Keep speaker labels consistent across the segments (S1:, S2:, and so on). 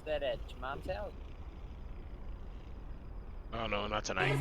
S1: that at your mom's house?
S2: Oh no, not tonight.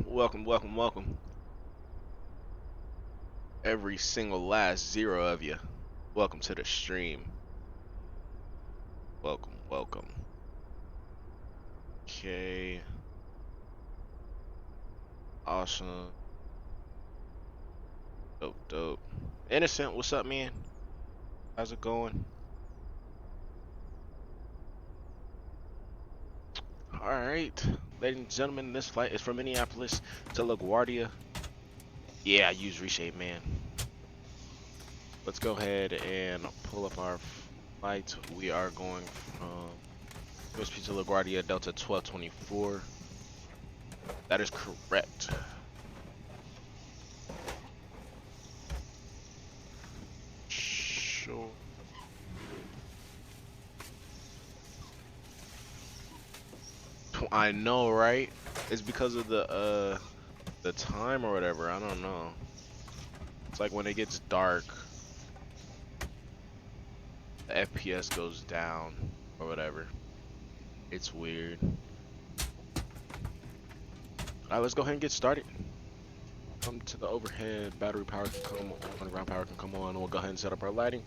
S2: Welcome, welcome, welcome. Every single last zero of you. Welcome to the stream. Welcome, welcome. Okay. Awesome. Dope, dope. Innocent, what's up, man? How's it going? Alright. Ladies and gentlemen, this flight is from Minneapolis to LaGuardia. Yeah, I use Reshape, man. Let's go ahead and pull up our flight. We are going from KMSP to LaGuardia, Delta 1224. That is correct. Sure. I know, right? It's because of the time or whatever. I don't know. It's like when it gets dark, the FPS goes down or whatever. It's weird. Alright, let's go ahead and get started. Come to the overhead. Battery power can come on. Ground power can come on. We'll go ahead and set up our lighting.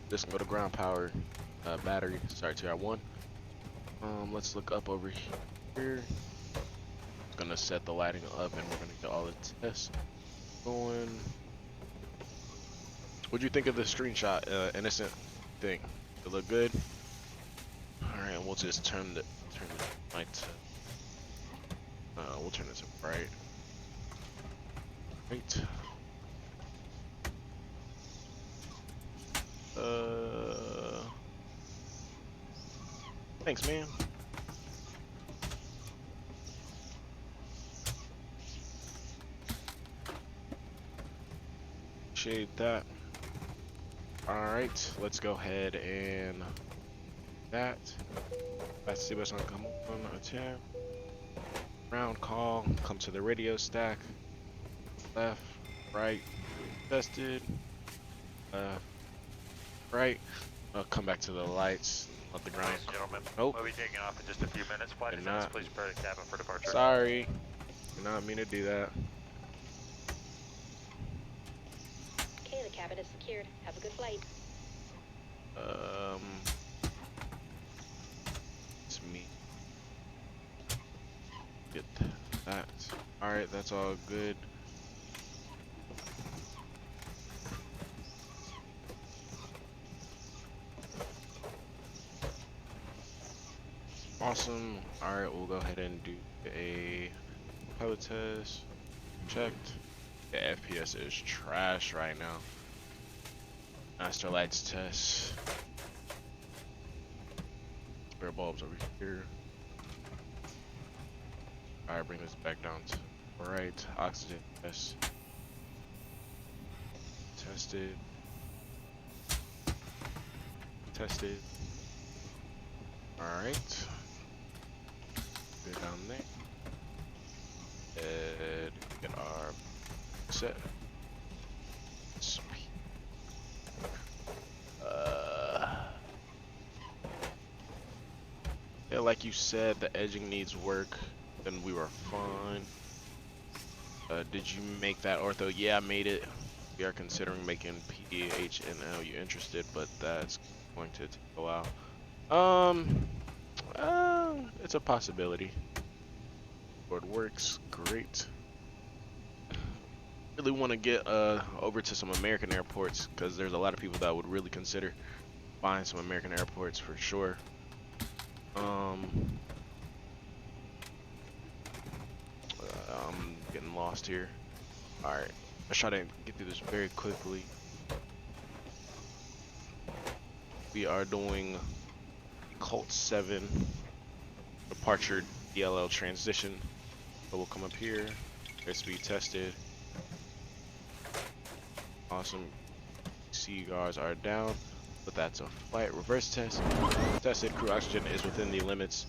S2: This can go to ground power. Battery. Sorry, TR1. Let's look up over here. Gonna set the lighting up, and we're gonna get all the tests going. What'd you think of the screenshot, Innocent? Think it look good? All right, we'll just turn the light. We'll turn it to bright. Right. Thanks, man. Appreciate that. Alright, let's go ahead and that. Let's see what's gonna come on attack. Round call, come to the radio stack. Left, right, tested. Left, right. I'll come back to the lights. Let the ground.
S3: Gentlemen,
S2: Nope.
S3: we'll be taking off in just a few minutes. Flight attendants, please prepare the cabin for departure.
S2: Sorry. Did not mean to do that.
S4: Okay, the cabin is secured. Have a good flight.
S2: It's me. Get that. Alright, that's all good. Awesome. Alright, we'll go ahead and do a pilot test. Checked. The FPS is trash right now. Master lights test. Spare bulbs over here. Alright, bring this back down to right. Oxygen test. Tested. Tested. Alright. Go down there. And get our set. Yeah, like you said, the edging needs work. Then we were fine. Did you make that ortho? Yeah, I made it. We are considering making PHNL. You interested? But that's going to take a while. It's a possibility. Board works great. Really want to get over to some American airports because there's a lot of people that would really consider buying some American airports for sure. I'm getting lost here. All right, let's try to get through this very quickly. We are doing Colt 7 departure DLL transition. So we'll come up here. Airspeed tested. Awesome. Cigars are down, but that's a flight reverse test. Tested. Crew oxygen is within the limits.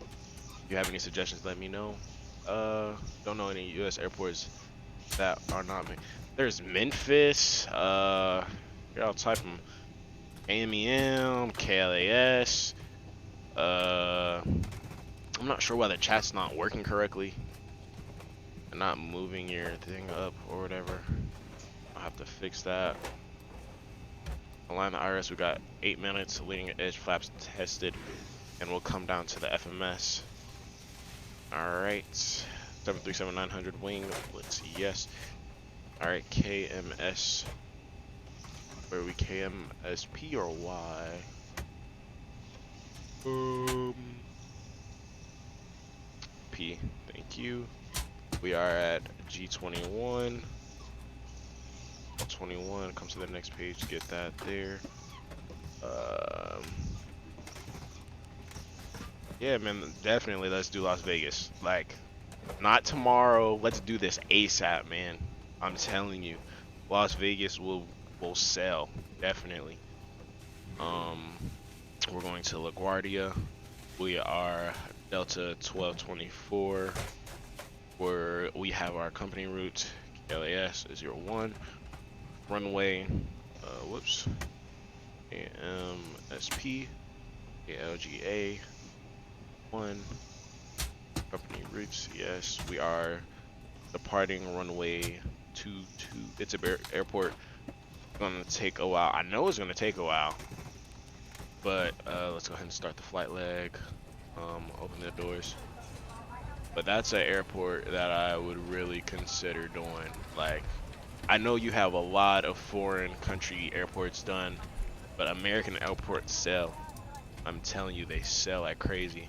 S2: If you have any suggestions, let me know. Don't know any U.S. airports that are not. There's Memphis. Here I'll type them. KMEM, KLAS. I'm not sure why the chat's not working correctly. And not moving your thing up or whatever. I'll have to fix that. Align the IRS, we got 8 minutes, leading edge flaps tested, and we'll come down to the FMS. Alright, 737-900 wing, let's see, yes. Alright, KMS, where are we, KMSP or Y? P, thank you. We are at G21. 21, come to the next page, get that there. Yeah, man, definitely let's do Las Vegas. Like, not tomorrow, let's do this ASAP, man. I'm telling you, Las Vegas will sell, definitely. We're going to LaGuardia. We are Delta 1224, where we have our company route, KLAS 01. Runway, whoops, KMSP, KLGA, 1, company routes, yes, we are departing runway 22, it's a airport, gonna take a while, I know it's gonna take a while, but let's go ahead and start the flight leg, open the doors, but that's an airport that I would really consider doing, like, I know you have a lot of foreign country airports done, but American airports sell. I'm telling you, they sell like crazy.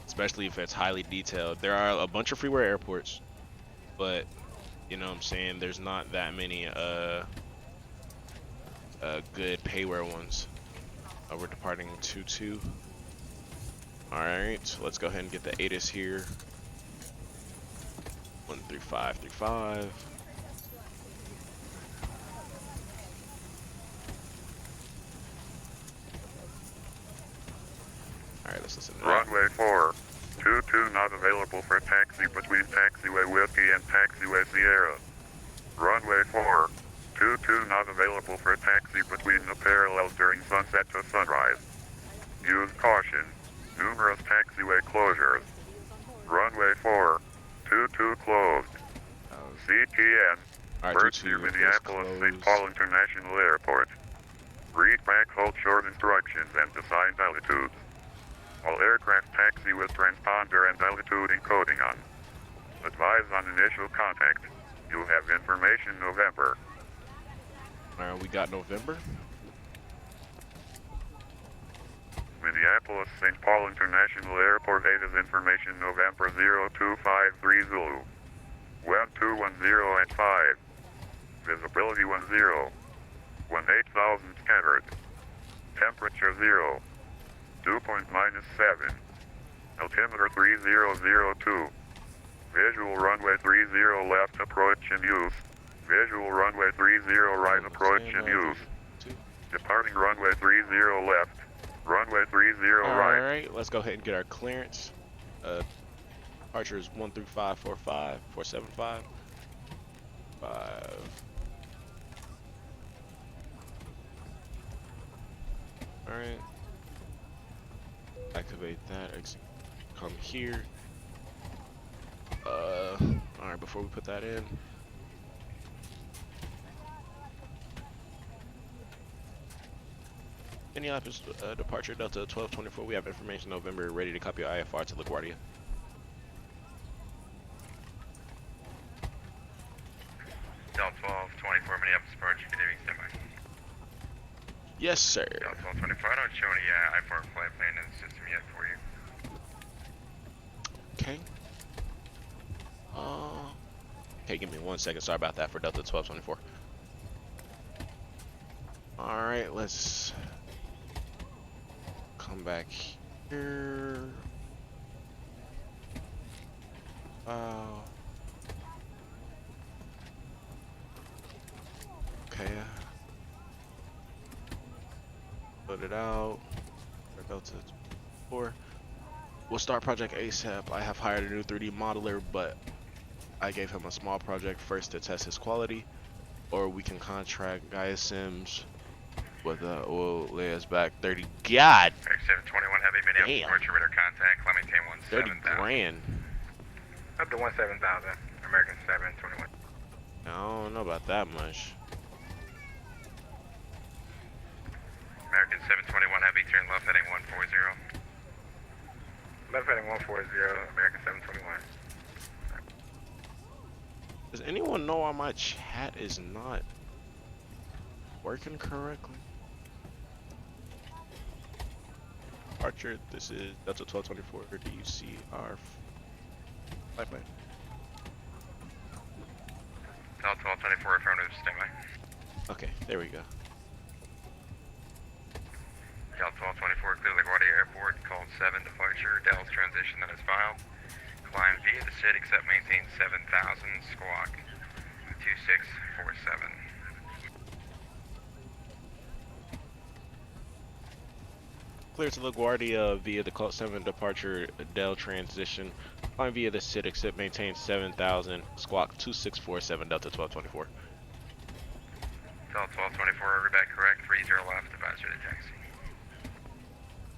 S2: Especially if it's highly detailed. There are a bunch of freeware airports, but you know what I'm saying, there's not that many good payware ones. We're departing 22. Alright, let's go ahead and get the ATIS here. 13535. Alright, let's listen to that.
S1: Runway 4, 22 not available for taxi between taxiway Whiskey and taxiway Sierra. Runway 4, 22 not available for taxi between the parallels during sunset to sunrise. Use caution. Numerous taxiway closures. Runway 4, 22 closed. CTN, first to Minneapolis St. Paul International Airport. Read back, hold short instructions and assigned altitudes. All aircraft taxi with transponder and altitude encoding on. Advise on initial contact. You have information November.
S2: Alright, we got November.
S1: Minneapolis St. Paul International Airport ATIS information November 0253 Zulu. Web 210 at 5. Visibility 10. 18,000 scattered. Temperature 0. Dew point -7. Altimeter 3002. Visual runway 30 left approach in use. Visual runway 30 right approach in use. Departing runway 30 left. Runway 30 right.
S2: Alright, let's go ahead and get our clearance. Departures 1 through 5, 4, 5, 4, 7, 5. 5. Alright. Activate that. Come here. Alright, before we put that in. Minneapolis departure Delta 1224. We have information November, ready to copy IFR to LaGuardia.
S5: Delta 1224 Minneapolis departure, good evening, standby.
S2: Yes, sir.
S5: Delta 1224, I don't show any I-4 flight plan in the system yet for you.
S2: Okay. Okay, give me 1 second. Sorry about that for Delta 1224. Alright, let's come back here. Okay. Put it out. Delta 4. We'll start project ASAP. I have hired a new 3D modeler, but I gave him a small project first to test his quality. Or we can contract VATSIM with will lay us back 30. God!
S5: 721 Heavy Minneapolis departure, radar contact, climb maintain
S2: 30
S5: 17,000.
S2: grand.
S5: Up to 17,000, American 721.
S2: I don't know about that much.
S5: American 721 Heavy, turn left heading 140. Left heading 140, American 721.
S2: Does anyone know why my chat is not working correctly? Archer, this is Delta 1224. Do you see our flight plan?
S5: Delta 1224, affirmative, standby.
S2: Okay, there we go.
S5: Delta 1224, clear LaGuardia Airport, called 7, departure, Dallas transition that is filed. Climb via the SID, except maintain 7,000, squawk 2647.
S2: Clear to LaGuardia via the Cult 7 departure, Dell transition. Climb via the SID, except maintain 7,000, squawk 2647, Delta 1224.
S5: Delta 1224, reback correct, 30 left, advisor to taxi.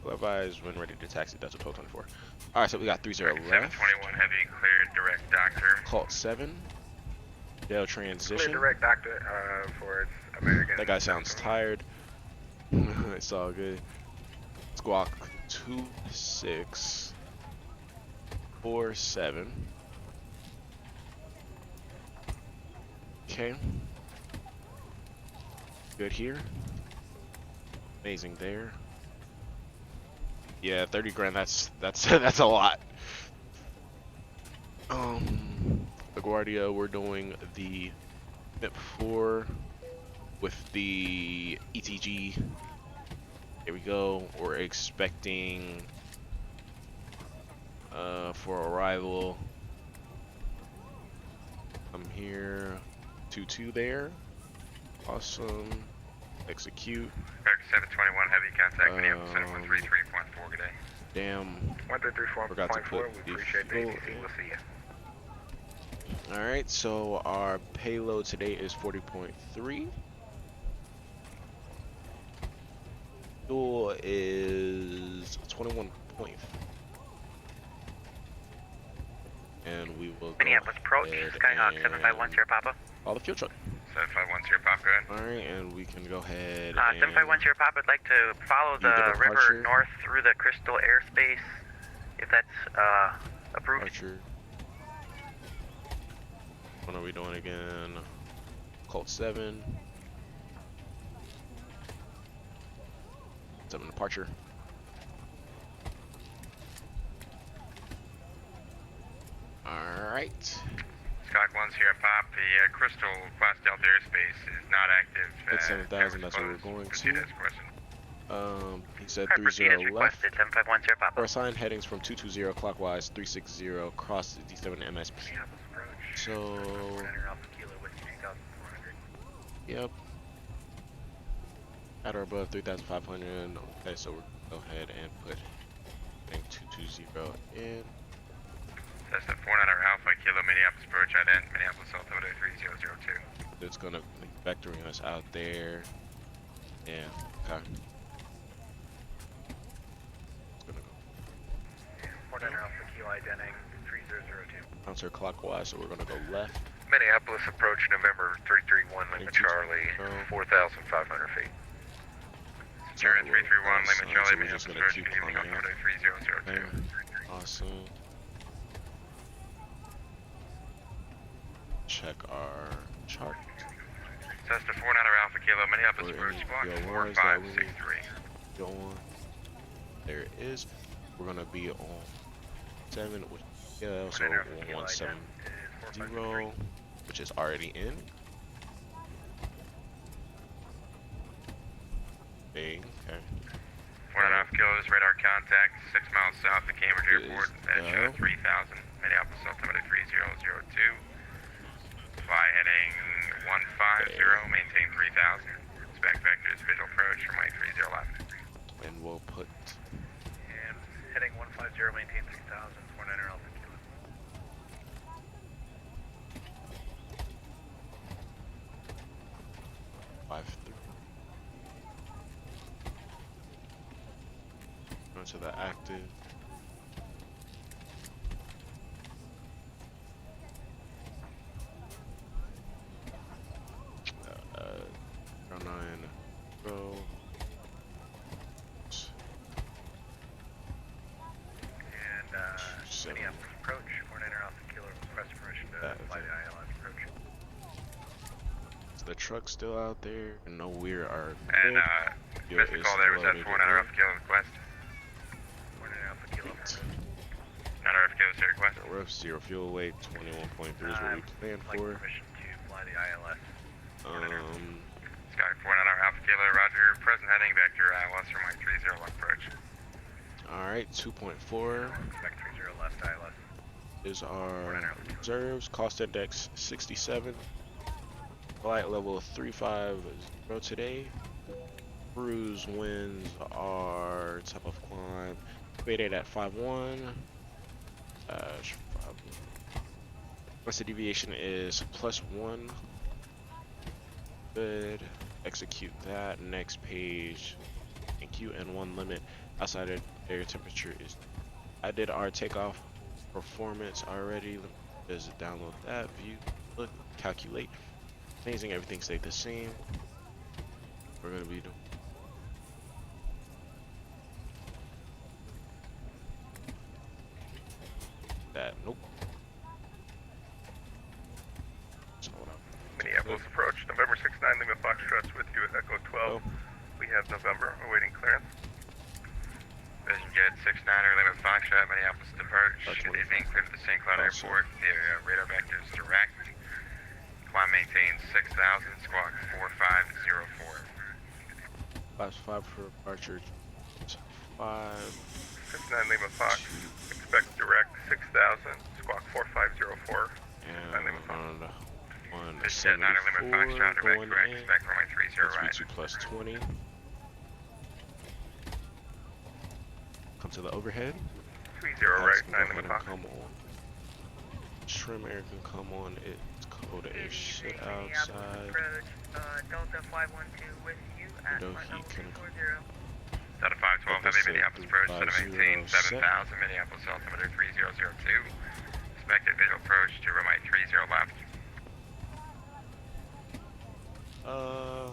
S2: Advise when ready to taxi, Delta 1224. Alright, so we got 30 left.
S5: 721 Heavy, cleared direct doctor.
S2: Cult 7. Dell transition.
S5: Cleared direct doctor for American.
S2: That guy sounds tired. It's all good. Squawk 2647. Okay. Good here. Amazing there. Yeah, 30 grand, that's that's a lot. LaGuardia, we're doing the MIP4 with the ETG. Here we go. We're expecting for arrival. I'm here. 2-2 there. Awesome. Execute.
S5: American 721 Heavy, contact Minneapolis Center 133.4, good day.
S2: Damn. Forgot to
S5: 1334.4,
S2: put
S5: we
S2: the
S5: appreciate the
S2: fuel
S5: ATC,
S2: in.
S5: we'll see you.
S2: Alright, so our payload today is 40.3. Fuel is 21 point. And we will
S6: Minneapolis approach, Skyhawk 751 Sierra Papa.
S2: Call the fuel truck.
S5: 751 Pop, go ahead.
S2: Alright, and we can go ahead
S6: 751 Pop would like to follow
S2: do the
S6: the
S2: departure.
S6: river north through the Crystal airspace, if that's approved.
S2: Archer. What are we doing again? Colt 7. 7 departure. Alright.
S5: Skyhawk 1 Sierra Pop, the Crystal Class Delta airspace is not active.
S2: It's 7,000, that's where we're going
S5: Proceed
S2: to.
S5: as question.
S2: He said
S6: Alright, proceed
S2: 30
S6: as
S2: left.
S6: requested, 751 Pop.
S2: Our assigned headings from 220 clockwise, 360 cross the D7 MSP. So, yep. At or above 3,500. Okay, so we're gonna go ahead and put heading 220 in.
S5: Cessna 49er Alpha, Kilo Minneapolis approach, ident, Minneapolis altimeter 3002.
S2: It's gonna be vectoring us out there. Yeah, okay. It's gonna go
S6: 49er Alpha, Kilo identing 3002.
S2: counterclockwise, so we're gonna go left.
S7: Minneapolis approach November 331 Lima Charlie, 4,500 feet.
S5: Sierra 331 Lima
S2: So
S5: Charlie,
S2: we're just
S5: Minneapolis
S2: gonna
S5: approach,
S2: keep
S5: continuing
S2: climbing
S5: altimeter
S2: up.
S5: 3002.
S2: Okay. Awesome. Check our chart.
S5: Cessna 49er Alpha, Kilo Minneapolis
S2: Or
S5: approach,
S2: any
S5: squawk
S2: VO1s that we need
S5: 4563.
S2: go on. There it is. We're gonna be on 7, which so 1170, which is already in. Okay.
S5: 49 kilos, radar contact 6 miles south of Cambridge
S2: Is,
S5: Airport, at 3000, Minneapolis altimeter 3002. Fly heading 150, maintain 3000. Spec vectors, visual approach from my 30 left.
S2: And we'll put
S6: And heading 150, maintain 3000, 49er Alpha, Kilo.
S2: 5-3. Go to the active. Ground 9, go.
S6: And Minneapolis approach, 49er Alpha, Kilo, request permission to fly the ILS approach.
S2: Is the truck still out there? No, we are
S5: And
S2: good.
S5: missed the call there, was that 49er Alpha Kilo request?
S6: 49er Alpha, Kilo.
S5: 9er Alpha Kilo, sir, request.
S2: Ref 0 fuel weight 21.3 is what we planned
S6: Like
S2: for.
S6: permission to fly the ILS.
S5: Sky 49er Alpha Kilo, roger. Present heading vector ILS from my 30 left approach.
S2: Alright, 2.4
S6: Expect 30 left ILS.
S2: is our reserves. Cost index 67. Flight level 350 today. Cruise winds are top of climb. Rated at 5-1. What's the deviation is +1. Good. Execute that. Next page. Thank you. And 1 limit outside of air temperature is. I did our takeoff performance already. Let me just download that. View. Look. Calculate. Amazing. Everything stayed the same. We're gonna be doing. That. Nope. That's not what I'm.
S7: Minneapolis approach, November 69 Lima Foxtrot's with you at Echo 12. We have November awaiting clearance.
S5: Vision Jet 69er Lima Foxtrot, Minneapolis approach.
S2: That's
S5: It is being cleared to the St. Cloud
S2: Awesome.
S5: Airport. The radar vector is direct. Climb maintains 6000, squawk 4504.
S2: Class 5 for departure. 5.
S7: 69 Lima Fox, expect direct 6,000, squawk 4504.
S2: And on
S5: Vision Jet 9er Lima
S2: 174
S5: Foxtrot, direct,
S2: going
S5: correct,
S2: in.
S5: expect runway 30
S2: That's
S5: right.
S2: V2 plus 20. Come to the overhead.
S7: 30 right, 9
S2: Aircon
S7: Lima Fox.
S2: come on. Trim air can come on. It's cold as shit outside.
S8: Delta 512 with you at
S2: No
S8: flight
S2: heat
S8: level
S2: can
S8: 240.
S5: Delta 512, heavy Minneapolis approach, set to maintain
S2: 50
S5: 7000, Minneapolis altimeter 3002. Expected visual approach to runway 30 left.
S2: Yeah,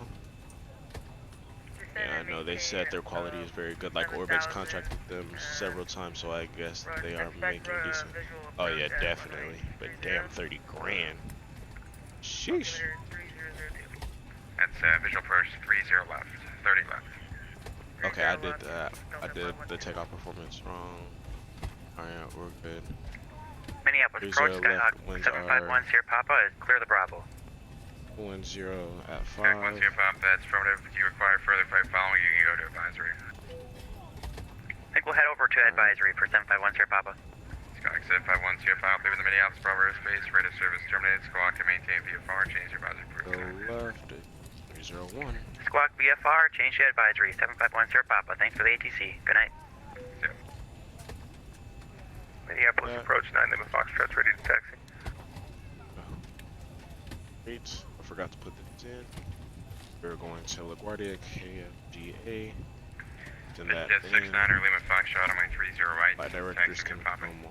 S2: I know they said their quality is very good. Like Orbex contracted them several times, so I guess they are making decent. Oh yeah, definitely. But damn, 30 grand. Sheesh.
S5: That's visual approach 30 left, 30 left.
S2: Okay, I did that. I did the takeoff performance wrong. Alright, we're good.
S6: Minneapolis approach, Skyhawk 751 Sierra Papa is clear the Bravo.
S2: 10 at 5.
S5: Once you pop, that's affirmative. If you require further flight following, you can go to advisory.
S6: I think we'll head over to advisory for 751 Sierra Papa.
S5: Skyhawk 751 Sierra Papa, leaving the Minneapolis Bravo airspace. Rate of service terminated. Squawk to maintain VFR. Change your advisory.
S2: Go left at 301.
S6: Squawk VFR, change to advisory. 751 Sierra Papa. Thanks for the ATC. Good night.
S7: Minneapolis approach 9 Lima Foxtrot's ready to taxi.
S2: Great. I forgot to put this in. We're going to LaGuardia, KLGA. Then that
S5: Jet 69er Lima Foxtrot on my 30 right.
S2: my directors can come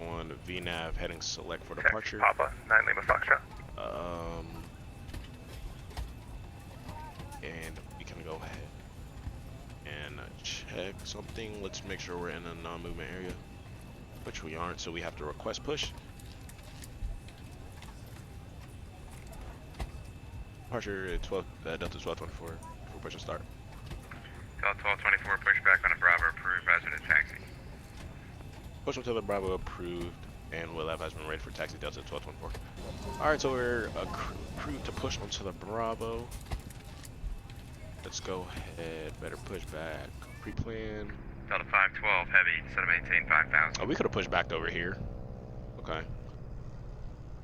S2: on VNAV heading select for departure.
S7: Papa, 9 Lima Foxtrot.
S2: And we can go ahead and check something. Let's make sure we're in a non-movement area, which we aren't, so we have to request push. Departure at 12, Delta 1224 for push and start.
S5: Delta 1224, push back on a Bravo, approved, advisory to taxi.
S2: Push until the Bravo approved, and we'll have been ready for taxi Delta 1224. Alright, so we're approved to push onto the Bravo. Let's go ahead, better push back. Pre-plan.
S5: Delta 512, heavy, instead of maintain 5,000.
S2: Oh, we could have pushed back over here. Okay.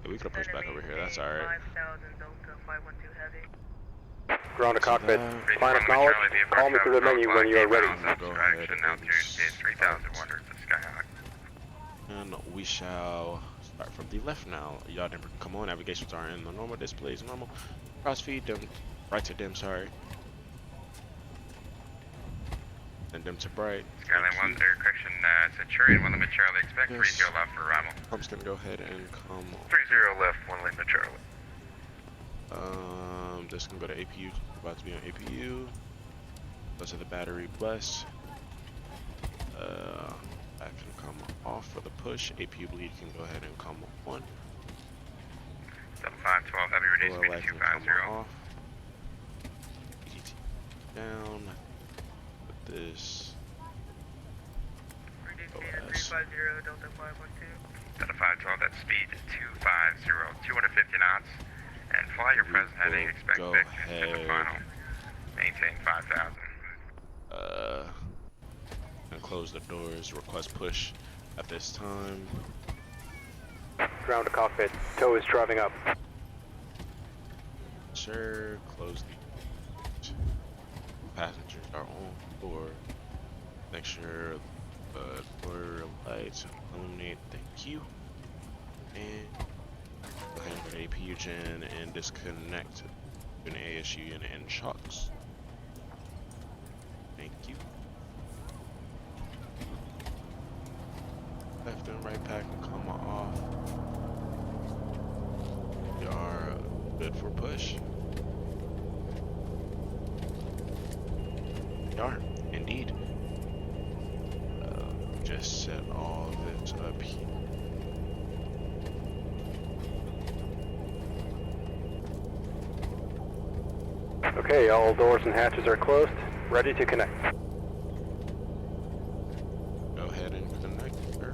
S2: Yeah, we could have pushed back over here, that's alright.
S8: 5000 Delta 512 heavy.
S9: Ground to cockpit. Final knowledge. Call me through the menu when you are ready.
S2: Go ahead
S5: Altitude is 3,100 for Skyhawk.
S2: and we shall start from the left now. Y'all didn't come on, navigations are in the normal, displays normal. Crossfeed, dim, right to dim, sorry. And dim to bright.
S5: Skyline 1, correction, Centurion, 1 Lima Charlie, expect 30 left for arrival.
S2: I'm just gonna go ahead and come
S7: 30 left, 1 Lima Charlie.
S2: this can go to APU, about to be on APU. Go to the battery bus. That can come off for the push. APU bleed can go ahead and come on.
S5: 7512, heavy reduced speed to 250.
S2: Off. Down. Put this.
S8: Reduce speed to 350 Delta 512.
S5: Delta 512, that's speed 250, 250 knots. And fly your present heading, expect Victor to the final. Maintain 5,000.
S2: And close the doors, request push at this time.
S9: Ground to cockpit. Tow is driving up.
S2: Sure, close the passengers are on board. Make sure the door lights illuminate, thank you. And go ahead and put APU gen and disconnect an ASU unit and shocks. Thank you. Left and right pack can come off. We are good for push. We are, indeed. Just set all of it up here.
S9: Okay, all doors and hatches are closed. Ready to connect.
S2: Go ahead and connect her.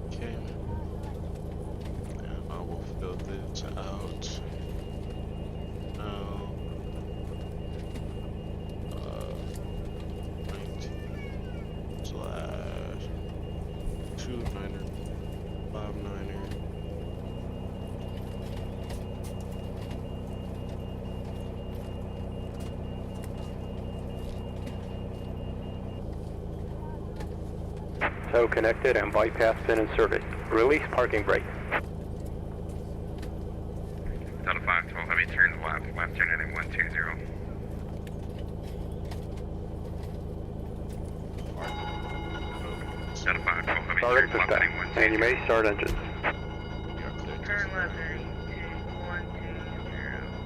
S2: Okay. And I will fill this out. Now. 19/29er, 59er.
S9: Tow connected and bypass pin inserted. Release parking brake.
S5: Delta 512, heavy turn left turn heading 120. Identify Kobe
S9: Start
S5: Street,
S9: at
S5: left heading
S9: system, and you may start engines.
S2: We are clear to
S8: Turn
S2: start.
S8: left heading 2120,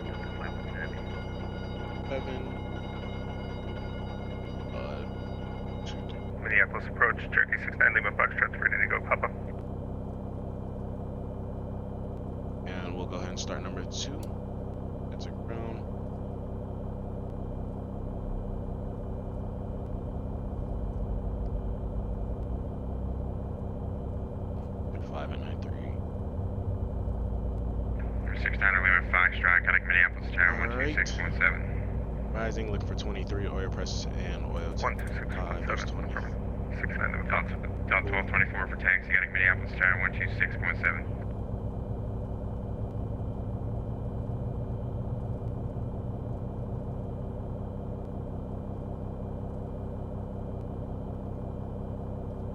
S8: Delta 512 Heavy.
S2: 7. 2,
S7: Minneapolis approach, Cherokee 69 Lima Foxtrot, ready to go, Papa.
S2: and we'll go ahead and start number 2. That's a ground. Good 5 and 9 3.
S5: Number 69 Lima Foxtrot, heading Minneapolis Tower,
S2: Alright.
S5: 12617.
S2: Rising, looking for 23 oil presses and oil to 5. There's 20.
S7: 12617. 69 Lima
S5: Delta 1224 for taxi, heading Minneapolis Tower, 12617.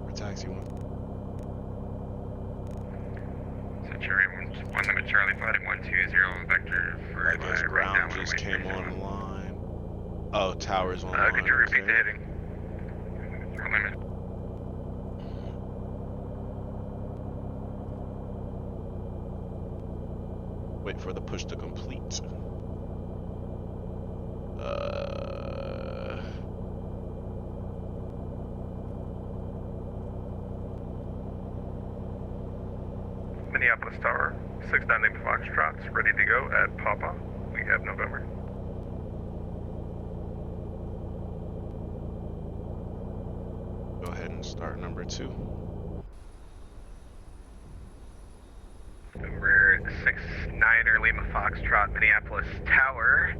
S2: For taxi 1.
S5: Centurion 1 limit Charlie flighting 120 vector for
S2: I guess ground just came online. Oh, tower's online.
S7: Could you repeat the
S2: okay.
S7: heading?
S5: limit.
S2: Wait for the push to complete.
S7: Minneapolis Tower, 69 Lima Foxtrot's ready to go at Papa. We have November.
S2: Go ahead and start number 2.
S6: Number 69er Lima Foxtrot, Minneapolis Tower.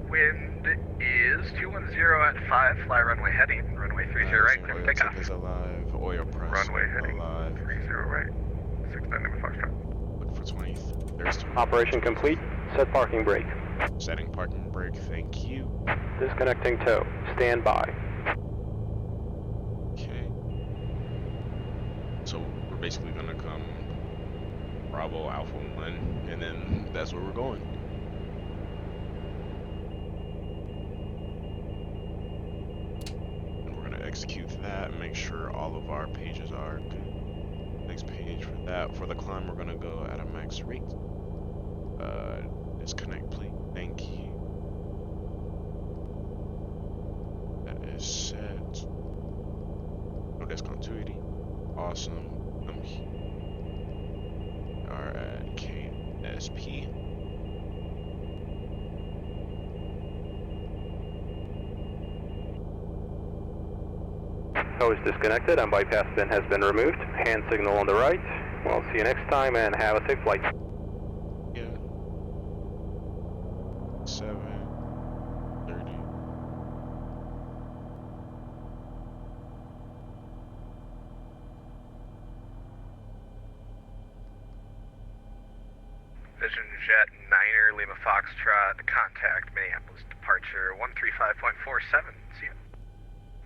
S6: Wind is 210 at 5, fly runway heading, runway 30 right, clear for takeoff.
S2: Is alive. Oil press
S7: Runway heading
S2: alive.
S7: 30 right. 69 Lima Foxtrot.
S2: Look for 20. There's 20.
S9: Operation complete. Set parking brake.
S2: Setting parking brake. Thank you.
S9: Disconnecting tow. Stand by.
S2: Okay. So we're basically gonna come Bravo Alpha 1, and then that's where we're going. And we're gonna execute that and make sure all of our pages are good. Next page for that. For the climb, we're gonna go at a max rate. Disconnect, please. Thank you. That is set. No discontinuity. Awesome. I'm here. We are at KMSP.
S9: Tow is disconnected and bypass bin has been removed. Hand signal on the right. We'll see you next time and have a safe flight.
S2: Yeah. 7:30.
S6: Vision Jet 9er Lima Foxtrot, contact Minneapolis departure 135.47. See you.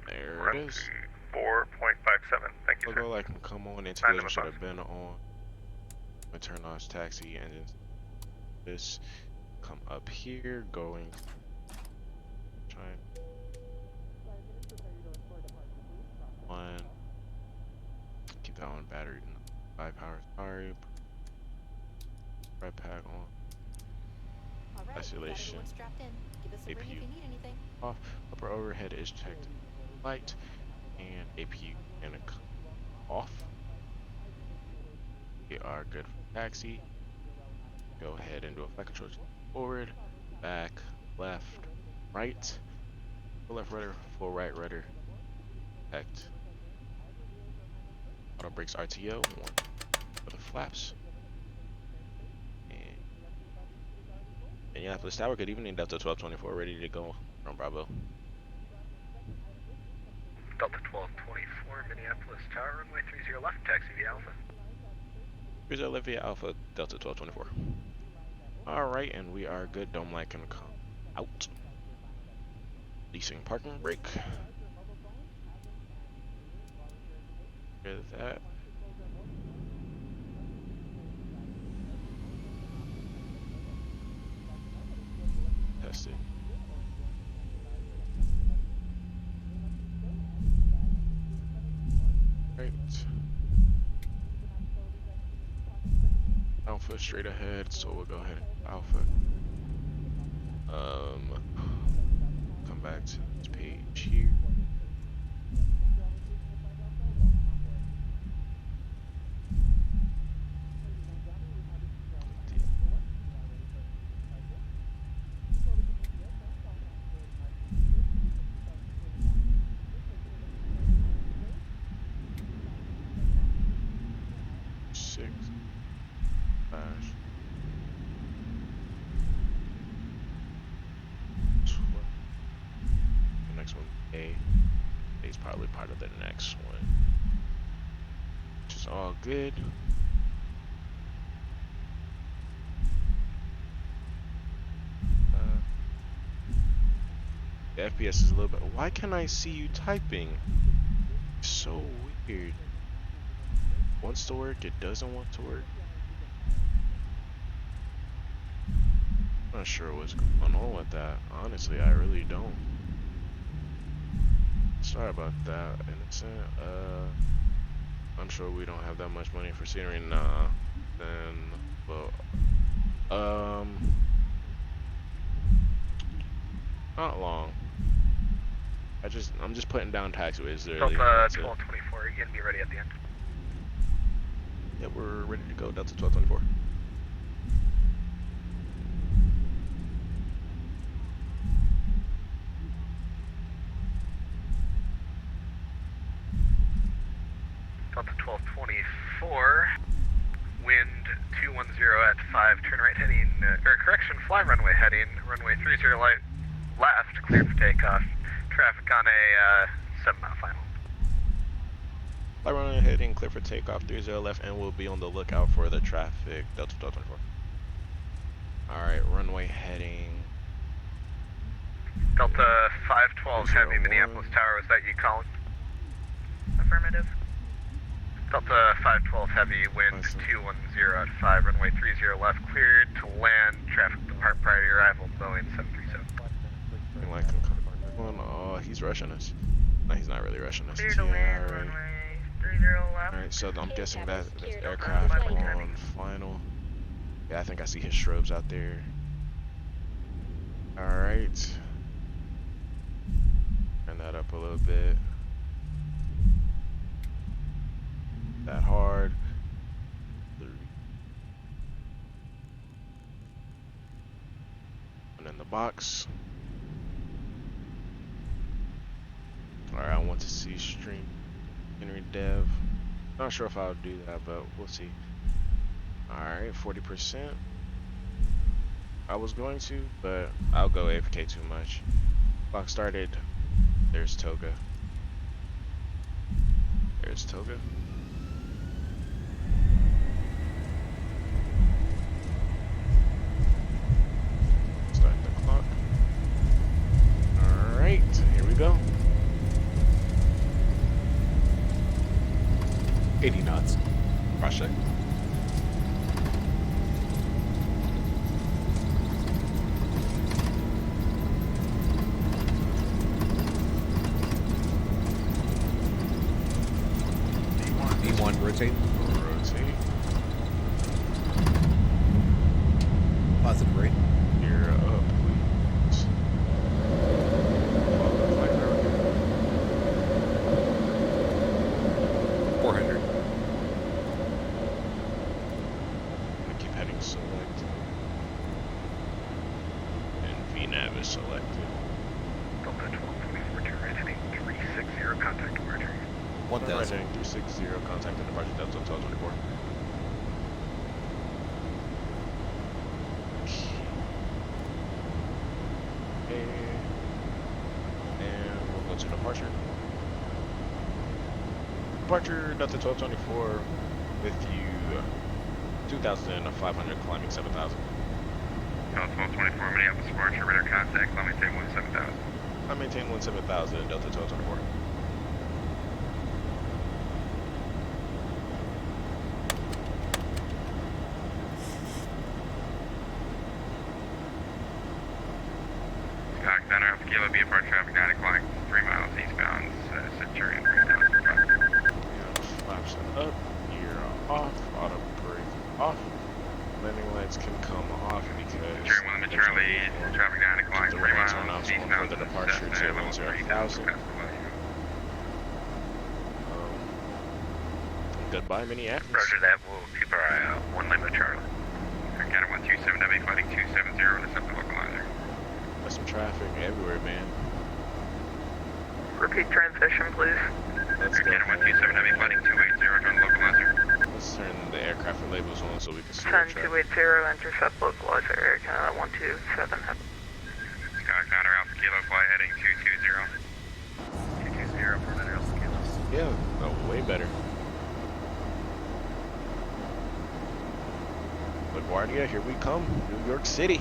S2: There it is.
S7: 4.57. Thank you, sir.
S2: Logo like come on into
S7: Nine
S2: this
S7: number
S2: should
S7: five.
S2: have been on. I'm gonna turn on taxi engines. This come up here, going. Try one. Keep that on battery. 5 hours. Sorry. Right pack on. Isolation. APU off. Upper overhead is checked. Light and APU and a off. We are good for taxi. Go ahead and do a flight control. Forward, back, left, right. Full left rudder, full right rudder. Checked. Auto brakes RTO. One for the flaps. Minneapolis Tower, good evening. Delta 1224, ready to go from Bravo.
S6: Delta 1224, Minneapolis Tower, runway 30 left, taxi via Alpha.
S2: Here's Olivia Alpha, Delta 1224. Alright, and we are good. Dome light can come out. Leasing parking brake. Good at that. Test it. Right. Alpha straight ahead, so we'll go ahead and Alpha. Come back to this page here. He's probably part of the next one, which is all good. The FPS is a little bit. Why can't I see you typing? It's so weird. It wants to work, it doesn't want to work. I'm not sure what's going on with that. Honestly, I really don't. Sorry about that, innocent. I'm sure we don't have that much money for scenery. Nah. Then, well, not long. I'm just putting down taxiways.
S6: Delta 1224, you gonna be ready at the end.
S2: Yeah, we're ready to go. Delta 1224.
S6: Delta 1224, wind 210 at 5, turn right heading, fly runway heading, runway 30 light left, clear for takeoff, traffic on a 7-mile final.
S2: Fly runway heading, clear for takeoff, 30 left, and we'll be on the lookout for the traffic, Delta 1224. Alright, runway heading.
S6: Delta 512 heavy, Minneapolis Tower, was that you calling?
S8: Affirmative.
S6: Delta 512 heavy, wind 210 at 5, runway 30 left, cleared to land, traffic depart prior to arrival, Boeing 737.
S2: Oh, he's rushing us. No, he's not really rushing us.
S8: Clear to land, runway 30 left.
S2: Alright, so I'm guessing that this aircraft on final. Yeah, I think I see his strobes out there. Alright. Turn that up a little bit. That hard. And in the box. Alright, I want to see stream Henry Dev. Not sure if I'll do that, but we'll see. Alright, 40%. I was going to, but I'll go AFK too much. Clock started. There's Toga. There's Toga. Start the clock. Alright, here we go. 80 knots. Cross check.
S10: E1, rotate.
S2: Rotate.
S10: Positive rate.
S2: Gear up, please.
S10: 400.
S2: I'm gonna keep heading select. And VNAV is selected.
S6: Delta 1224, turn right heading 360, contact departure.
S10: 1000.
S2: Right heading 360, contact and departure, Delta 1224. And we'll go to departure. Departure, Delta 1224 with you 2,500, climbing 7,000.
S5: Delta 1224, Minneapolis departure, radar contact, climb maintain 17,000.
S2: I maintain 17,000, Delta 1224.
S5: Cock Center, Kilo B approach traffic 9 o'clock, 3 miles eastbound, Centurion 3005.
S2: Yeah, Tires up, gear off, auto brake off. Landing lights can come off because
S5: Turn 1 Charlie, traffic 9 o'clock, 3 miles,
S2: for the departure to 10,000. Goodbye, Minneapolis.
S6: Roger that, we'll keep our eye out. 1 Lima Charlie.
S5: Counter 127, W flighting 270, intercept the localizer.
S2: There's some traffic everywhere, man.
S8: Repeat transition, please.
S2: Let's go.
S5: Counter 127, W flighting 280, join the localizer.
S2: Let's turn the aircraft labels on so we can see the
S8: 10280, intercept localizer, Air Canada 127.
S5: Sky Counter Alpha Kilo, fly heading 220.
S6: 220 for the Alpha Kilo.
S2: Yeah, no, way better. LaGuardia, here we come, New York City.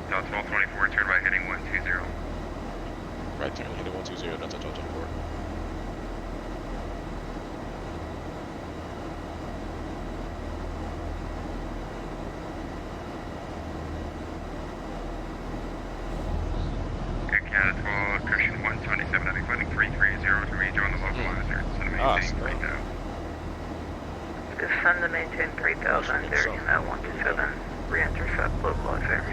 S5: Delta 1224, turn right heading 120.
S2: Right turn, heading 120, Delta 1224.
S5: Canada 12, Cushion 127, heavy flighting 330 to rejoin the localizer. Send a maintain 3000.
S8: Descend to maintain 3000, Air Canada 127, re-intercept localizer.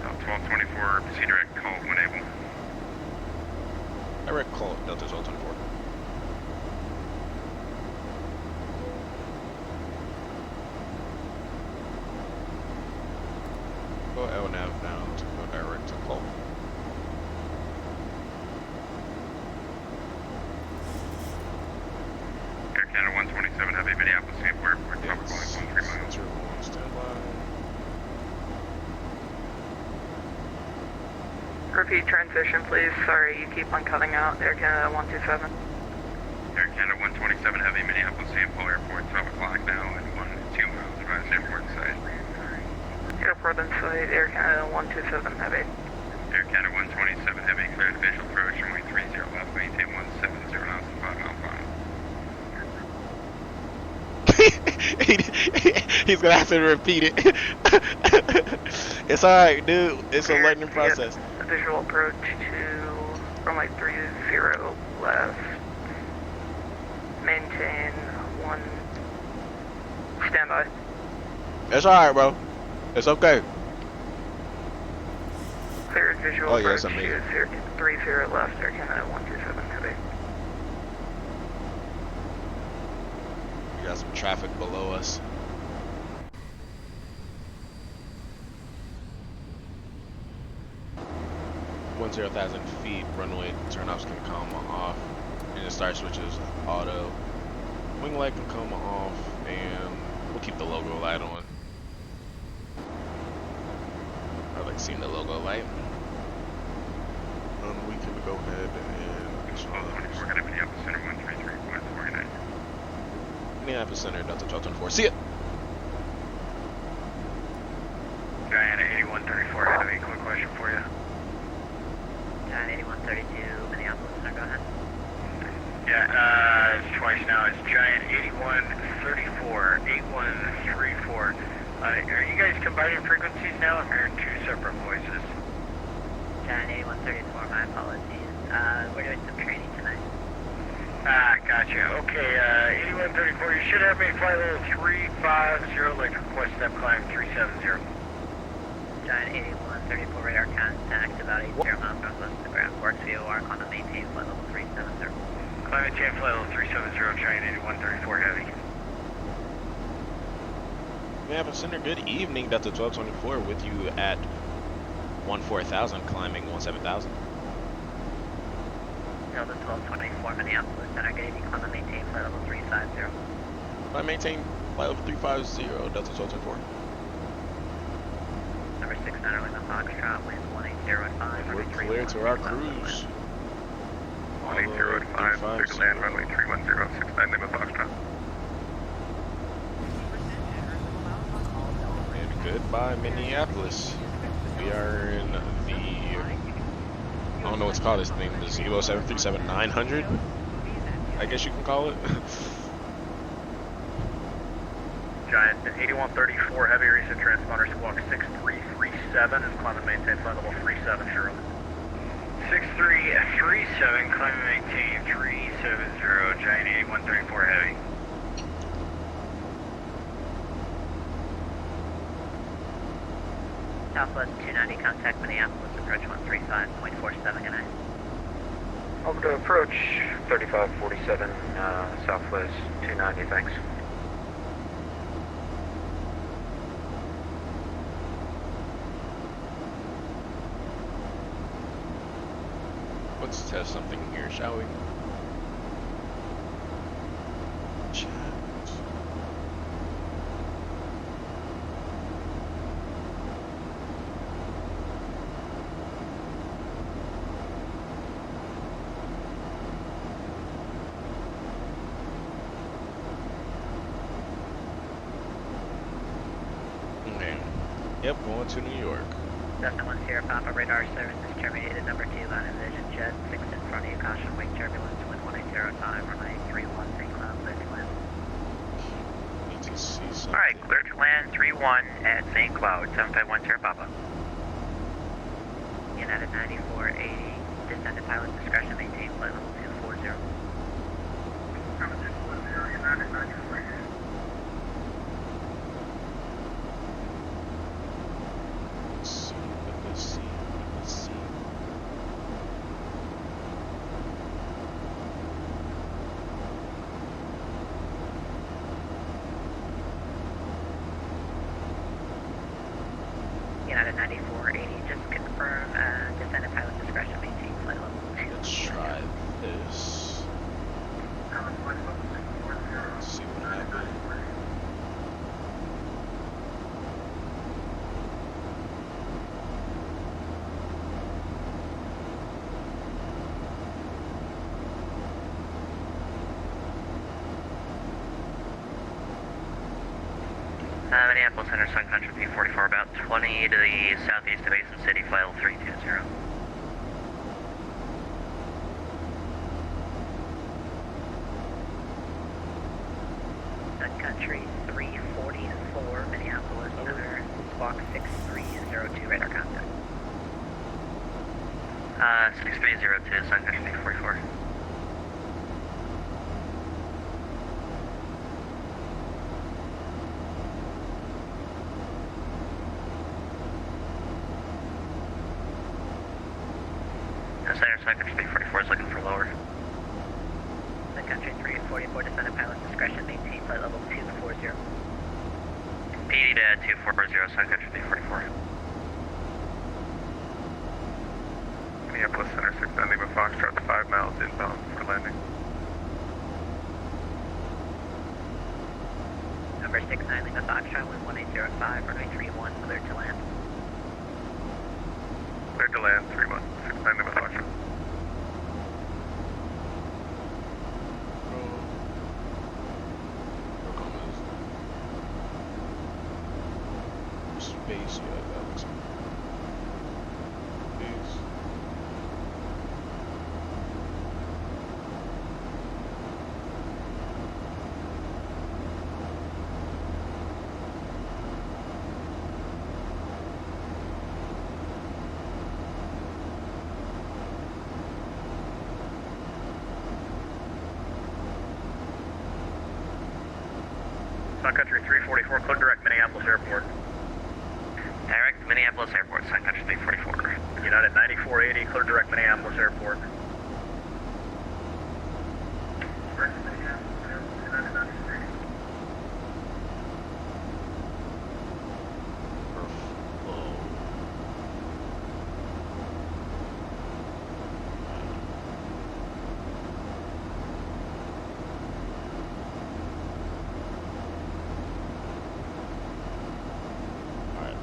S5: Delta 1224, proceed direct call when able.
S2: Direct call, Delta 1224. Go LNAV now to go direct to call.
S5: Air Canada 127, heavy Minneapolis Sample Airport, tower flying 13 miles.
S2: Standby.
S8: Repeat transition, please. Sorry, you keep on cutting out. Air Canada 127.
S5: Air Canada 127, heavy Minneapolis Sample Airport, 12 o'clock now and 2 miles. Advise airport site.
S8: Airport in sight, Air Canada 127 heavy.
S5: Air Canada 127 heavy, cleared visual approach, runway 30 left, maintain 170 knots and 5 mile final.
S2: He's gonna have to repeat it. It's alright, dude. It's a learning process.
S8: Visual approach to runway 30 left. Maintain 1. Standby.
S2: It's alright, bro. It's okay.
S8: Cleared visual
S2: Oh, yeah,
S8: approach
S2: that's amazing.
S8: to 30 left, Air Canada 127 heavy.
S2: We got some traffic below us. Once 0,000 feet, runway turnoffs can come off, and the start switches auto. Wing light can come off, and we'll keep the logo light on. I like seeing the logo light. We can go ahead and
S5: We're going to Minneapolis Center 133.49.
S2: Minneapolis Center, Delta 1224. See it.
S6: Diana 8134, I have a quick question for you.
S11: Diana 8132, Minneapolis Center, go ahead.
S6: Yeah, it's twice now. It's Giant 8134, 8134. Are you guys combining frequencies now? I'm hearing 2 separate voices.
S11: Giant 8134, my apologies. We're doing some training tonight.
S6: Ah, gotcha. Okay, 8134, you should have me flight level 350, like request step climb 370.
S11: Giant 8134, radar contact about 80 miles northwest of the ground. Works VOR on the maintain flight level 370.
S6: Climate change flight level 370, Giant 8134 heavy.
S2: Minneapolis Center, good evening. Delta 1224 with you at 14,000, climbing 17,000.
S11: Delta 1224, Minneapolis Center, good evening. On the maintain flight level 350.
S2: I maintain flight level 350, Delta 1224.
S11: Number 69, Lima Foxtrot, wind 180.5.
S2: We're clear to our cruise.
S7: 180.5, clear to land runway 310, 69 Lima Foxtrot.
S2: And goodbye, Minneapolis. We are in the, I don't know what to call this thing, the 0737-900, I guess you can call it.
S6: Giant 8134 heavy recent transponder squawk 6337 and climb and maintain flight level 37 Charlotte. 6337, climb and maintain 370, Giant 8134 heavy.
S11: Southwest 290, contact Minneapolis, approach 135.47, good night.
S8: Over to approach 3547, Southwest 290, thanks.
S2: Let's test something here, shall we? Chat. Okay. Yep, going to New York.
S11: Cessna 10 Papa, radar service is terminated. Number 2, line of vision, jet 6 in front of you, caution, wake turbulence, wind 1805, runway 31, St. Cloud, clear to land.
S2: Need to see something.
S8: Alright, clear to land 31 at St. Cloud, 751 Papa.
S11: United 9480, descended pilot discretion, maintain flight level 240.
S6: United 9480.
S2: Let's see.
S11: United 9480, just confirm descended pilot discretion, maintain flight level 240.
S2: Let's try this. Let's see what happens.
S8: Minneapolis Center, Sun Country P44, about 20 to the southeast of Basin City, flight level 320.
S11: Sun Country 344, Minneapolis Center, squawk 6302, radar contact.
S8: 6302, Sun Country P44. Sun Country 344 is looking for lower.
S11: Sun Country 344, descended pilot discretion, maintain flight level 240.
S8: PD to 240, Sun Country 344.
S7: Minneapolis Center 690 with Foxtrot 5 miles inbound for landing.
S11: Number 69, Lima Foxtrot, wind 1805, runway 31, cleared to land.
S7: Cleared to land 31, 690 with Foxtrot.
S2: Space, yeah, that looks good. Peace.
S6: Sun Country 344, clear direct Minneapolis Airport.
S8: Direct Minneapolis Airport, Sun Country 344.
S6: United 9480, clear direct Minneapolis Airport.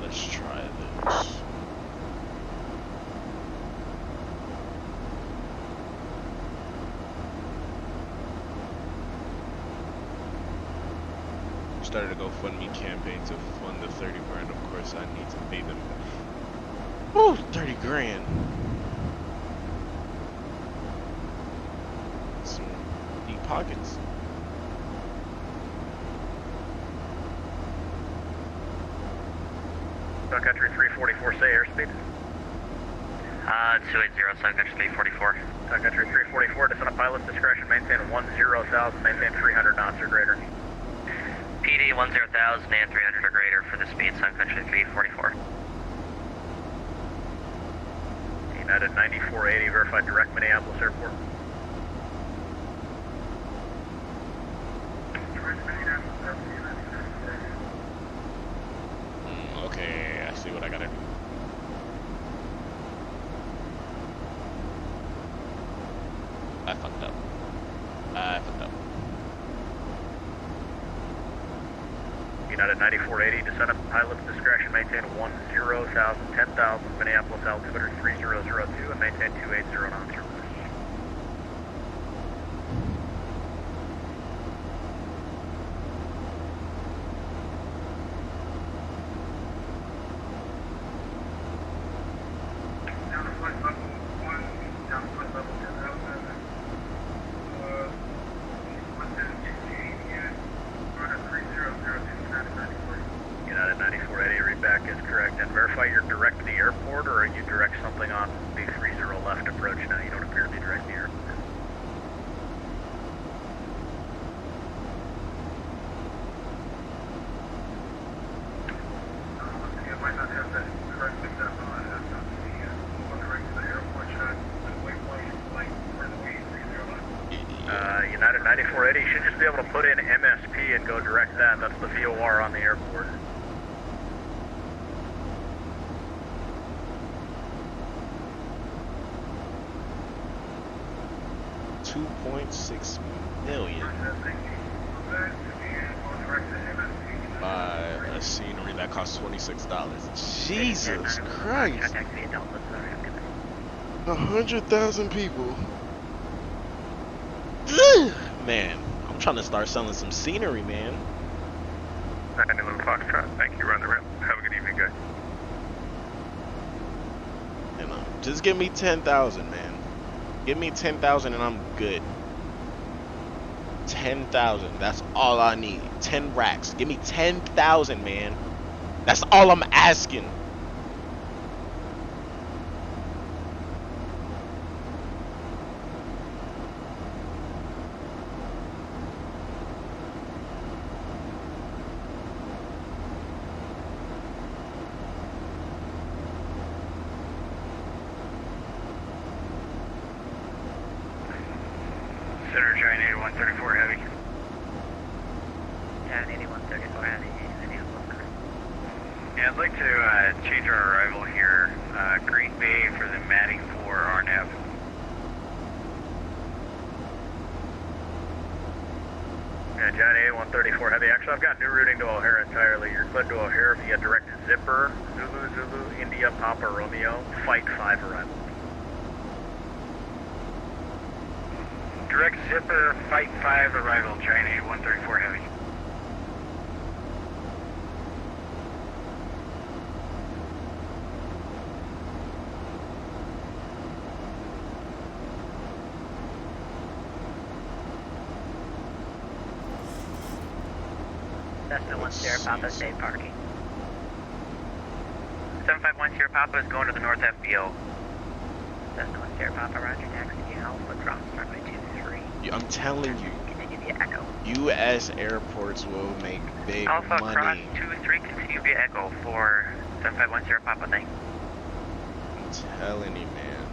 S2: Let's try this. Started a GoFundMe campaign to fund the 30 grand. Of course, I need to pay them. Woo, 30 grand. Some deep pockets.
S6: Sun Country 344, say airspeed.
S8: 280 Sun Country 344.
S6: Sun Country 344, descend at pilot's discretion, maintain 10,000, maintain 300 knots or greater.
S8: PD 10,000 and 300 or greater for the speed, Sun Country 344.
S6: United 9480, verified direct Minneapolis Airport.
S2: Okay, I see what I gotta do. I fucked up.
S6: United 9480, descend at pilot's discretion, maintain 10,000, 10,000, Minneapolis altimeter 3002, and maintain 280 knots. United 9480, read back is correct, and verify you're direct to the airport, or are you direct something on the 30 left approach now? You don't appear to be direct to the airport. United 9480, you should just be able to put in MSP and go direct that. That's the VOR on the airport.
S2: $2.6 million by a scenery that costs $26. Jesus Christ! 100,000 people. Man, I'm trying to start selling some scenery, man.
S7: 911 Foxtrot, thank you, run the rail. Have a good evening, guys.
S2: You know, just give me 10,000, man. Give me 10,000 and I'm good. 10,000, that's all I need. 10 racks. Give me 10,000, man. That's all I'm asking.
S5: Center Giant 8134 Heavy.
S11: Giant 8134 Heavy,
S5: Yeah, I'd like to change our arrival here, Green Bay for the Matty 4 RNAV.
S6: Yeah, Giant 8134 Heavy. Actually, I've got new routing to O'Hare entirely. You're cleared to O'Hare via direct zipper, Zulu, India, Papa, Romeo, Fight 5 arrival.
S5: Direct zipper, Fight 5 arrival, Giant 8134 Heavy.
S11: Cessna 10 Papa, stay parking.
S8: 751 Sierra Papa is going to the north FBO.
S11: Cessna 10 Papa, roger, taxi Alpha, cross runway 23.
S2: I'm telling you,
S11: Continue via Echo.
S2: U.S. airports will make big
S8: Alpha cross
S2: money.
S8: 23, continue via Echo for 751 Sierra Papa, thanks.
S2: I'm telling you, man.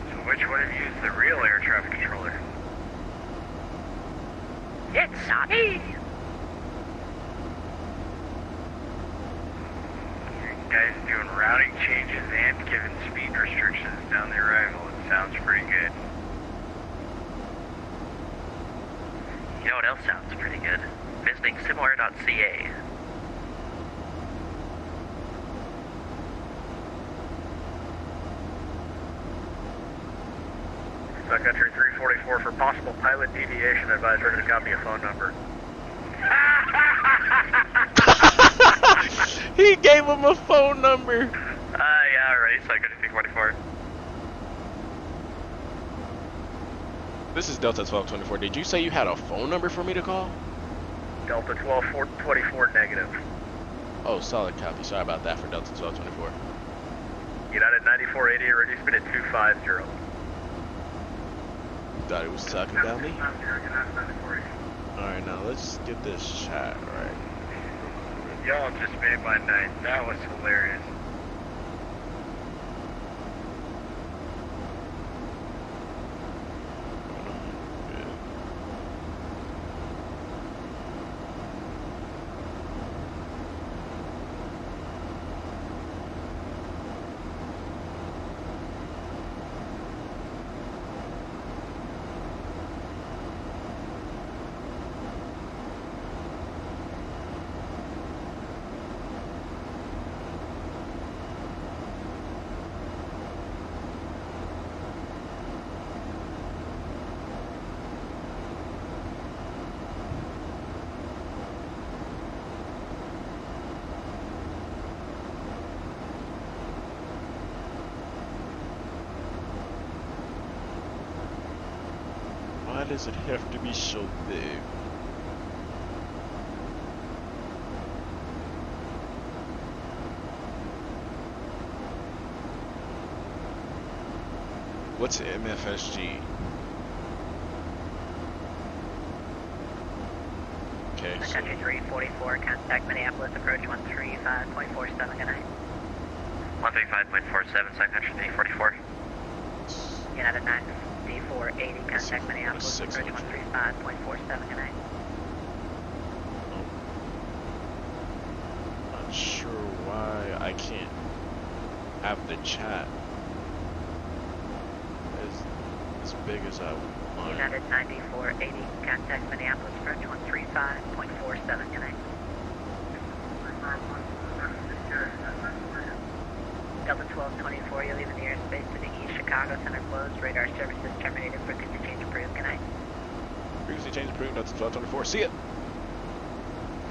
S5: So which one of you is the real air traffic controller?
S11: It's not me!
S5: Guys doing routing changes and giving speed restrictions down the arrival. It sounds pretty good.
S8: You know what else sounds pretty good? Visiting similar.ca.
S6: Sun Country 344 for possible pilot deviation. Advise ready to copy a phone number.
S2: He gave him a phone number.
S8: Yeah, alright, so I got to 344.
S2: This is Delta 1224. Did you say you had a phone number for me to call?
S6: Delta 1224 negative.
S2: Oh, solid copy. Sorry about that for Delta 1224.
S6: United 9480, ready spin at 250.
S2: Thought it was talking about me? Alright, now let's get this chat right.
S6: Y'all just made my night. That was hilarious.
S2: Why does it have to be so big? What's MFSG? Okay, so
S11: Country 344, contact Minneapolis, approach 135.47, good night.
S8: 135.47, Sun Country 344.
S11: United 9480, contact Minneapolis, approach 135.47, good night.
S2: not sure why I can't have the chat as big as I want.
S11: United 9480, contact Minneapolis, approach 135.47, good night. Delta 1224, you're leaving the airspace to the east, Chicago Center closed, radar services terminated, frequency change approved, good night.
S2: Frequency change approved, that's 1224, see ya!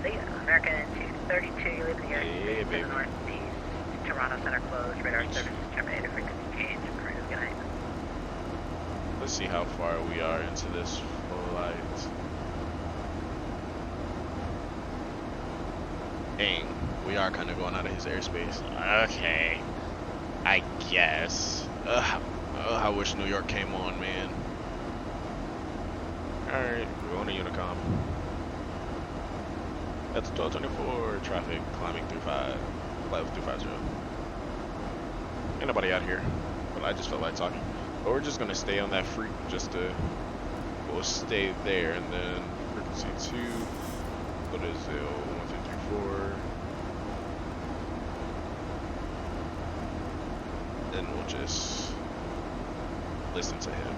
S11: See ya, American 232, you're leaving the airspace
S2: Yeah,
S11: to
S2: baby.
S11: the northeast, Toronto Center closed, radar services terminated, frequency change approved, good night.
S2: Let's see how far we are into this flight. Dang, we are kind of going out of his airspace. Okay, I guess. I wish New York came on, man. Alright, we're going to Unicom. That's 1224, traffic climbing through 5, flight 250. Ain't nobody out here, but I just felt like talking. But we're just gonna stay on that freak, we'll stay there, and then frequency 2, what is it, 154. Then we'll just listen to him.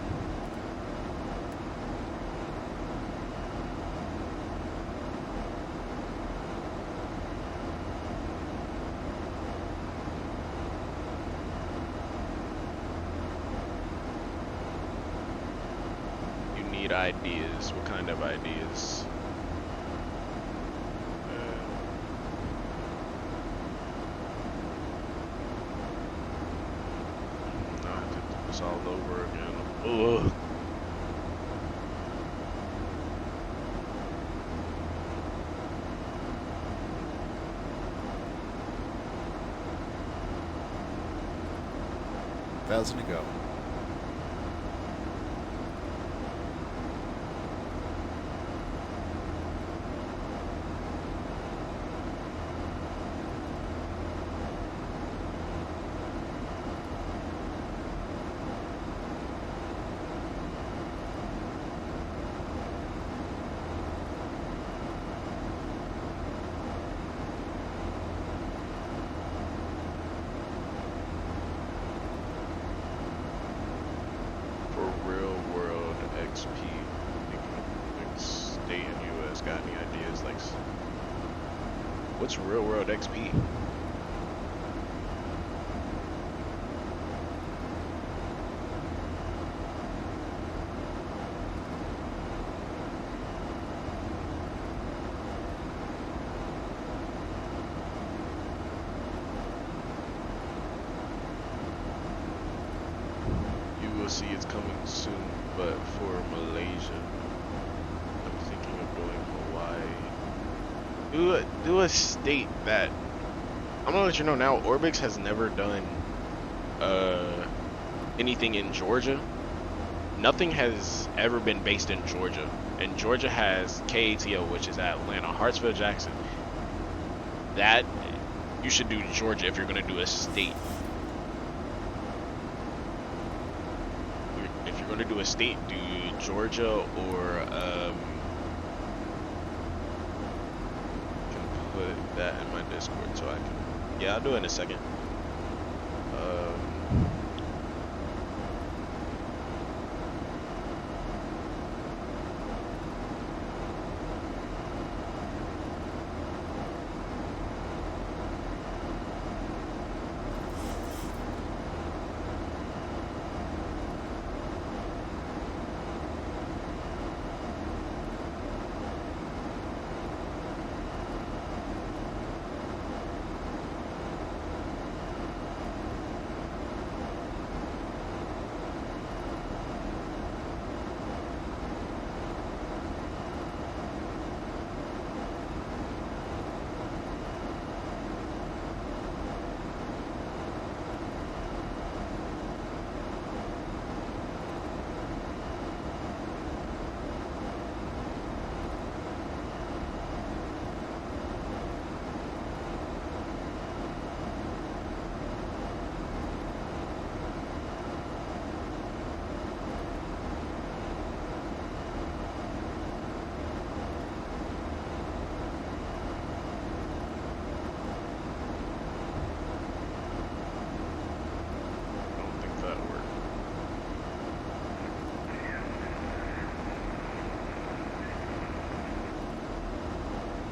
S2: You need ideas. What kind of ideas? No, I have to do this all over again. Ugh.
S10: $1,000 to go. What's real world XP? You will see it's coming soon.
S2: but for Malaysia, I'm thinking of doing Hawaii. Do a state that I'm gonna let you know now. Orbix has never done anything in Georgia. Nothing has ever been based in Georgia, and Georgia has KATO, which is Atlanta, Hartsfield, Jackson. That you should do Georgia if you're gonna do a state. If you're gonna do a state, do Georgia or can put that in my Discord so I can. Yeah, I'll do it in a second.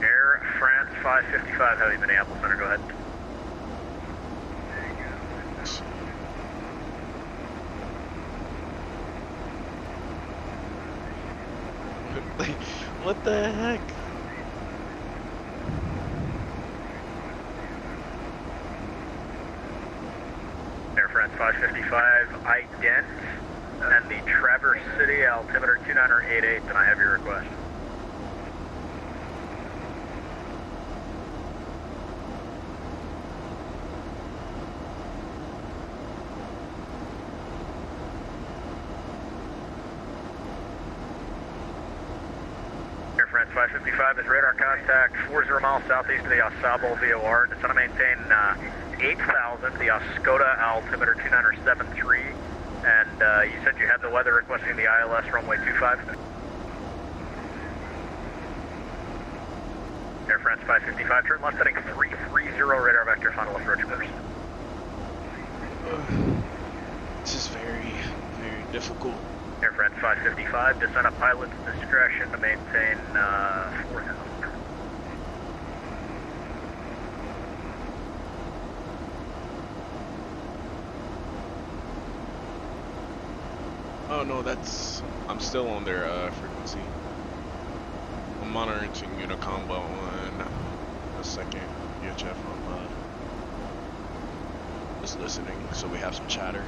S6: Air France 555 Heavy Minneapolis Center, go ahead.
S2: What the heck?
S6: Air France 555, ident, and the Traverse City altimeter 2988, and I have your request. Air France 555 is radar contact 40 miles southeast of the Osabo VOR. Descend to maintain 8,000, the Oscoda altimeter 2973. And you said you had the weather requesting the ILS runway 25. Air France 555, turn left heading 330, radar vector, final approach course.
S2: This is very, very difficult.
S6: Air France 555, descend at pilot's discretion to maintain 4,000.
S2: Oh no, I'm still on their frequency. I'm monitoring Unicombo on a second VHF. I'm just listening, so we have some chatter.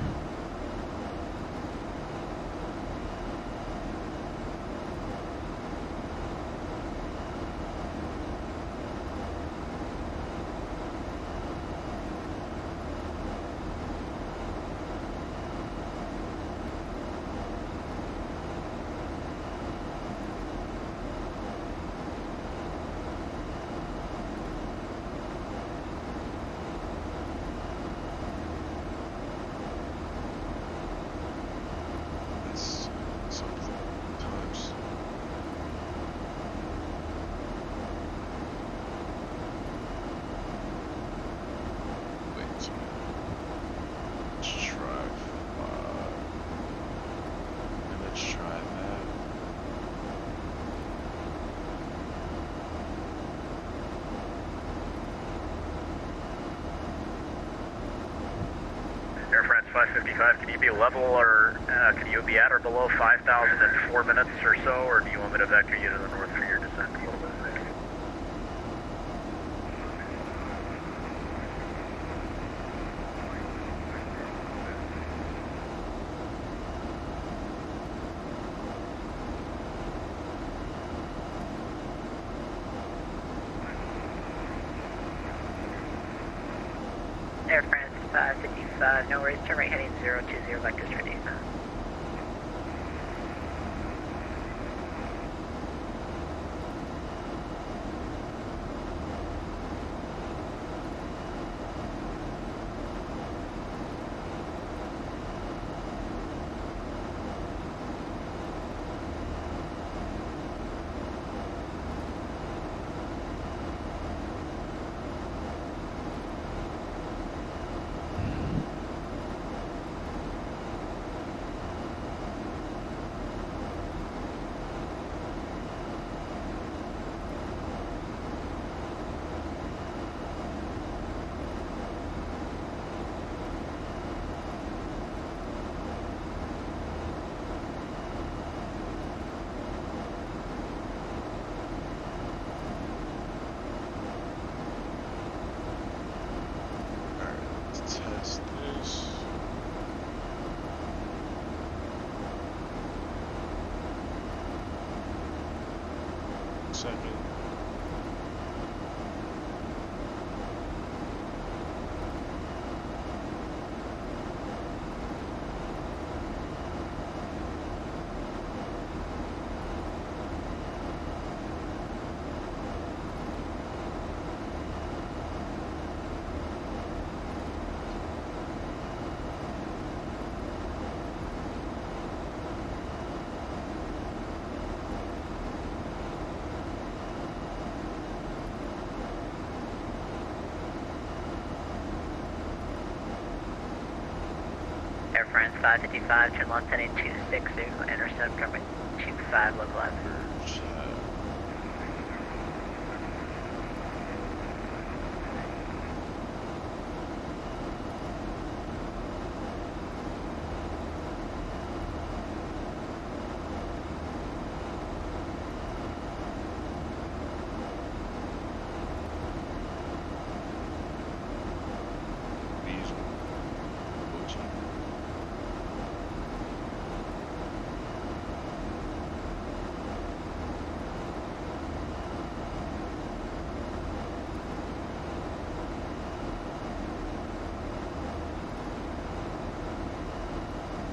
S6: Air France 555, can you be level or can you be at or below 5,000 in 4 minutes or so, or do you want me to vector you to the north for your descent a little bit?
S11: 5, no worries, turn right heading 020, vectors for descent.
S2: Test this. Second.
S11: Air France 555, turn left heading 260, intercept runway 25, localizer.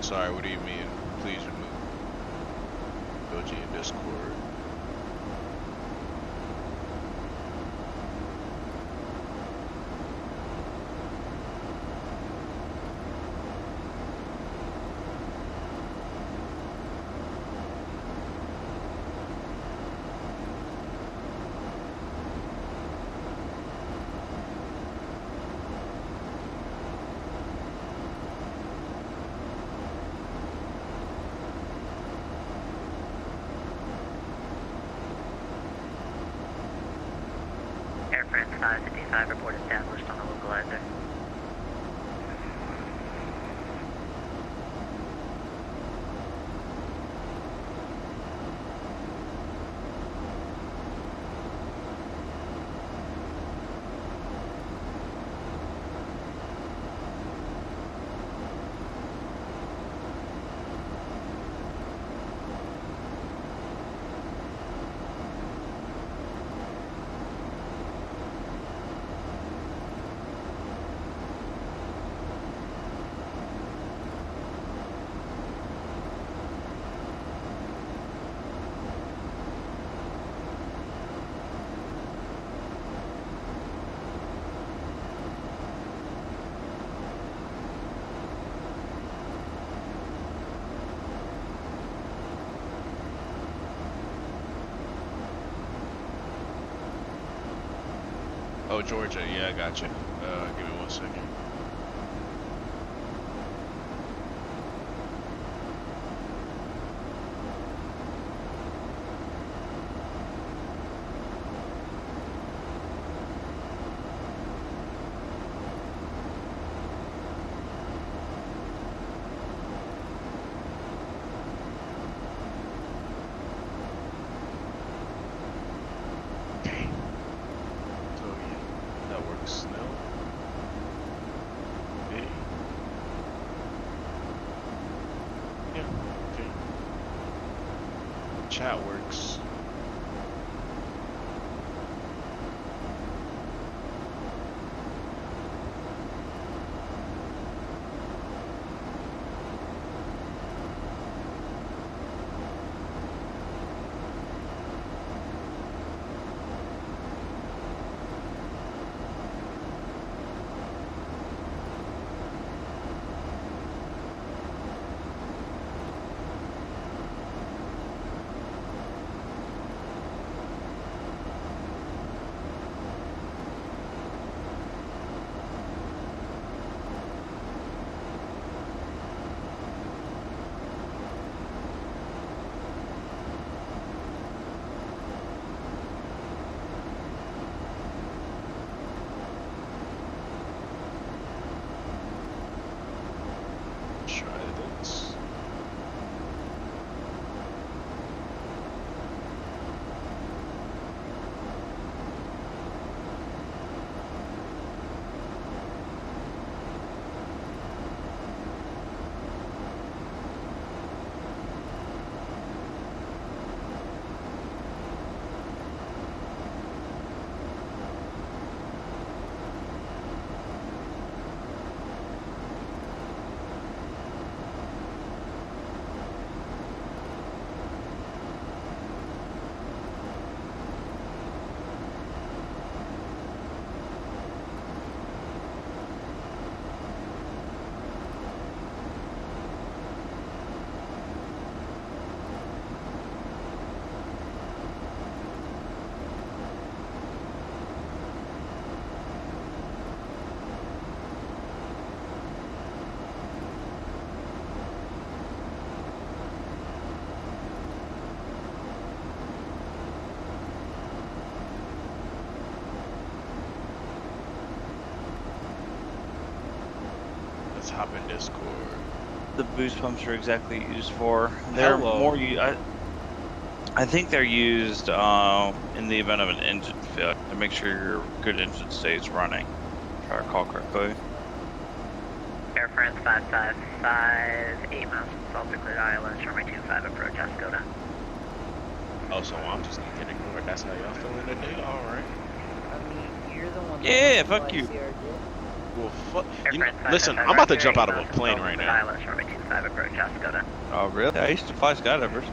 S10: Sorry, what do you mean? Please remove Doji and Discord.
S11: Air France 555, report established on the localizer.
S10: Oh, Georgia, yeah, I got you. Give me 1 second. Chat works.
S2: Let's hop in Discord.
S12: The boost pumps are exactly used for. They're
S2: Hello.
S12: more. I think they're used in the event of an engine failure to make sure your good engine stays running. If I recall correctly.
S11: Air France 555, 8 miles from Salter, cleared ILS, runway 25, approach Escoda.
S2: Oh, so I'm just gonna get ignored. That's how y'all feeling today? Alright.
S13: I mean, you're the one.
S12: Yeah, fuck you.
S2: Well, fuck. Listen, I'm about to jump out of a plane right now.
S11: ILS, runway 25, approach Escoda.
S12: Oh, really? I used to fly skydivers.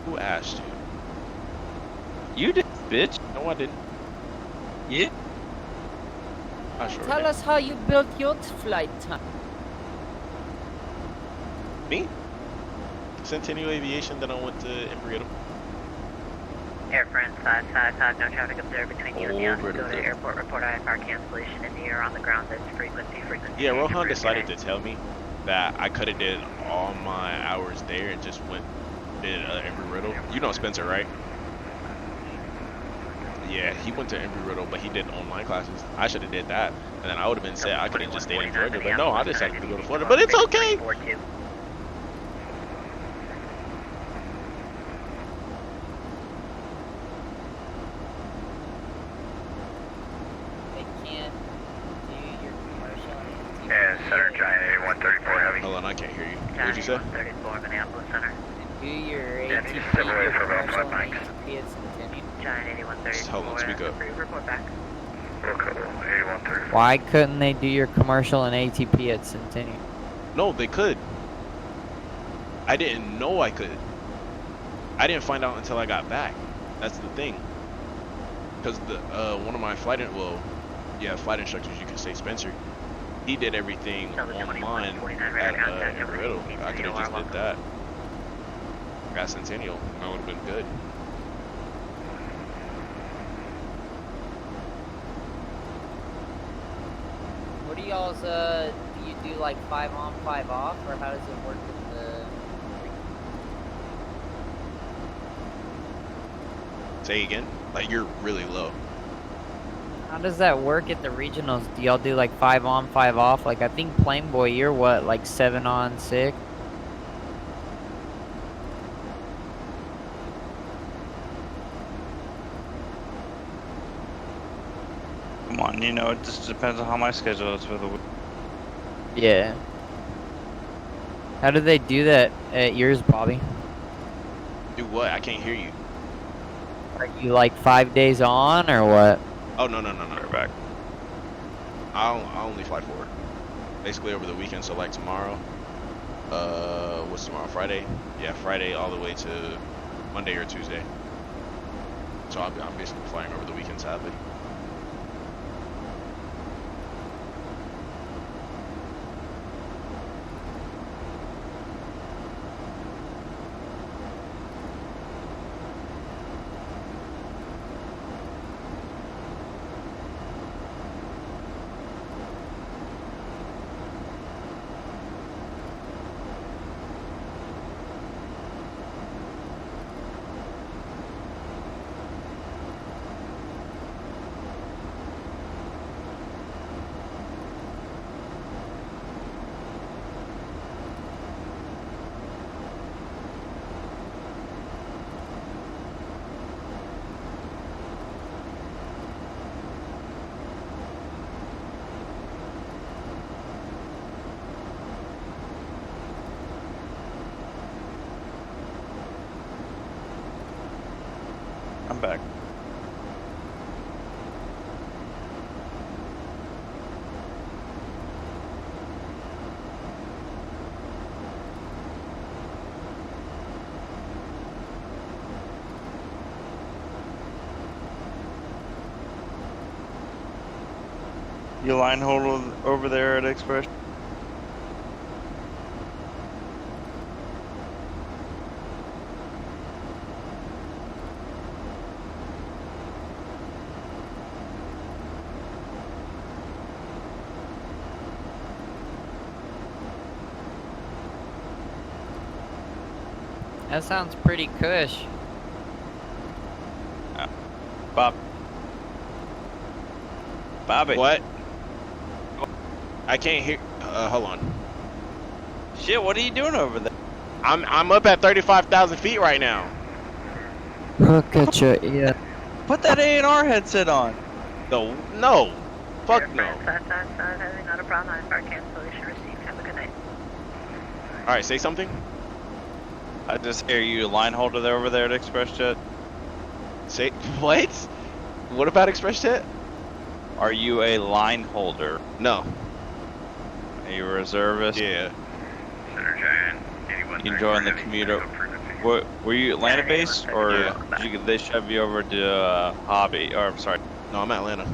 S2: Who asked you?
S12: You did, bitch.
S2: No, I didn't.
S12: Yeah.
S2: I sure
S13: Tell
S2: did.
S13: us how you built your flight time.
S2: Me? Centennial Aviation, then I went to Embry-Riddle.
S11: Air France 555, no traffic observed between you and the Escoda airport. Report IFR cancellation in the air on the ground. That's frequency.
S2: Yeah, Rohan decided to tell me that I could have did all my hours there and just did Embry-Riddle. You know Spencer, right? Yeah, he went to Embry-Riddle, but he did online classes. I should have did that, and then I would have been set. I could have just stayed in Georgia, but no, I decided to go to Florida. But it's okay.
S13: They can't do your commercial.
S6: And Center Giant 8134 Heavy.
S2: Hold on, I can't hear you. What did you say?
S11: 34 Minneapolis Center.
S13: Do your
S6: Yeah,
S13: ATP,
S6: just step away
S13: your
S6: for about
S13: commercial
S6: 5
S13: and
S6: mics.
S13: ATP at Centennial.
S11: Giant 8134.
S2: Hold on, speak up.
S11: Report back.
S6: Local 8134.
S13: Why couldn't they do your commercial and ATP at Centennial?
S2: No, they could. I didn't know I could. I didn't find out until I got back. That's the thing. Because the one of my flight instructors, you could say Spencer, he did everything online at Embry-Riddle. I could have just did that. Got Centennial. I would have been good.
S13: What do y'all's, do you do like 5 on, 5 off, or how does it work with the...
S2: Say again? Like, you're really low.
S13: How does that work at the regionals? Do y'all do like 5 on, 5 off? Like, I think Plain Boy, you're what, like 7 on, 6?
S12: Come on, you know, it just depends on how my schedule is for the week.
S13: Yeah. How do they do that at yours, Bobby?
S2: Do what? I can't hear you.
S13: Are you like 5 days on, or what?
S2: Oh, no.
S12: We're back.
S2: I only fly 4. Basically over the weekend, so like tomorrow. What's tomorrow? Friday? Yeah, Friday all the way to Monday or Tuesday. So I'm basically flying over the weekend, sadly.
S12: I'm back. You line hold over there at Express?
S13: That sounds pretty cush.
S12: Bob. Bobby.
S2: What? I can't hear. Hold on.
S12: Shit, what are you doing over there?
S2: I'm up at 35,000 feet right now.
S13: Look at your ear.
S12: Put that A&R headset on.
S2: No. Fuck no.
S11: Not a problem. I'm bar cancellation received. Have a good night.
S2: All right, say something.
S12: I just hear you a line holder there over there at ExpressJet.
S2: Say what? What about ExpressJet?
S12: Are you a line holder?
S2: No.
S12: Are you a reservist?
S2: Yeah.
S12: You can join the commuter. Were you Atlanta based, or did they shove you over to Hobby? Or I'm sorry.
S2: No, I'm at Atlanta.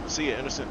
S2: See ya, innocent.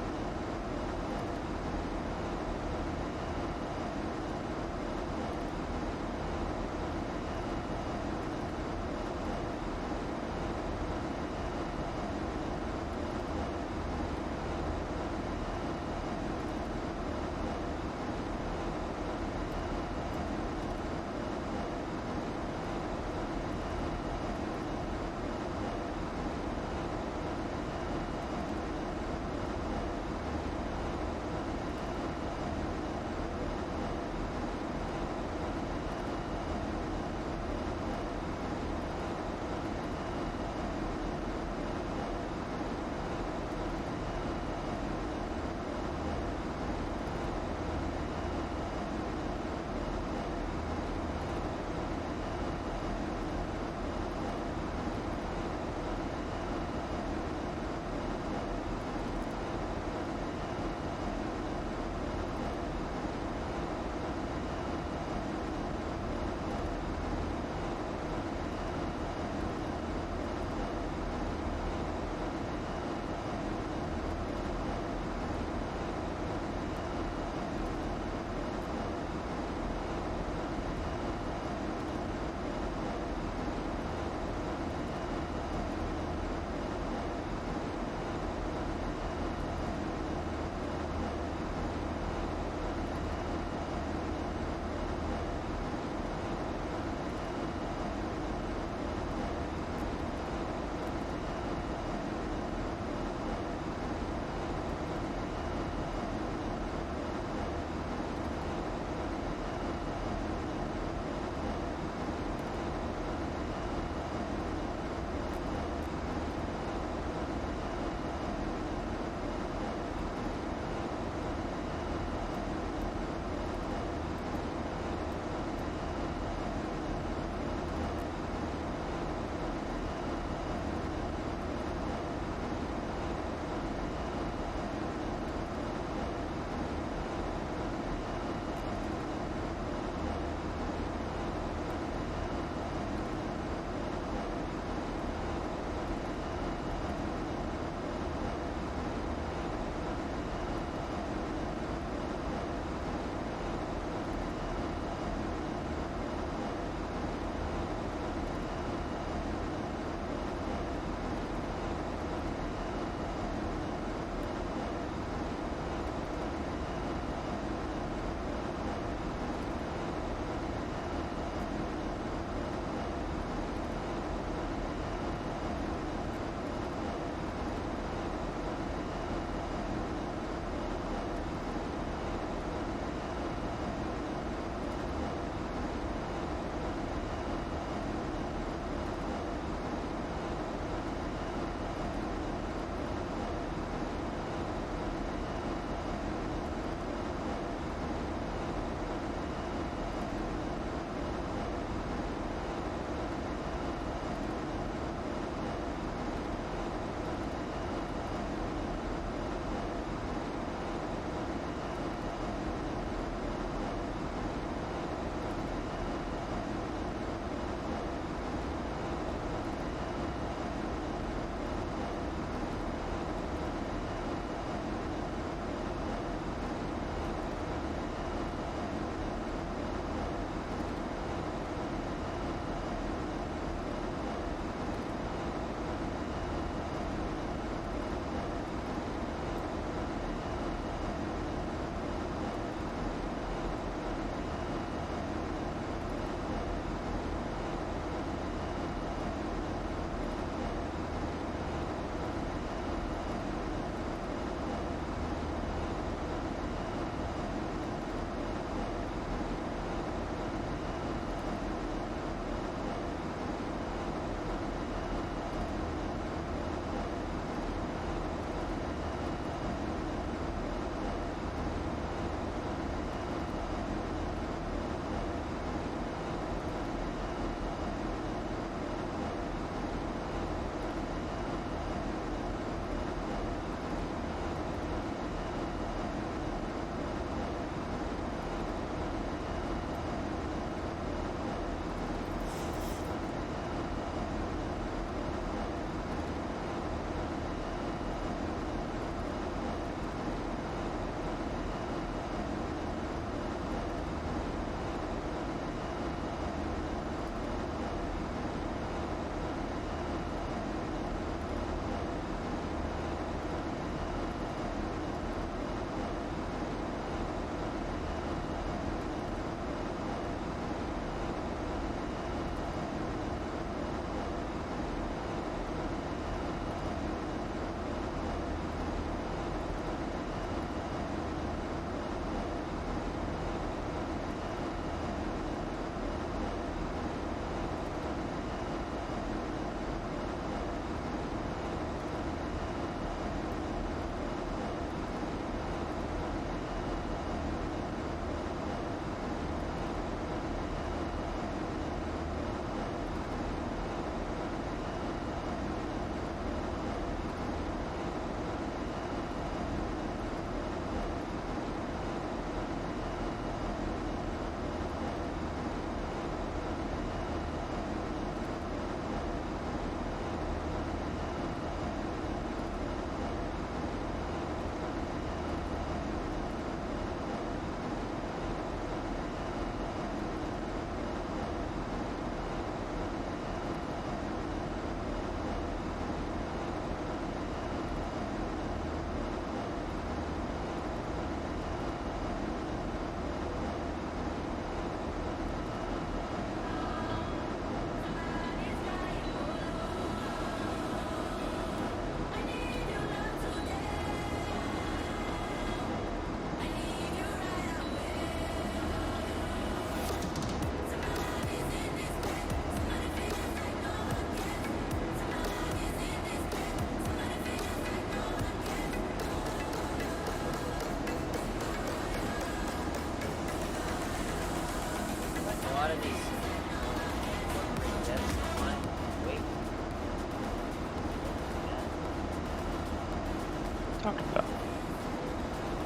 S12: Talk about.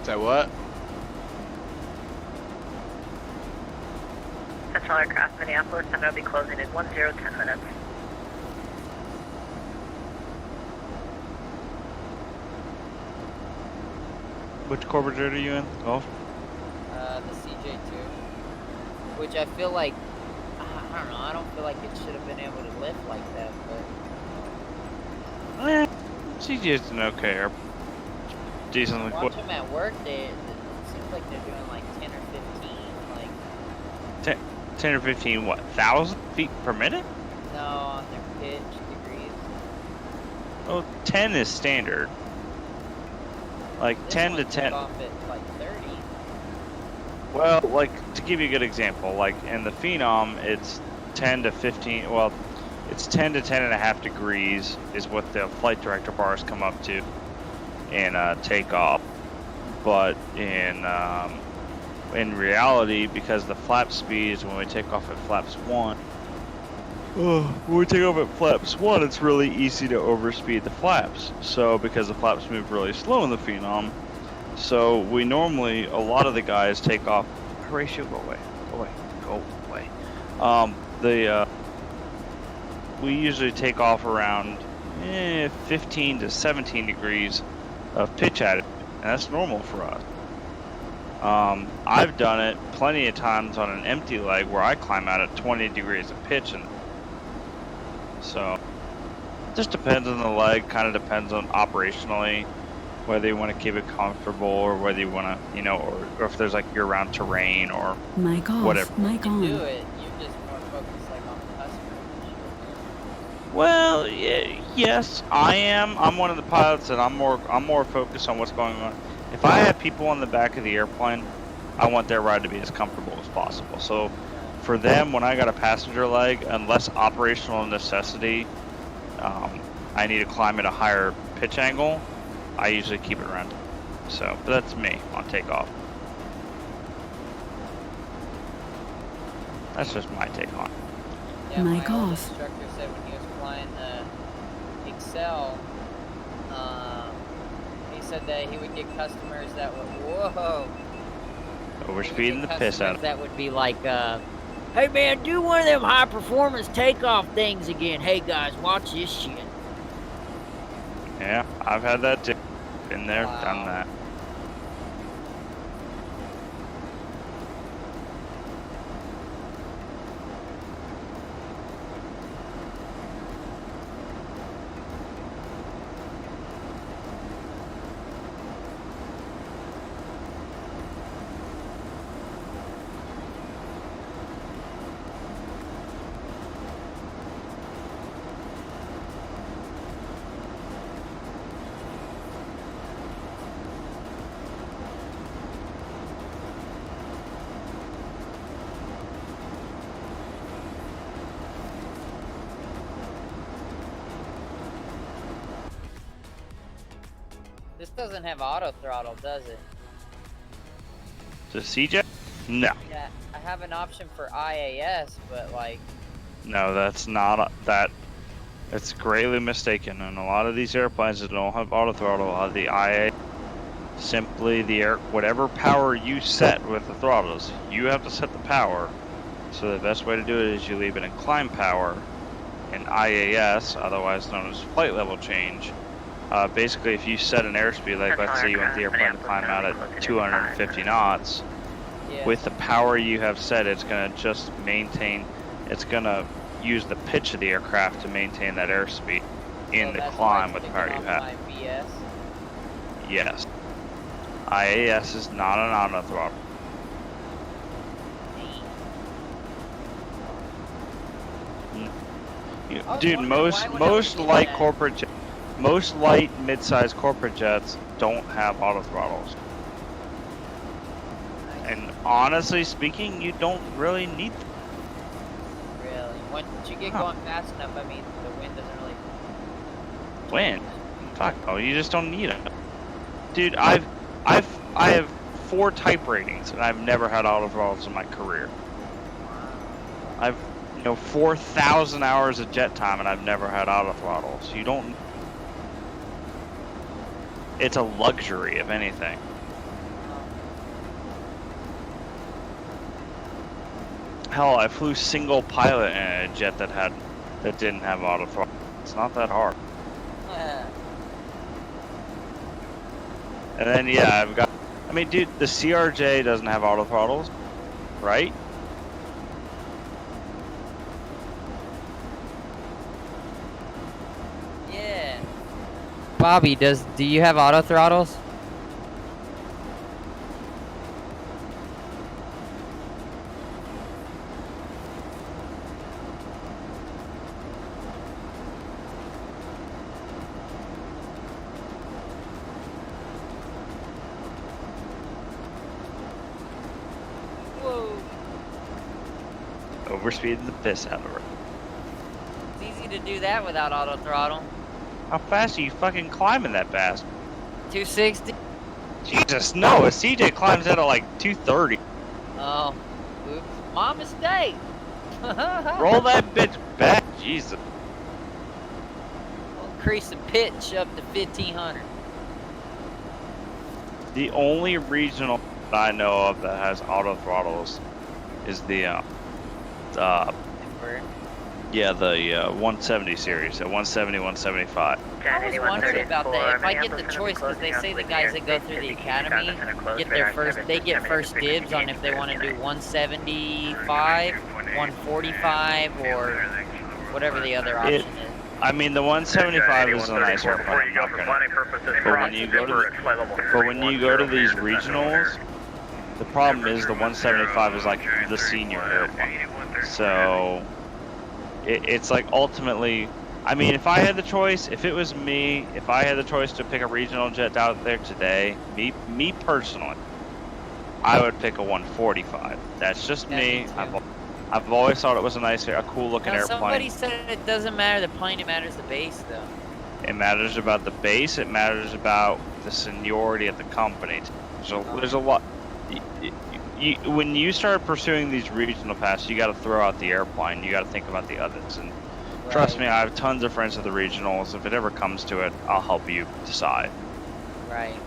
S2: Say what?
S11: Central Aircraft, Minneapolis, Center will be closing in 10 minutes.
S12: Which corporate jet are you in? Golf?
S13: The CJ2. Which I feel like, I don't know, I don't feel like it should have been able to lift like that, but...
S12: CJ's an okay air. Decently
S13: Watch them at work, it seems like they're doing like 10 or 15, like...
S12: 10 or 15, what, 1,000 feet per minute?
S13: No, on their pitch degrees.
S12: Oh, 10 is standard. Like
S13: This
S12: 10 to
S13: one
S12: 10.
S13: took off at like 30.
S12: Well, like, to give you a good example, like in the Phenom, it's 10 to 15, well, it's 10 to 10 and a half degrees is what the flight director bars come up to in takeoff. But in reality, because the flap speeds, when we take off at flaps 1, when we take off at flaps 1, it's really easy to overspeed the flaps. So, because the flaps move really slow in the Phenom, so we normally, a lot of the guys take off, Horatio, go away, go away. We usually take off around 15 to 17 degrees of pitch attitude, and that's normal for us. I've done it plenty of times on an empty leg where I climb out at 20 degrees of pitch, and so it just depends on the leg, kind of depends on operationally, whether you want to keep it comfortable or whether you want to, you know, or if there's like year-round terrain or whatever.
S13: You can do it, you're just more focused like on the customer.
S12: Well, yes, I am. I'm one of the pilots, and I'm more focused on what's going on. If I have people on the back of the airplane, I want their ride to be as comfortable as possible. So for them, when I got a passenger leg, unless operational necessity, I need to climb at a higher pitch angle, I usually keep it around. So, but that's me on takeoff. That's just my take on it.
S13: Yeah, my old instructor said when he was flying the Excel, he said that he would get customers that would,
S12: Overspeeding the piss out of
S13: that would be like, hey man, do one of them high performance takeoff things again. Hey guys, watch this shit.
S12: Yeah, I've had that too. Been there, done that.
S13: This doesn't have auto throttle, does it?
S12: The CJ? No.
S13: Yeah, I have an option for IAS, but like...
S12: No, that's not that. It's greatly mistaken. And a lot of these airplanes that don't have auto throttle have the IA. Simply the air, whatever power you set with the throttles, you have to set the power. So the best way to do it is you leave it in climb power, in IAS, otherwise known as flight level change. Basically, if you set an airspeed, like let's say you want the airplane to climb out at 250 knots, with the power you have set, it's going to just maintain, it's going to use the pitch of the aircraft to maintain that airspeed in the climb with the power you have. Yes. IAS is not an auto throttle. Dude, most light corporate jets, most light mid-sized corporate jets don't have auto throttles. And honestly speaking, you don't really need them.
S13: Really? Once you get going fast enough, I mean, the wind doesn't really...
S12: Wind? Fuck no, you just don't need it. Dude, I have 4 type ratings, and I've never had auto throttles in my career. I've, 4,000 hours of jet time and I've never had auto throttle. So you don't. It's a luxury, if anything. Hell, I flew single pilot in a jet that didn't have auto throttle. It's not that hard. And then yeah, I mean, dude, the CRJ doesn't have auto throttles, right?
S13: Yeah. Bobby, do you have auto throttles?
S12: Overspeeding the piss out of her.
S13: It's easy to do that without auto throttle.
S12: How fast are you fucking climbing that fast?
S13: 260.
S12: Jesus, no, a CJ climbs that at like 230.
S13: Oh, oops. My mistake.
S12: Roll that bitch back, Jesus.
S13: We'll increase the pitch up to 1500.
S12: The only regional that I know of that has auto throttles is the 170 series, the 170, 175.
S13: I was wondering about that. If I get the choice, because they say the guys that go through the academy get first dibs on if they want to do 175, 145, or whatever the other option is.
S12: I mean, the 175 is a nice airplane. But when you go to these regionals, the problem is the 175 is like the senior airplane. So it's like ultimately, I mean, if I had the choice, if it was me, if I had the choice to pick a regional jet out there today, me personally, I would pick a 145. That's just me. I've always thought it was a cool looking airplane.
S13: Somebody said it doesn't matter the plane, it matters the base though.
S12: It matters about the base. It matters about the seniority of the company. So there's a lot. When you start pursuing these regional passes, you got to throw out the airplane. You got to think about the others. And trust me, I have tons of friends at the regionals. If it ever comes to it, I'll help you decide.
S13: Right.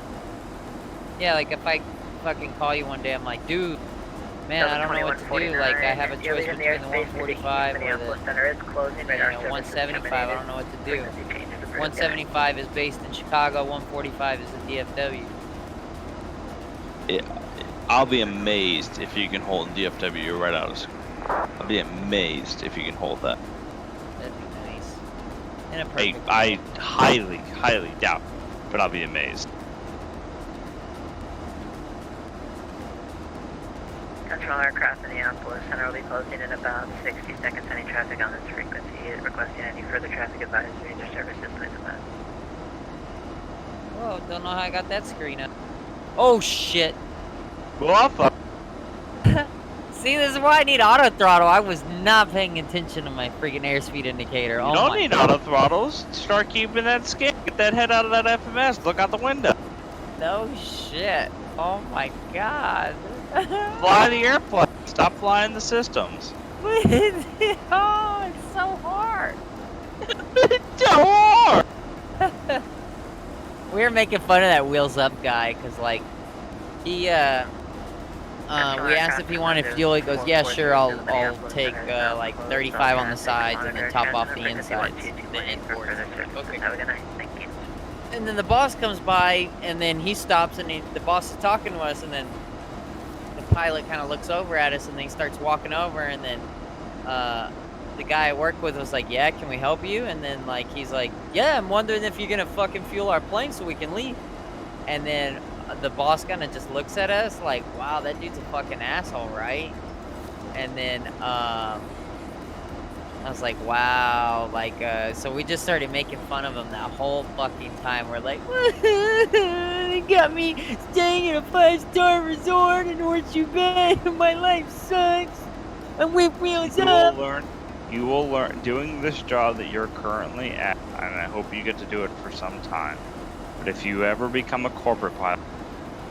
S13: Yeah, like if I fucking call you one day, I'm like, dude, man, I don't know what to do. Like, I have a choice between the 145 or the 175. I don't know what to do. 175 is based in Chicago. 145 is in DFW.
S10: I'll be amazed if you can hold DFW right out of school. I'll be amazed if you can hold that.
S13: That'd be nice. In a perfect
S12: I highly, highly doubt, but I'll be amazed.
S11: Control aircraft Minneapolis, Center will be closing in about 60 seconds. Any traffic on this frequency, requesting any further traffic advisories or services, please advise.
S13: Whoa, don't know how I got that screen up. Oh shit. See, this is why I need auto throttle. I was not paying attention to my freaking airspeed indicator.
S12: You don't need auto throttles. Start keeping that skin. Get that head out of that FMS. Look out the window.
S13: No shit. Oh my god.
S12: Fly the airplane. Stop flying the systems.
S13: Oh, it's so hard.
S12: It's so hard.
S13: We were making fun of that wheels up guy because, like, he we asked if he wanted fuel. He goes, yeah, sure, I'll take like 35 on the sides and then top off the insides, the inboards. Okay.
S11: Have a good night. Thank you.
S13: And then the boss comes by, and then he stops, and the boss is talking to us, and then the pilot kind of looks over at us, and then he starts walking over, and then the guy I work with was like, yeah, can we help you? And then, like, he's like, yeah, I'm wondering if you're gonna fucking fuel our plane so we can leave. And then the boss kind of just looks at us like, wow, that dude's a fucking asshole, right? And then I was like, wow, like, so we just started making fun of him that whole fucking time. We're like, they got me staying in a 5-star resort in Horseshoe Bay. My life sucks. I'm with wheels up.
S12: You will learn doing this job that you're currently at, and I hope you get to do it for some time. But if you ever become a corporate pilot,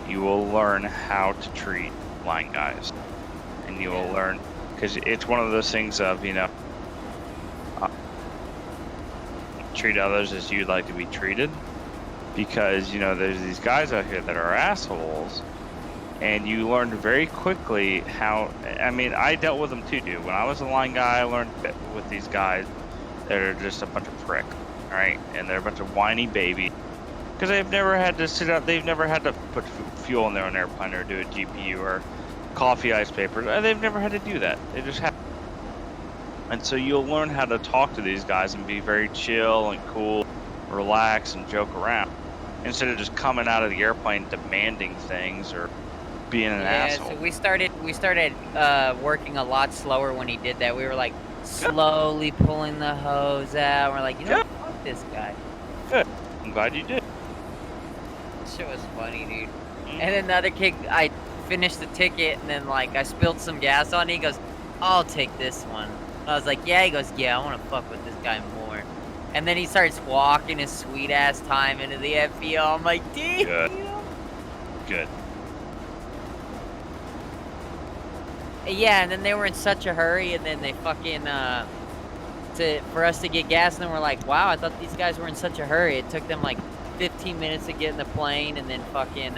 S12: you will learn how to treat line guys. And you will learn, because it's one of those things of, you know, treat others as you'd like to be treated, because, you know, there's these guys out here that are assholes, and you learn very quickly how, I mean, I dealt with them too, dude. When I was a line guy, I learned with these guys that are just a bunch of prick, right? And they're a bunch of whiny babies, because they've never had to sit up, they've never had to put fuel in their own airplane or do a GPU or coffee ice papers. They've never had to do that. They just have. And so you'll learn how to talk to these guys and be very chill and cool, relax and joke around, instead of just coming out of the airplane demanding things or being an asshole.
S13: Yeah, so we started working a lot slower when he did that. We were like slowly pulling the hose out. We're like, you know, fuck this guy.
S12: Good. I'm glad you did.
S13: Shit was funny, dude. And then the other kid, I finished the ticket, and then like I spilled some gas on it. He goes, "I'll take this one." I was like, "Yeah." He goes, "Yeah, I want to fuck with this guy more." And then he starts walking his sweet ass time into the FBO. I'm like, "Dude."
S12: Good. Good.
S13: Yeah, and then they were in such a hurry, and then they fucking for us to get gas, and then we're like, "Wow, I thought these guys were in such a hurry." It took them like 15 minutes to get in the plane, and then fucking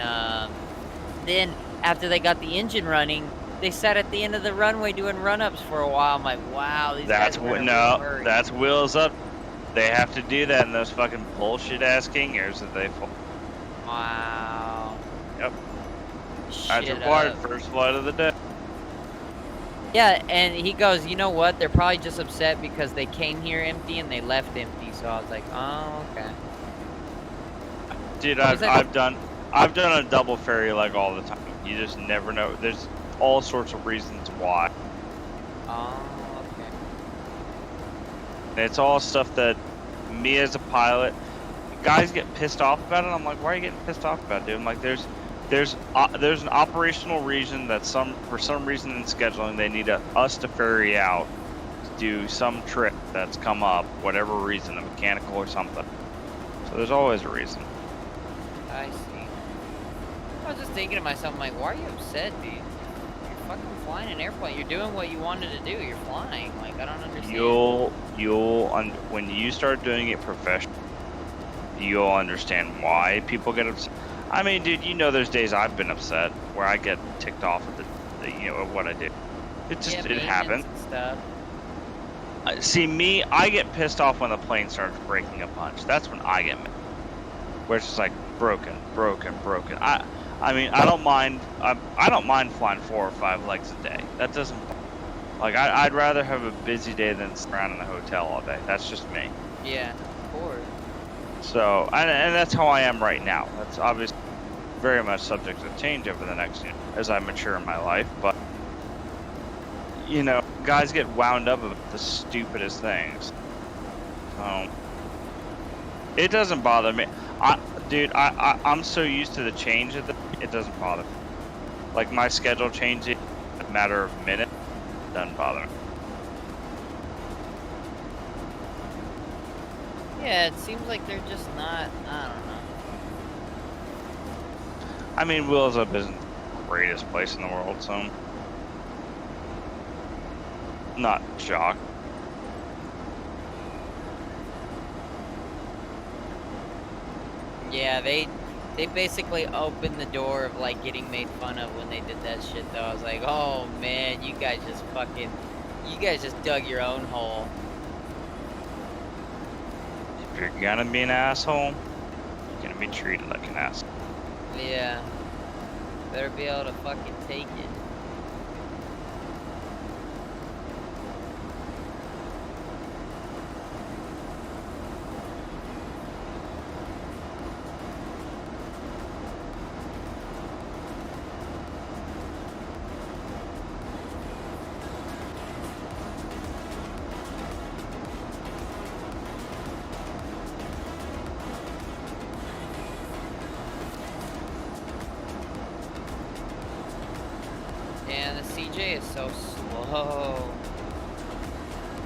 S13: then after they got the engine running, they sat at the end of the runway doing run-ups for a while. I'm like, wow, these guys are in a real hurry.
S12: That's wheels up. They have to do that in those fucking bullshit ass king airs that they fly.
S13: Wow.
S12: Yep. That's required. First flight of the day.
S13: Yeah, and he goes, "You know what? They're probably just upset because they came here empty and they left empty." So I was like, "Oh, okay."
S12: Dude, I've done a double ferry leg all the time. You just never know. There's all sorts of reasons why.
S13: Oh, okay.
S12: And it's all stuff that me as a pilot, guys get pissed off about it. I'm like, why are you getting pissed off about it, dude? I'm like, there's an operational reason that for some reason in scheduling they need us to ferry out to do some trip that's come up, whatever reason, a mechanical or something. So there's always a reason.
S13: I see. I was just thinking to myself, I'm like, why are you upset, dude? You're fucking flying an airplane. You're doing what you wanted to do. You're flying. Like, I don't understand.
S12: When you start doing it professionally, you'll understand why people get upset. I mean, dude, you know, there's days I've been upset where I get ticked off at the you know, what I did. It just, it happens.
S13: Stuff.
S12: See, me, I get pissed off when the plane starts breaking a punch. That's when I get mad. Where it's just like broken. I mean, I don't mind flying 4 or 5 legs a day. That doesn't, like, I'd rather have a busy day than sit around in a hotel all day. That's just me.
S13: Yeah, of course.
S12: So, and that's how I am right now. That's obviously very much subject to change over the next, you know, as I mature in my life. But, you know, guys get wound up about the stupidest things. It doesn't bother me. I'm so used to the change of it doesn't bother me. Like, my schedule changing in a matter of minutes doesn't bother me.
S13: Yeah, it seems like they're just not, I don't know.
S12: I mean, Wheels Up isn't the greatest place in the world, so I'm not shocked.
S13: Yeah, they basically opened the door of like getting made fun of when they did that shit though. I was like, oh man, you guys just dug your own hole.
S12: If you're gonna be an asshole, you're gonna be treated like an asshole.
S13: Yeah. Better be able to fucking take it. And the CJ is so slow.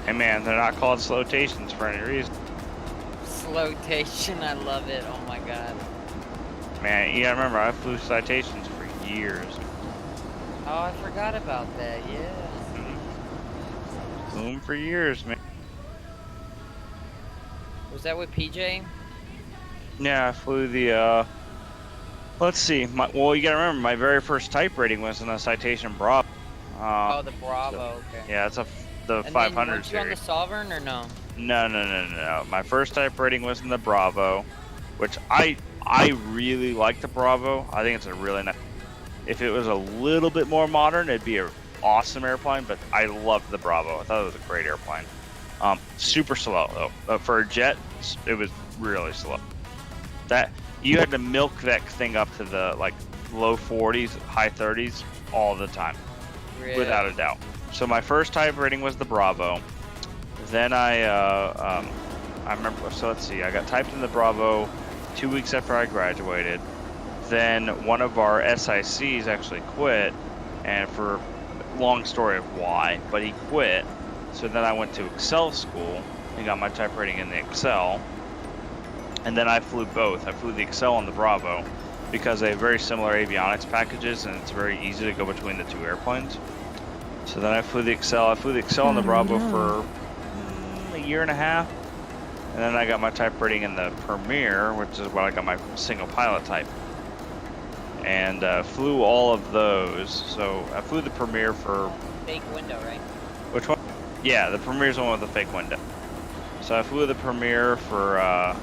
S12: Hey man, they're not called slotations for any reason.
S13: Slotation, I love it. Oh my god.
S12: Man, you gotta remember, I flew citations for years.
S13: Oh, I forgot about that, yeah.
S12: Flew 'em for years, man.
S13: Was that with PJ?
S12: Yeah, I flew the, let's see. Well, you gotta remember, my very first type rating was in a Citation Bravo.
S13: Oh, the Bravo,
S12: So,
S13: okay.
S12: yeah, it's the
S13: And
S12: 500
S13: then, weren't you on the
S12: series.
S13: Sovereign or no?
S12: No. My first type rating was in the Bravo, which I really like the Bravo. I think it's a really nice. If it was a little bit more modern, it'd be an awesome airplane. But I loved the Bravo. I thought it was a great airplane. Super slow though. For a jet, it was really slow. That you had to milk that thing up to the like low 40s, high 30s all the time,
S13: Really?
S12: without a doubt. So my first type rating was the Bravo. Then I remember. So let's see. I got typed in the Bravo 2 weeks after I graduated. Then one of our SICs actually quit, and for long story of why, but he quit. So then I went to Excel school and got my type rating in the Excel. And then I flew both. I flew the Excel and the Bravo because they have very similar avionics packages, and it's very easy to go between the two airplanes. So then I flew the Excel. I flew the Excel and the Bravo for a year and a half. And then I got my type rating in the Premier, which is what I got my single pilot type. And flew all of those. So I flew the Premier for...
S13: Fake window, right?
S12: Which one? Yeah, the Premier's the one with the fake window. So I flew the Premier for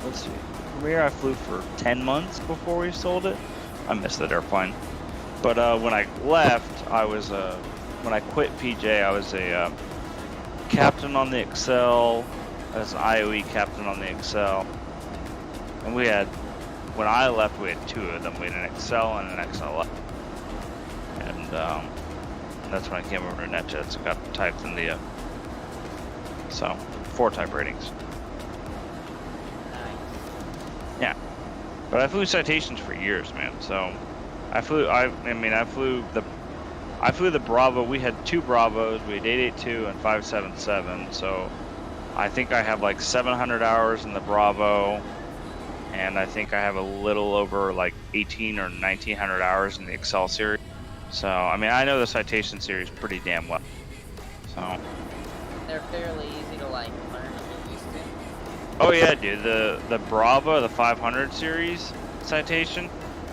S12: let's see. Premier I flew for 10 months before we sold it. I missed that airplane. But when I left, I was when I quit PJ, I was a captain on the Excel, as an IOE captain on the Excel. And we had, when I left, we had two of them. We had an Excel and an XLF. And that's when I came over to NetJets and got typed in the, so 4 type ratings. Yeah, but I flew Citations for years, man. So I flew the Bravo. We had 2 Bravos. We had 882 and 577. So I think I have like 700 hours in the Bravo, and I think I have a little over like 18 or 1900 hours in the Excel series. So I mean, I know the Citation series pretty damn well. So
S13: They're fairly easy to like learn and get used to.
S12: oh yeah, dude, the Bravo, the 500 series Citation.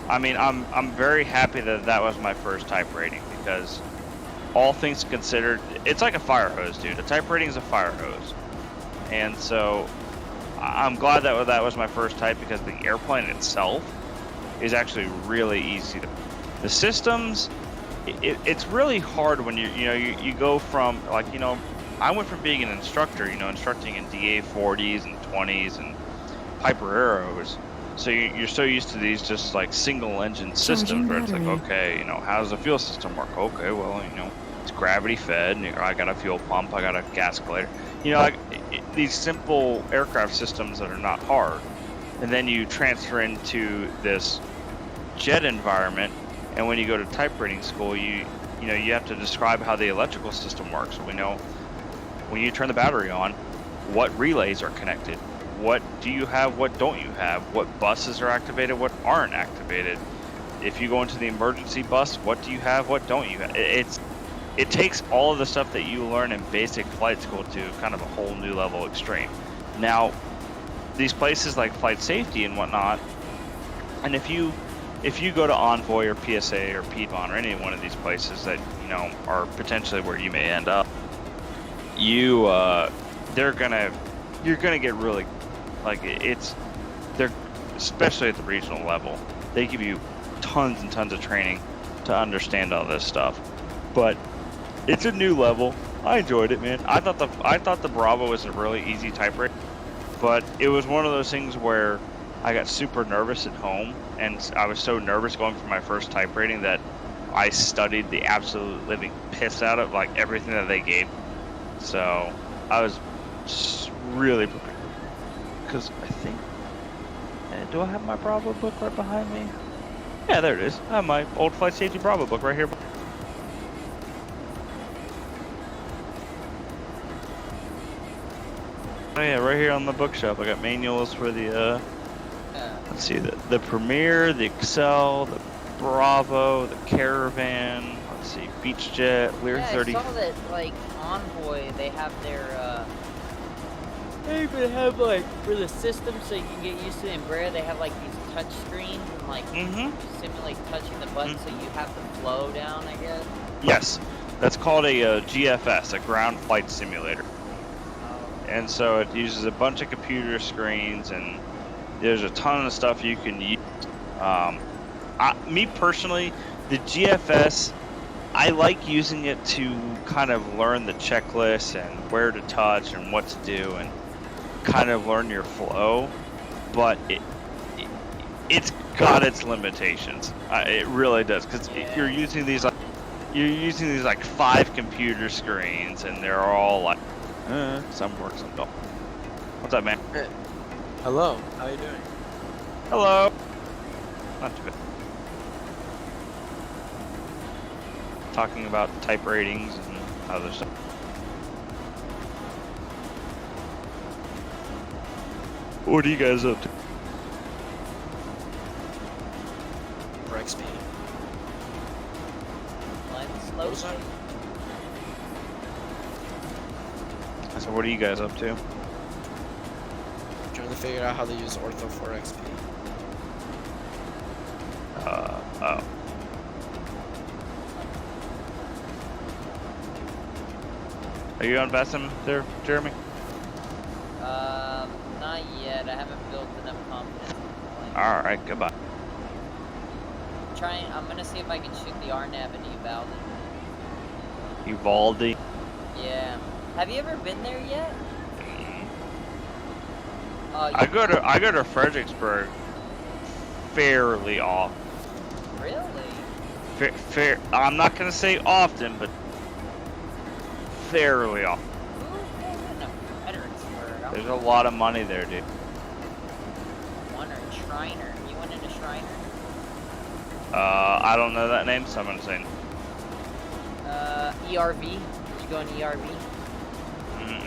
S12: I mean, I'm very happy that that was my first type rating, because all things considered, it's like a fire hose, dude. A type rating is a fire hose, and so I'm glad that that was my first type, because the airplane itself is actually really easy to. The systems, it's really hard when you go from like I went from being an instructor, instructing in DA 40s and 20s and Piper Arrows. So you're so used to these just like single engine systems where it's like, okay, how does the fuel system work? Okay, well, it's gravity fed, and I got a fuel pump, I got a gascolator. These simple aircraft systems that are not hard. And then you transfer into this jet environment, and when you go to type rating school, you have to describe how the electrical system works. We know when you turn the battery on, what relays are connected. What do you have, what don't you have? What buses are activated, what aren't activated? If you go into the emergency bus, what do you have, what don't you have? It takes all of the stuff that you learn in basic flight school to kind of a whole new level extreme. Now, these places like flight safety and whatnot, and if you go to Envoy or PSA or PVON or any one of these places that are potentially where you may end up, you're gonna get really they're especially at the regional level, they give you tons and tons of training to understand all this stuff. But it's a new level. I enjoyed it, man. I thought the Bravo was a really easy type rating, but it was one of those things where I got super nervous at home, and I was so nervous going for my first type rating that I studied the absolute living piss out of like everything that they gave. So I was just really prepared. Because I think, do I have my Bravo book right behind me? Yeah, there it is. I have my old flight safety Bravo book right here. Oh yeah, right here on the bookshelf. I got manuals for the, let's see, the Premier, the Excel, the Bravo, the Caravan. Let's see, Beach Jet, Lear
S13: Yeah,
S12: 30.
S13: I saw that, like, Envoy, they have their, they even have, like, for the system so you can get used to the Embraer, they have, like, these touch screens and, like, simulate touching the button so you have the flow down, I guess.
S12: Yes, that's called a GFS, a ground flight simulator. And so it uses a bunch of computer screens, and there's a ton of stuff you can use. Me personally, the GFS, I like using it to kind of learn the checklist and where to touch and what to do and kind of learn your flow, but it's got its limitations. It really does, because you're using these like 5 computer screens, and they're all like, some work, some don't. What's up, man?
S14: Hey. Hello, how you doing?
S12: Hello. Not too bad. Talking about type ratings and other stuff. What are you guys up to?
S14: For XP.
S13: Slow start.
S12: So what are you guys up to?
S14: Trying to figure out how to use Ortho for XP.
S12: Oh. Are you on VATSIM there, Jeremy?
S13: Not yet. I haven't built enough confidence.
S12: Alright, goodbye.
S13: I'm gonna see if I can shoot the RNAV in Uvalde.
S12: Uvalde?
S13: Yeah. Have you ever been there yet?
S12: I go to Fredericksburg fairly often.
S13: Really?
S12: Fair. I'm not gonna say often, but fairly often. There's a lot of money there, dude.
S13: Wonder Shriner. You went into Shriner?
S12: I don't know that name, so I'm gonna say.
S13: ERV. Did you go in ERV?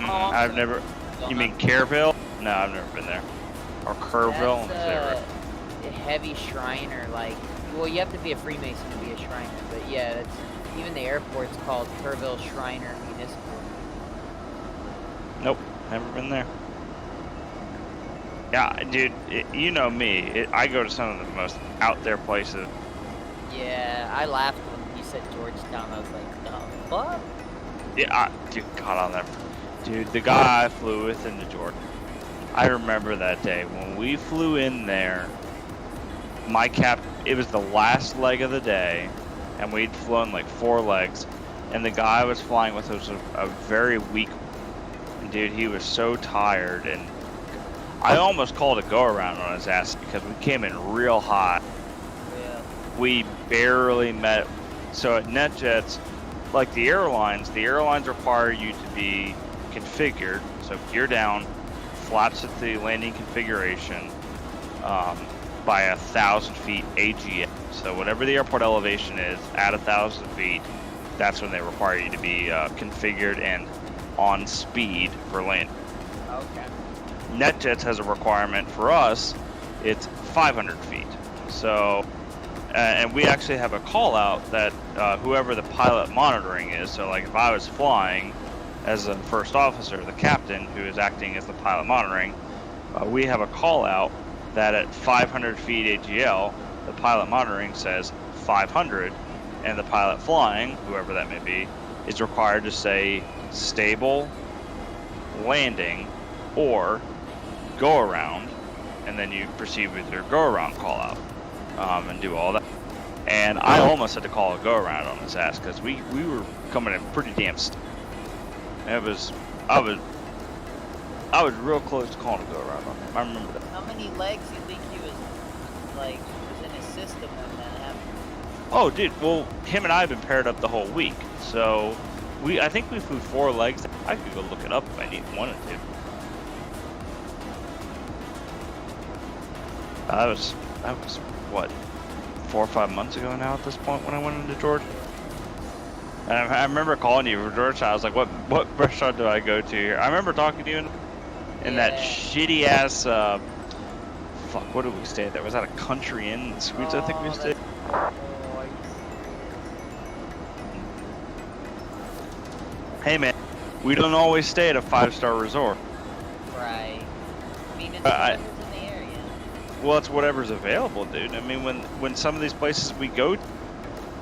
S12: I've never. You mean Kerrville? No, I've never been there. Or Kerrville?
S13: That's a heavy Shriner. Like, well, you have to be a Freemason to be a Shriner, but yeah, that's even the airport's called Kerrville Shriner Municipal.
S12: Nope, never been there. Yeah, dude, you know me. I go to some of the most out there places.
S13: Yeah, I laughed when you said Georgetown. I was like, the fuck?
S12: Yeah, dude, God, I'll never. Dude, the guy I flew with into Georgia. I remember that day when we flew in there. It was the last leg of the day, and we'd flown like 4 legs, and the guy I was flying with was a very weak. And dude, he was so tired, and I almost called a go around on his ass because we came in real hot.
S13: Yeah.
S12: We barely met. So at NetJets, like the airlines require you to be configured. So gear down, flaps at the landing configuration, by 1,000 feet AGL. So whatever the airport elevation is at 1,000 feet, that's when they require you to be configured and on speed for landing.
S13: Okay.
S12: NetJets has a requirement for us. It's 500 feet. So, and we actually have a call out that whoever the pilot monitoring is. So, like if I was flying as a first officer, the captain who is acting as the pilot monitoring, we have a call out that at 500 feet AGL, the pilot monitoring says 500, and the pilot flying, whoever that may be, is required to say stable, landing, or go around, and then you proceed with your go around call out and do all that. And I almost had to call a go around on his ass because we were coming in pretty damn I was real close to calling a go around on him. I remember that.
S13: How many legs do you think he was in his system when that happened?
S12: Oh, dude. Well, him and I have been paired up the whole week, so I think we flew 4 legs. I could go look it up if I wanted to. That was what, 4 or 5 months ago now at this point when I went into Georgia. And I remember calling you from Georgia. I was like, what restaurant do I go to here? I remember talking to you in that shitty ass fuck, what did we stay at there? Was that a Country Inn Suites I think we stayed? Hey man, we don't always stay at a 5-star resort.
S13: Right. I mean, it's
S12: I-
S13: whatever's in the area.
S12: Well, it's whatever's available, dude. I mean, when some of these places we go,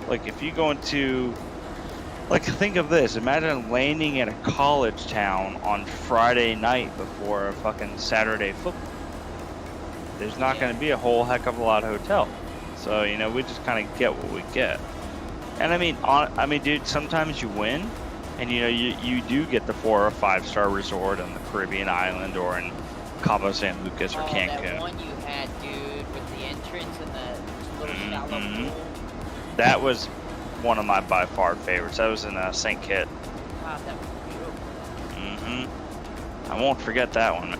S12: like if you go into, like think of this. Imagine landing at a college town on Friday night before a fucking Saturday football. There's not going to be a whole heck of a lot of hotel. So, you know, we just kind of get what we get. And I mean, dude, sometimes you win, and you know, you do get the 4 or 5-star resort on the Caribbean island or in Cabo San Lucas or Cancun.
S13: That one you had, dude, with the entrance and the little shallow pool.
S12: That was one of my by far favorites. That was in St. Kitts.
S13: Wow, that was beautiful.
S12: I won't forget that one.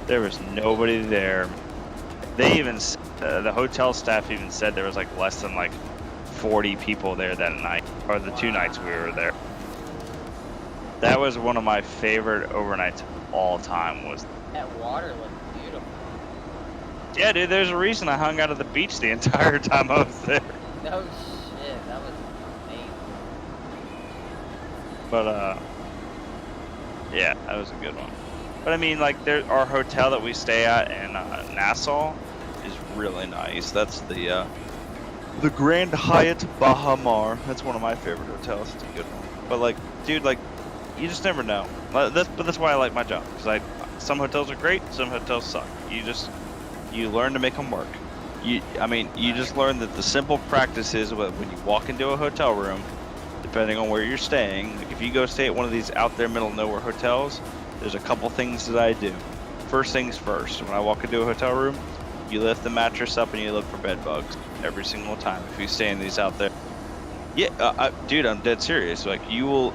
S12: There was nobody there. They even, the hotel staff even said there was like less than like 40 people there that night, or the 2 nights we were there. That was one of my favorite overnights of all time. Was
S13: that water looked beautiful.
S12: Yeah, dude. There's a reason I hung out at the beach the entire time I was there.
S13: No shit, that was amazing.
S12: But yeah, that was a good one. But I mean, like, our hotel that we stay at in Nassau is really nice. That's the Grand Hyatt Baha Mar. That's one of my favorite hotels. It's a good one. But like, dude, like, you just never know. But that's why I like my job. Because some hotels are great, some hotels suck. You learn to make them work. You just learn that the simple practice is when you walk into a hotel room, depending on where you're staying. Like if you go stay at one of these out there middle of nowhere hotels, there's a couple things that I do. First things first, when I walk into a hotel room, you lift the mattress up and you look for bed bugs every single time. If you stay in these out there, yeah, dude, I'm dead serious. Like you will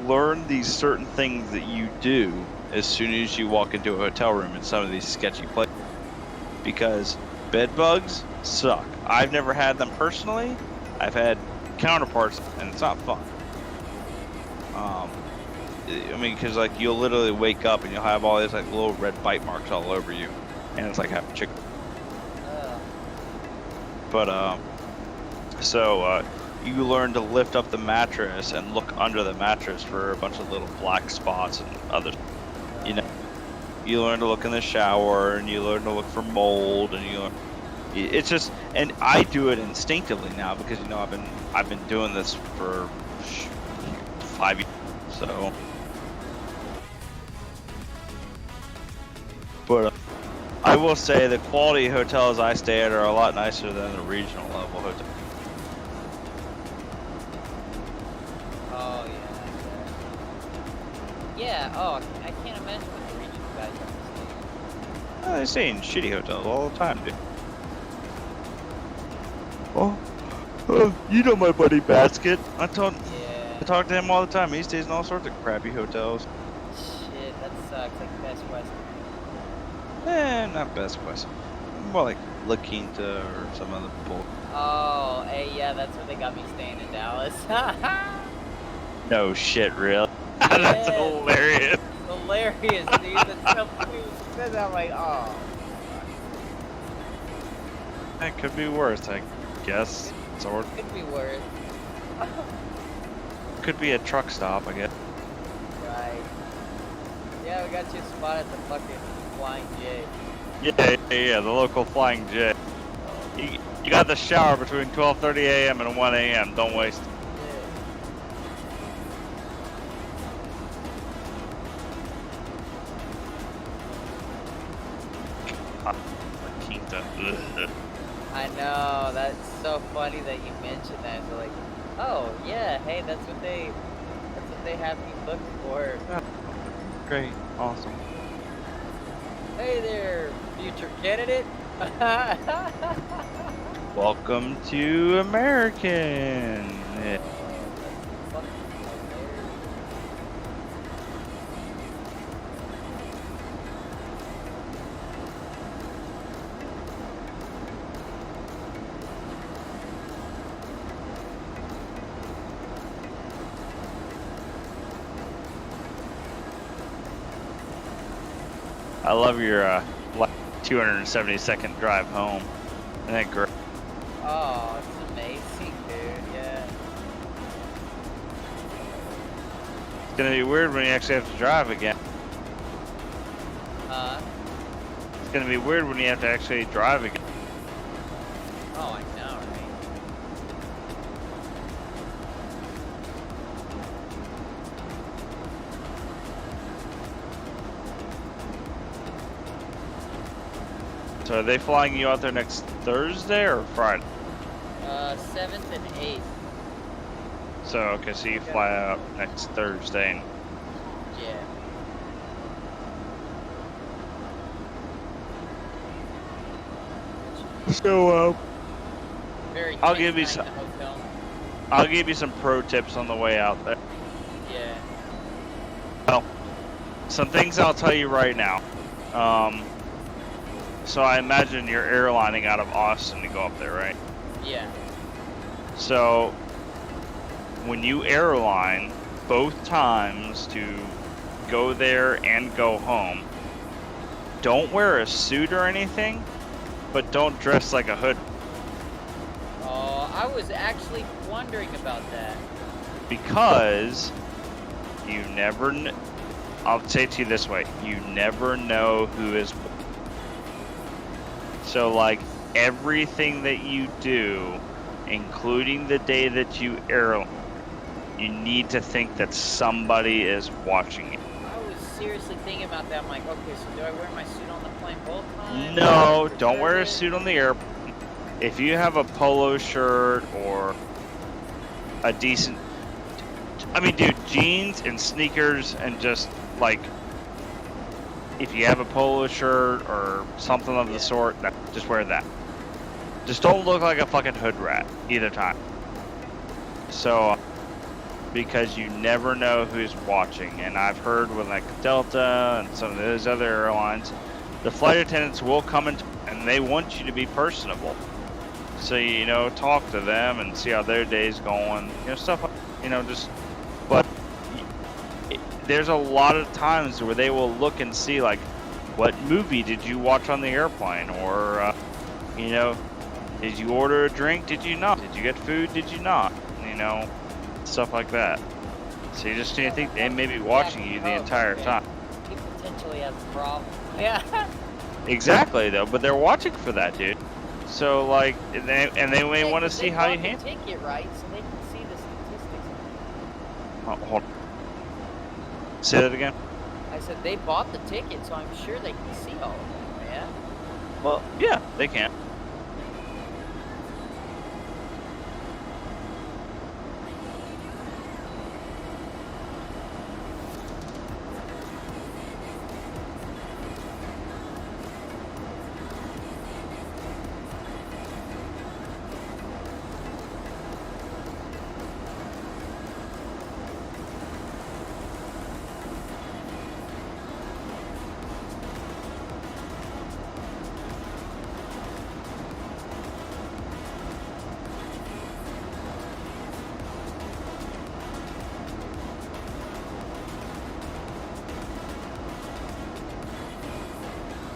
S12: learn these certain things that you do as soon as you walk into a hotel room in some of these sketchy places, because bed bugs suck. I've never had them personally. I've had counterparts, and it's not fun. I mean, because like you'll literally wake up and you'll have all these like little red bite marks all over you, and it's like having chicken. But so you learn to lift up the mattress and look under the mattress for a bunch of little black spots and other, you know. You learn to look in the shower, and you learn to look for mold, and it's just, and I do it instinctively now because, you know, I've been doing this for 5 years, so. But I will say the quality hotels I stay at are a lot nicer than the regional level hotel.
S13: Oh yeah. Yeah. Oh, I can't imagine what the regional guys are.
S12: They stay in shitty hotels all the time, dude. Oh, you know my buddy Basket. I talk to him all the time. He stays in all sorts of crappy hotels.
S13: Shit, that sucks. Like Best Western.
S12: Not Best Western. More like La Quinta or some other bull.
S13: Oh, hey, yeah, that's where they got me staying in Dallas.
S12: No shit, really? That's hilarious.
S13: Hilarious, dude. That's so funny. That's how I'm like, oh.
S12: That could be worse, I guess. Sort.
S13: Could be worse.
S12: Could be a truck stop, I guess.
S13: Right. Yeah, we got you a spot at the fucking Flying J.
S12: Yeah, the local Flying J. You got the shower between 12:30 a.m. and 1 a.m. Don't waste it.
S13: I know, that's so funny that you mentioned that. They're like, oh yeah, hey, that's what they have me booked for.
S12: Great, awesome.
S13: Hey there, future candidate.
S12: Welcome to American. Yeah. I love your 270-second drive home. Isn't that great?
S13: Oh, it's amazing, dude. Yeah.
S12: gonna be weird when you actually have to drive again. It's gonna be weird when you have to actually drive again.
S13: Oh, I know, right?
S12: So are they flying you out there next Thursday or Friday?
S13: 7th and 8th.
S12: So, okay, so you fly out next Thursday. And
S13: Yeah.
S12: so,
S13: Very
S12: I'll
S13: tense
S12: give you
S13: night
S12: some.
S13: in the hotel.
S12: I'll give you some pro tips on the way out there.
S13: Yeah.
S12: Well, some things I'll tell you right now. So I imagine you're airlining out of Austin to go up there, right?
S13: Yeah.
S12: So when you airline both times to go there and go home, don't wear a suit or anything, but don't dress like a hood.
S13: Oh, I was actually wondering about that.
S12: Because you never I'll say it to you this way, you never know who is. So like everything that you do, including the day that you airline, you need to think that somebody is watching you.
S13: I was seriously thinking about that. I'm like, okay, so do I wear my suit on the plane both times?
S12: No, don't wear a suit on the airplane. If you have a polo shirt or a decent, I mean, dude, jeans and sneakers and just like, if you have a polo shirt or something of the sort, just wear that. Just don't look like a fucking hood rat either time. So, because you never know who's watching, and I've heard with like Delta and some of those other airlines, the flight attendants will come and they want you to be personable. So, you know, talk to them and see how their day's going, you know, stuff, you know, just, but there's a lot of times where they will look and see, like, what movie did you watch on the airplane? Or, you know, did you order a drink? Did you not? Did you get food? Did you not? You know, stuff like that. So you just need to think they may be watching you the entire time.
S13: He potentially has a problem. Yeah.
S12: Exactly, though, but they're watching for that, dude. So, like, and they may want to see how you handle.
S13: They ticket, right? So they can see the statistics.
S12: Hold on. Say that again?
S13: I said they bought the ticket, so I'm sure they can see all of them, yeah?
S12: Well, yeah, they can.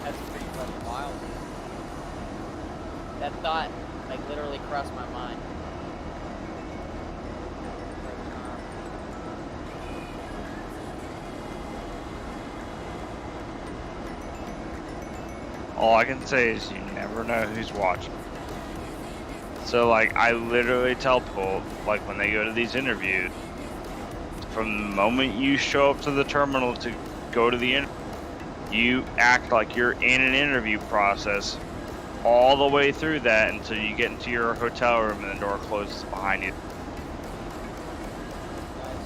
S13: That's pretty fucking wild. That thought, like, literally crossed my mind.
S12: All I can say is you never know who's watching. So, like, I literally tell people, like, when they go to these interviews, from the moment you show up to the terminal to go to the interview, you act like you're in an interview process all the way through that until you get into your hotel room and the door closes behind you.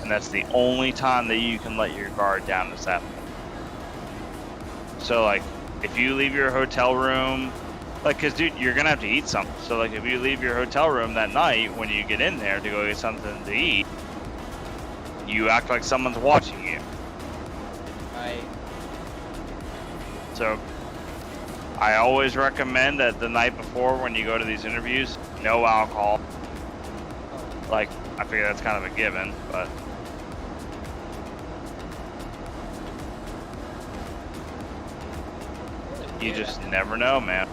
S12: And that's the only time that you can let your guard down is that point. So, like, if you leave your hotel room, like, cause dude, you're gonna have to eat something. So, like, if you leave your hotel room that night when you get in there to go get something to eat, you act like someone's watching you.
S13: Right.
S12: So, I always recommend that the night before when you go to these interviews, no alcohol. Like, I figure that's kind of a given, but. You just never know, man.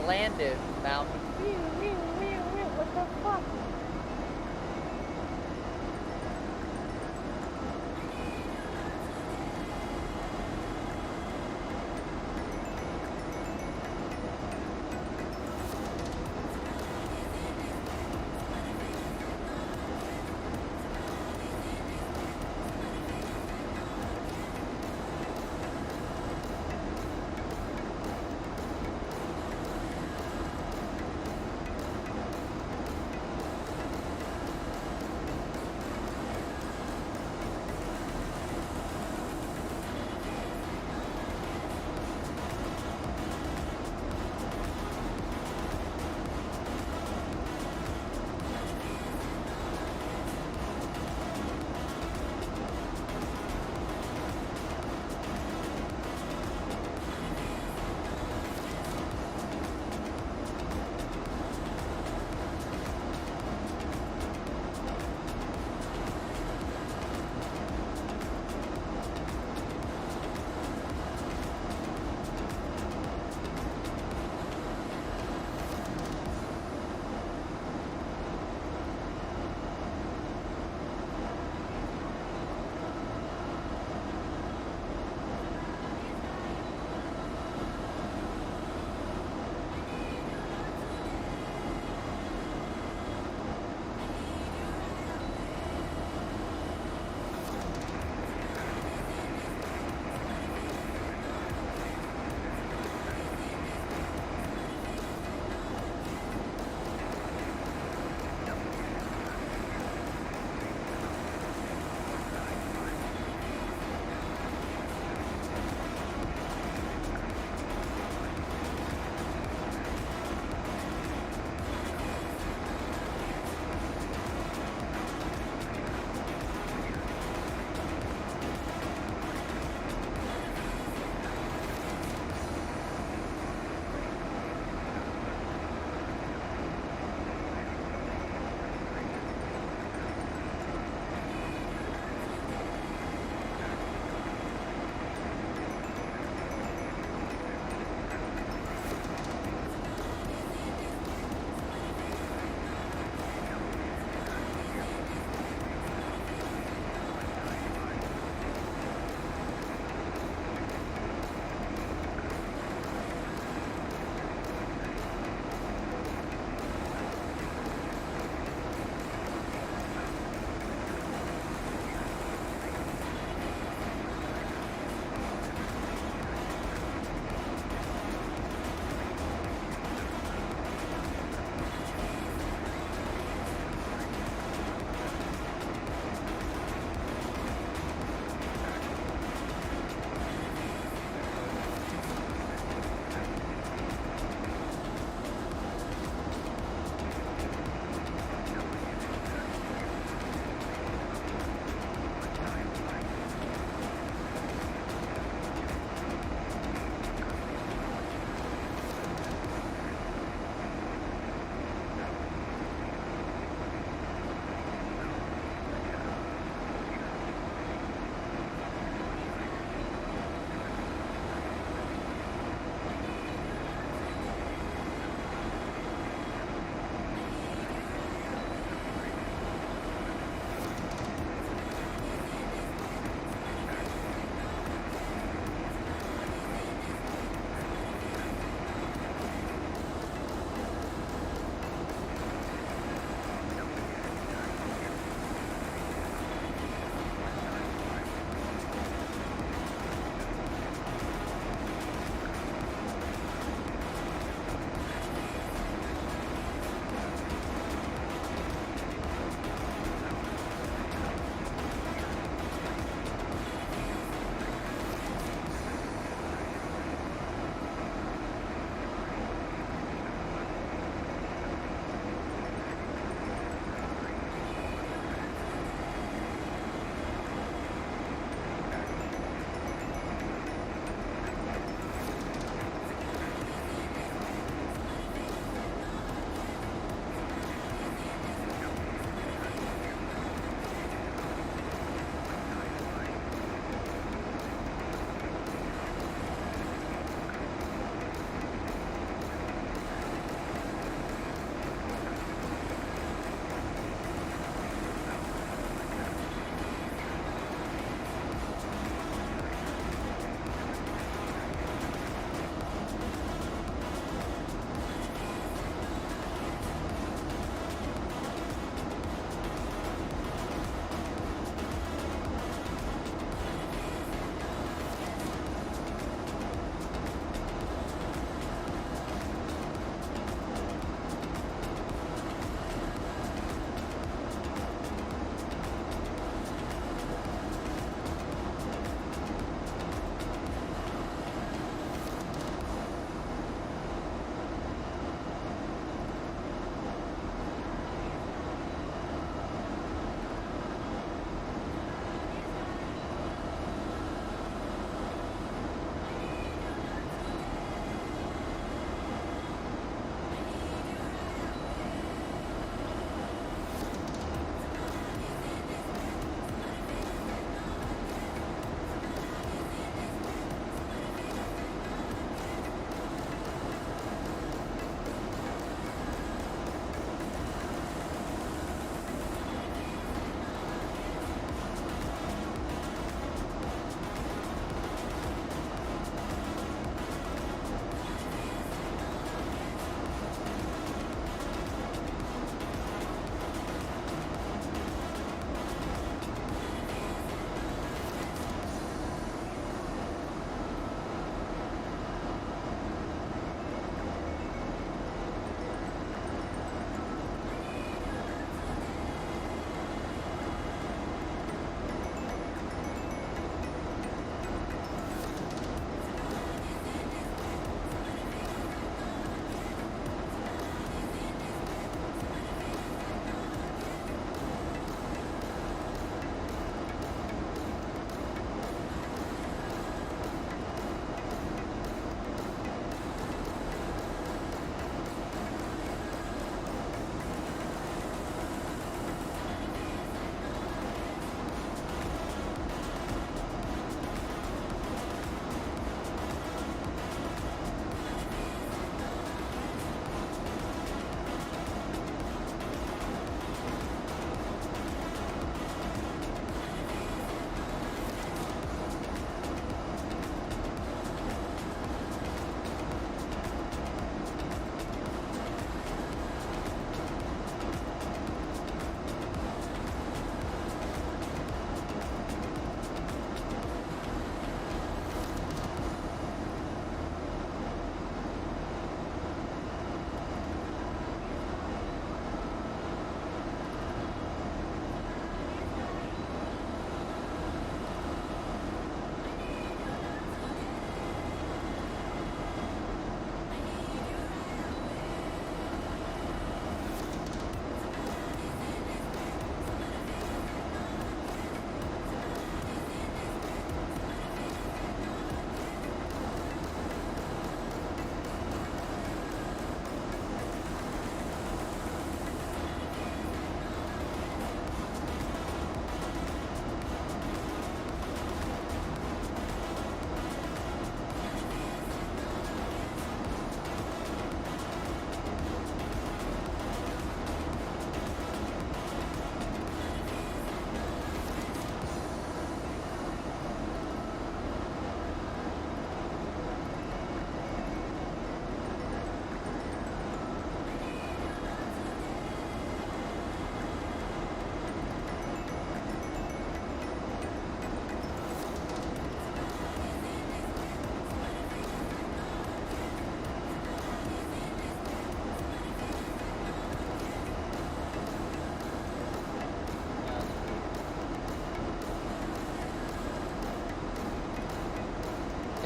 S13: landed, Mountain. What the fuck?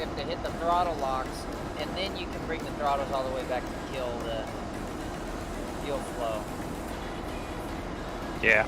S13: we have to hit the throttle locks, and then you can bring the throttles all the way back to kill the fuel flow.
S12: Yeah.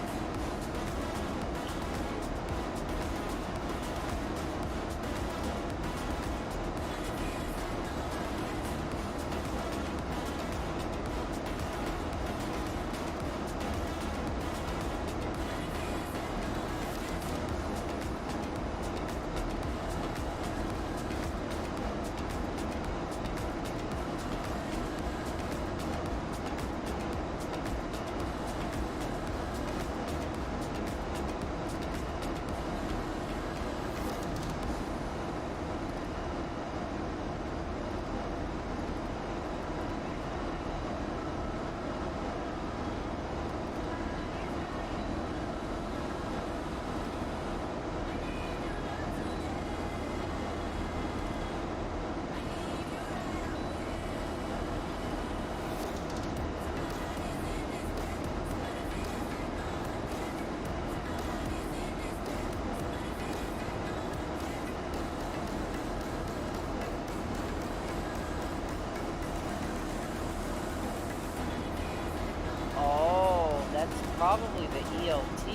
S13: Probably the ELT.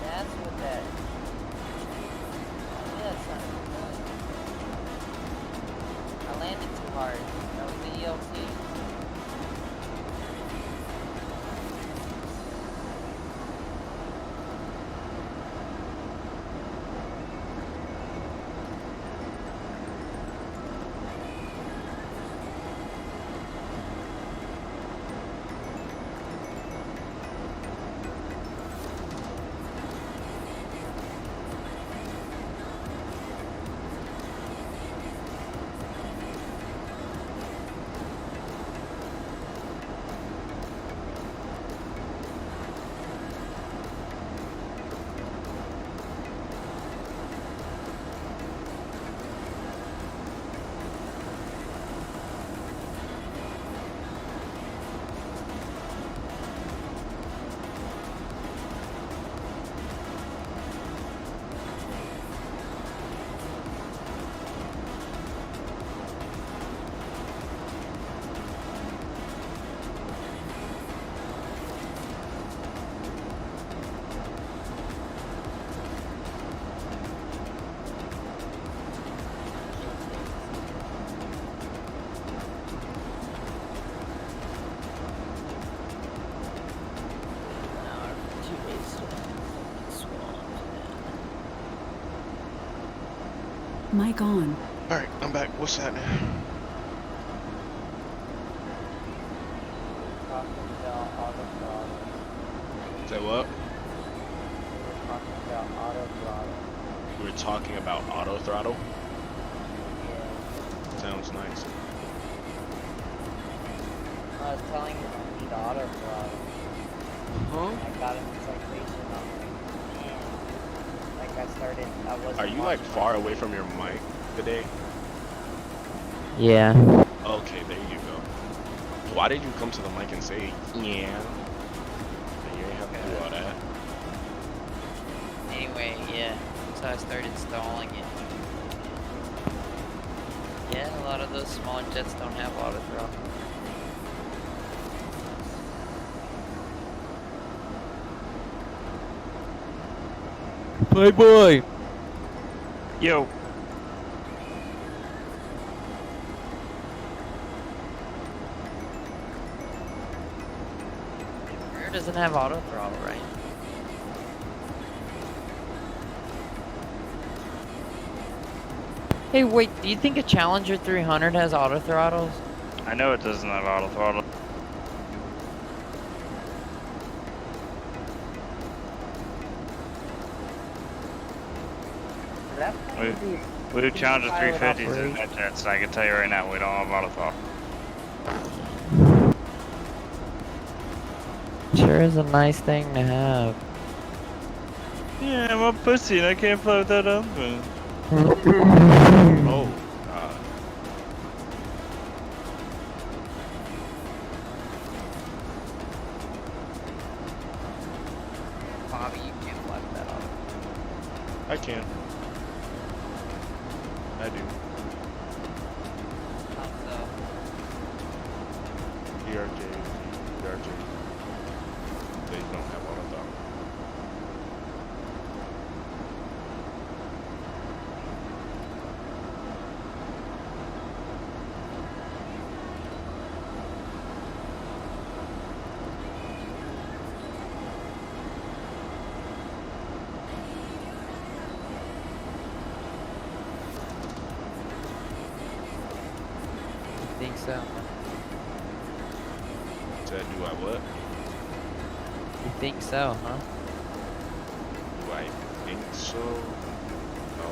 S13: That's what that. Yeah, that's not good. I landed too hard. That was the ELT.
S15: Mic on.
S2: Alright, I'm back. What's happening? Say what? We were talking about auto throttle. Sounds nice.
S13: I was telling him I need auto throttle.
S2: Huh?
S13: I got him a citation on my hand. Like I wasn't.
S2: Are you like far away from your mic today?
S13: Yeah.
S2: Okay, there you go. Why did you come to the mic and say, yeah? You ain't have to do all that.
S13: Anyway, yeah. So I started stalling it. Yeah, a lot of those small jets don't have auto throttle.
S12: Playboy! Yo.
S13: Rear doesn't have auto throttle, right? Hey, wait, do you think a Challenger 300 has auto throttles?
S12: I know it doesn't have auto throttle. We do Challenger 350s in that jets, and I can tell you right now, we don't have auto throttle.
S13: Sure is a nice thing to have.
S12: Yeah, I'm a pussy and I can't fly without open.
S2: Oh, God.
S13: Bobby, you can't fly without auto.
S2: I can. I do. PRJ. They don't have auto throttle.
S13: You think so?
S2: Said, do I what?
S13: You think so, huh?
S2: Do I think so? No,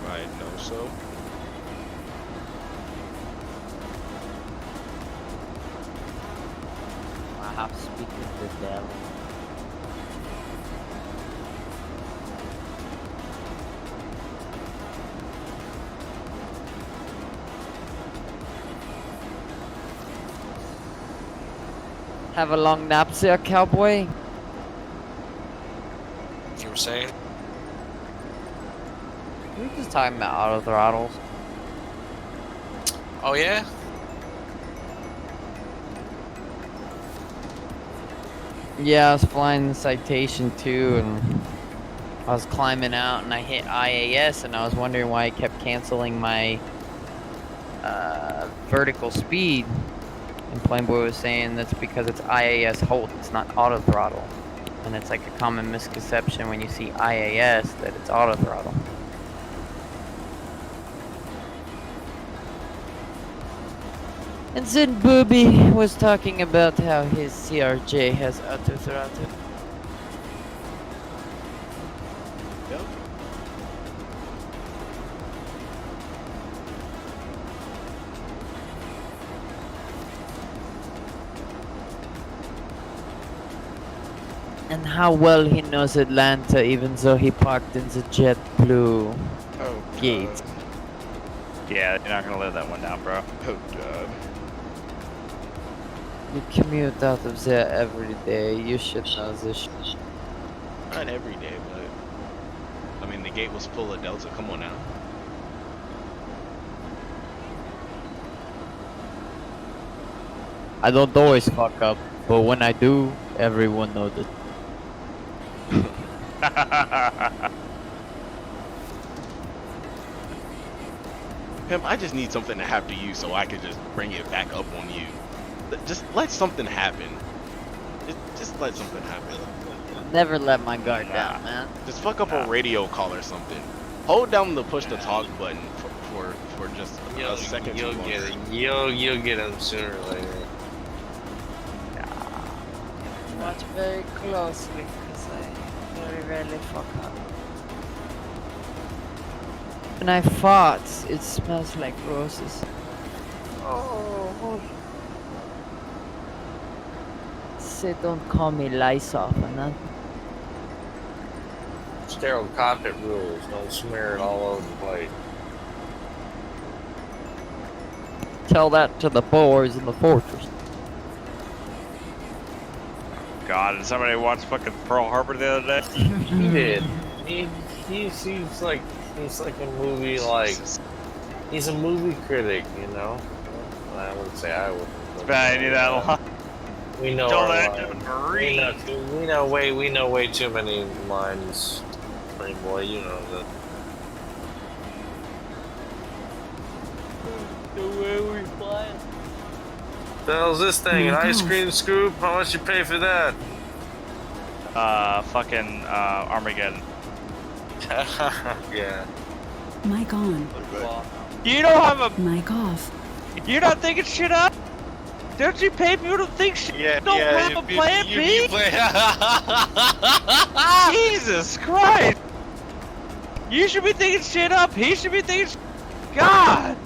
S2: I know so.
S13: I have to speak with the devil. Have a long nap there, cowboy?
S16: You were saying?
S13: We were just talking about auto throttles.
S16: Oh yeah?
S13: Yeah, I was flying the Citation too, and I was climbing out, and I hit IAS, and I was wondering why I kept canceling my vertical speed. And Playboy was saying that's because it's IAS hold, it's not auto throttle. And it's like a common misconception when you see IAS that it's auto throttle. And then Booby was talking about how his CRJ has auto throttle.
S2: Yep.
S13: And how well he knows Atlanta, even though he parked in the JetBlue gate.
S12: Yeah, you're not gonna live that one down, bro.
S2: Oh god.
S13: You commute out of there every day. You should know this shit.
S2: Not every day, but I mean the gate was full of Delta. Come on now.
S13: I don't always fuck up, but when I do, everyone knows it.
S2: Pimp, I just need something to happen to you so I can just bring it back up on you. Just let something happen. Just let something happen.
S13: Never let my guard down, man.
S2: Just fuck up a radio call or something. Hold down the push to talk button for just a second.
S16: You'll get it. You'll get him sooner or later.
S13: Watch very closely, because I very rarely fuck up. When I fart, it smells like roses. Oh. Say don't call me Lysol for nothing.
S16: Sterile cockpit rules. Don't smear it all over the plate.
S13: Tell that to the boys in the fortress.
S12: God, did somebody watch fucking Pearl Harbor the other day?
S16: He did. He's like a movie, like he's a movie critic, you know. I wouldn't say I would.
S12: I knew that a lot.
S16: We know
S12: Don't
S16: our
S12: let
S16: lines.
S12: him breathe.
S16: We know way too many lines. Boy, you know that.
S13: Where we flying?
S16: The hell's this thing? An ice cream scoop? How much you pay for that?
S12: Fucking Armageddon.
S16: Yeah.
S15: Mic on.
S12: You don't have a
S15: Mic off.
S12: You're not thinking shit up? Don't you pay people to think shit?
S16: Yeah,
S12: don't have a plan B? Jesus Christ! You should be thinking shit up. He should be thinking God!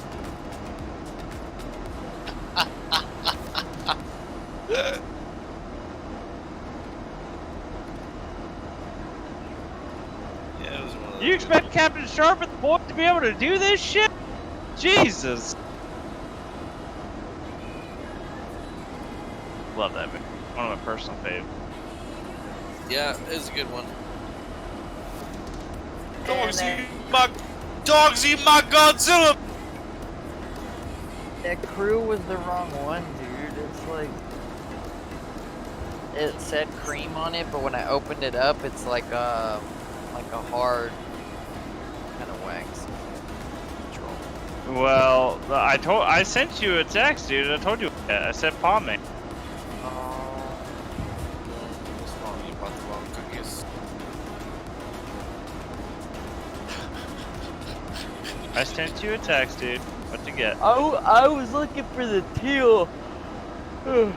S12: You expect Captain Sharp and the boys to be able to do this shit? Jesus! Love that movie. One of my personal faves.
S16: Yeah, it's a good one.
S12: Come on, see Buck.
S16: Dogs eat my Godzilla!
S13: That crew was the wrong one, dude. It's like it said cream on it, but when I opened it up, it's like a hard kind of wax.
S12: Well, I sent you a text, dude. I told you. I said pomade.
S16: What's wrong? You bought the wrong cookies.
S12: I sent you a text, dude. What you get?
S13: Oh, I was looking for the teal logo,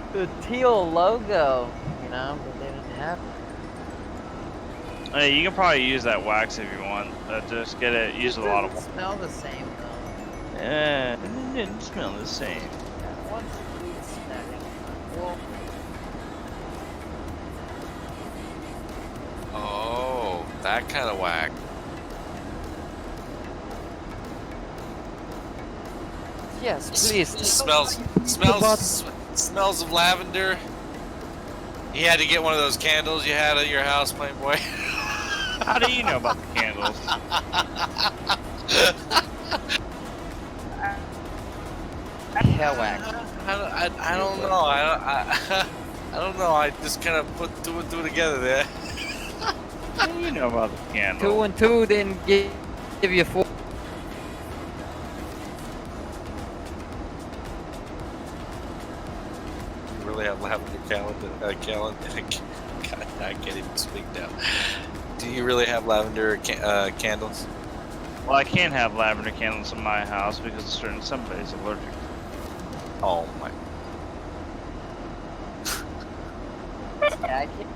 S13: you know, but they didn't have it.
S12: Hey, you can probably use that wax if you want. Just get it. Use a lot of.
S13: It smell the same though.
S12: Yeah, it didn't smell the same.
S13: Once the food's snacking. Well,
S16: Oh, that kind of whack.
S13: yes, please.
S16: Smells of lavender. You had to get one of those candles you had at your house, Playboy.
S12: How do you know about the candles?
S13: Hell wax.
S16: I don't know. I don't know. I just kind of put two and two together there.
S12: How do you know about the candles?
S13: 2 and 2 didn't give you 4.
S16: You really have lavender calendar? God, I can't even speak now. Do you really have lavender candles?
S12: Well, I can't have lavender candles in my house because somebody's allergic.
S16: Oh my.
S13: Yeah, I can't.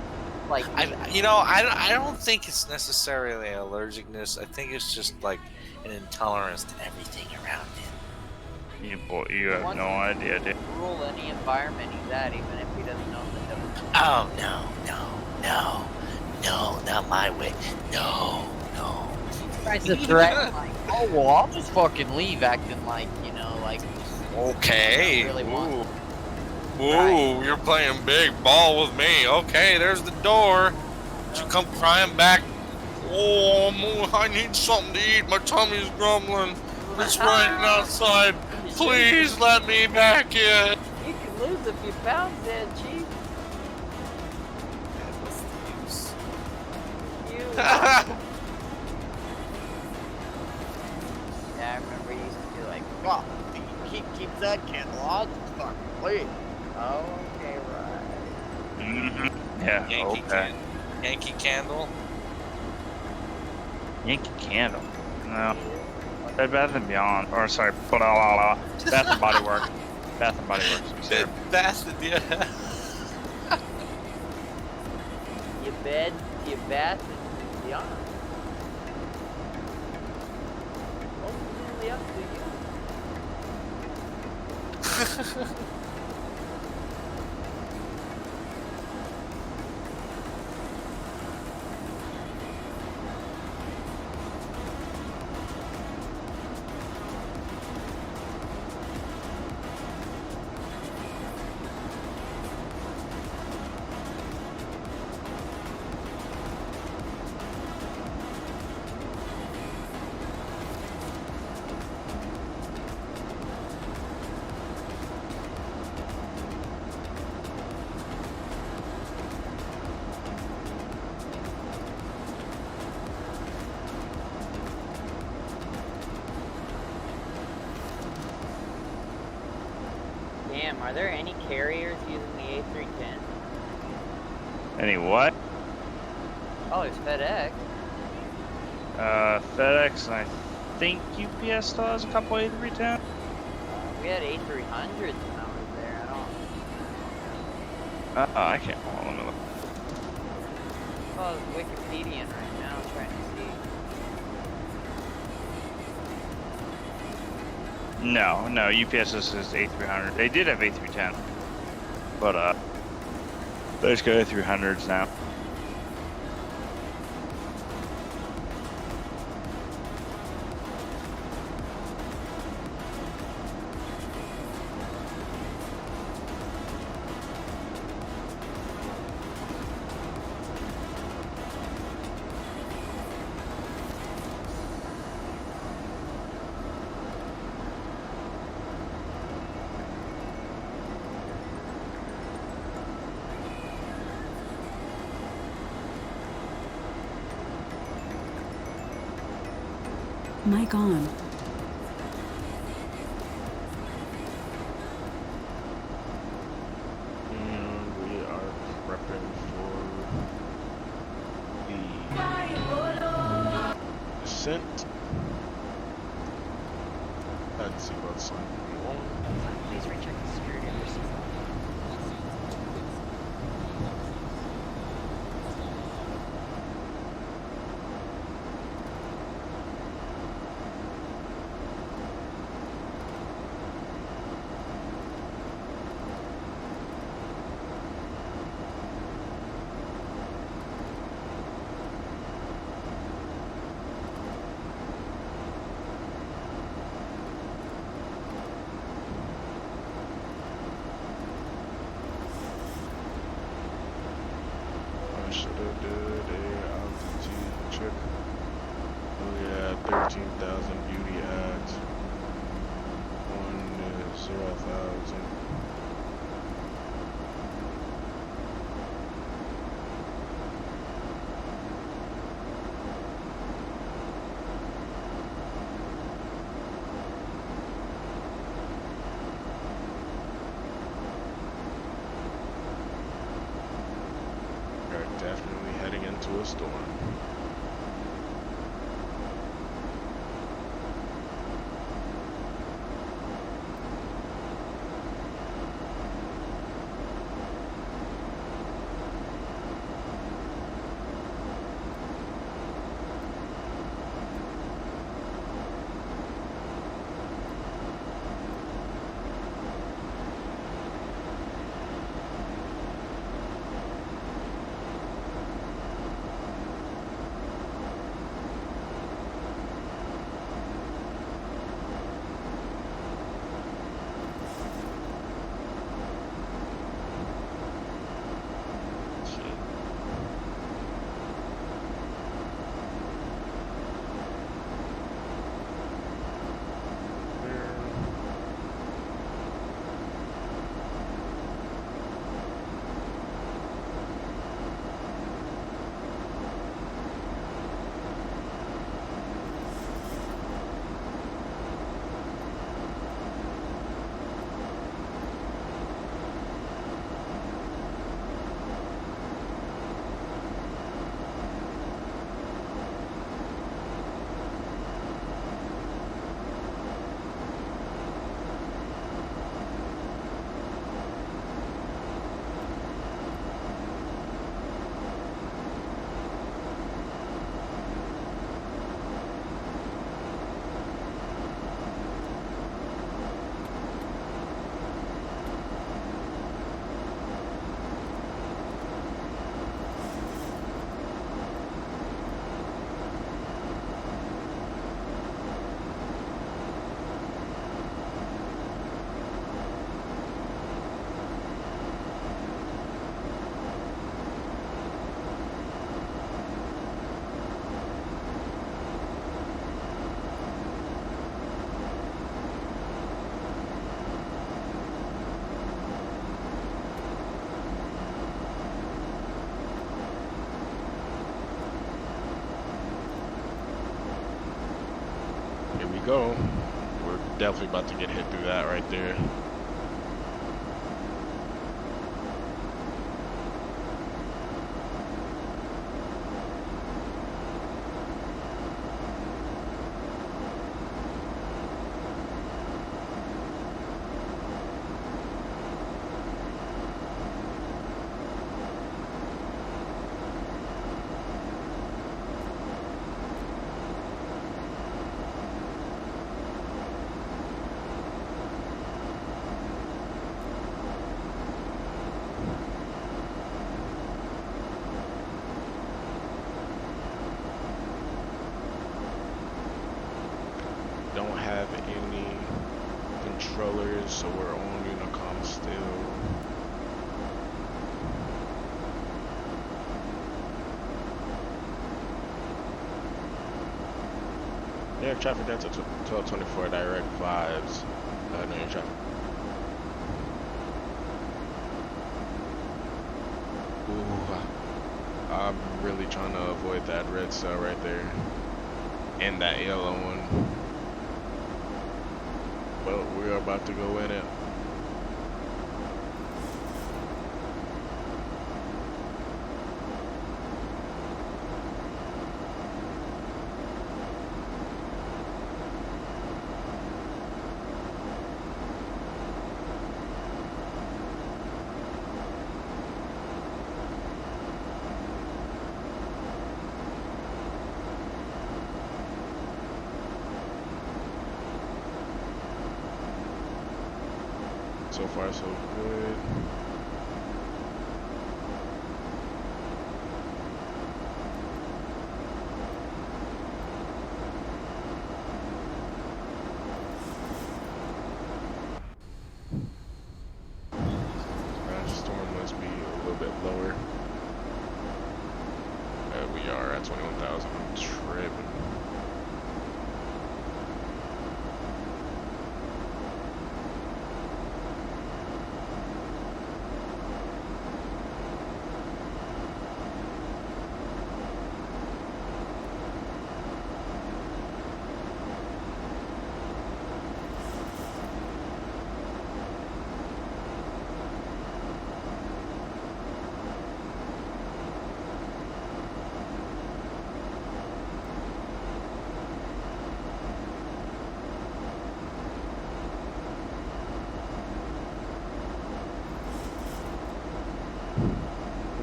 S13: Like,
S16: I don't think it's necessarily allergicness. I think it's just like an intolerance to everything around it.
S12: You have no idea, dude.
S13: Rule any environment he's at, even if he doesn't know the difference.
S16: Oh no, not my way. No.
S13: He tries to threaten, like, oh well, I'll just fucking leave, acting like, you know, like.
S16: Okay.
S13: Really want.
S16: Ooh, you're playing big ball with me. Okay, there's the door. You come crying back. Oh, I need something to eat. My tummy's grumbling. It's raining outside. Please let me back in.
S13: You can lose a few pounds there, Chief.
S16: What's the use?
S13: Yeah, I remember you used to be like, well, keep that candle on. Fuck, please. Oh, okay, right.
S12: Mm-hmm. Yeah,
S16: Yankee Candle?
S12: Yankee Candle? No. Bath and Beyond. Or, sorry, Bath and Body Works. Bath and Body Works.
S16: Bath and
S13: Your bed, your bath, and beyond. Ultimately up to you. Damn, are there any carriers using the A310?
S12: Any what?
S13: Oh, it's FedEx.
S12: FedEx, and I think UPS still has a couple A310.
S13: We had A300s when I was there.
S12: I can't. Hold on, let me look.
S13: I was Wikipediaing right now, trying to see.
S12: No, UPS is A300. They did have A310, but they just got A300s now.
S15: Mic on.
S2: And we are prepping for the descent. Let's see what's on.
S11: Please recheck the security of your seatbelt.
S2: I should have did a altitude check. Oh yeah, 13,000 beauty ads. 0,000. We're definitely heading into a storm. Here we go. We're definitely about to get hit through that right there. Don't have any controllers, so we're on Unicom still. Yeah, traffic down to 1224 direct vibes. No traffic. Ooh, I'm really trying to avoid that red cell right there. And that yellow one. Well, we are about to go in it. So far, so good. Storm must be a little bit lower. We are at 21,000. I'm tripping.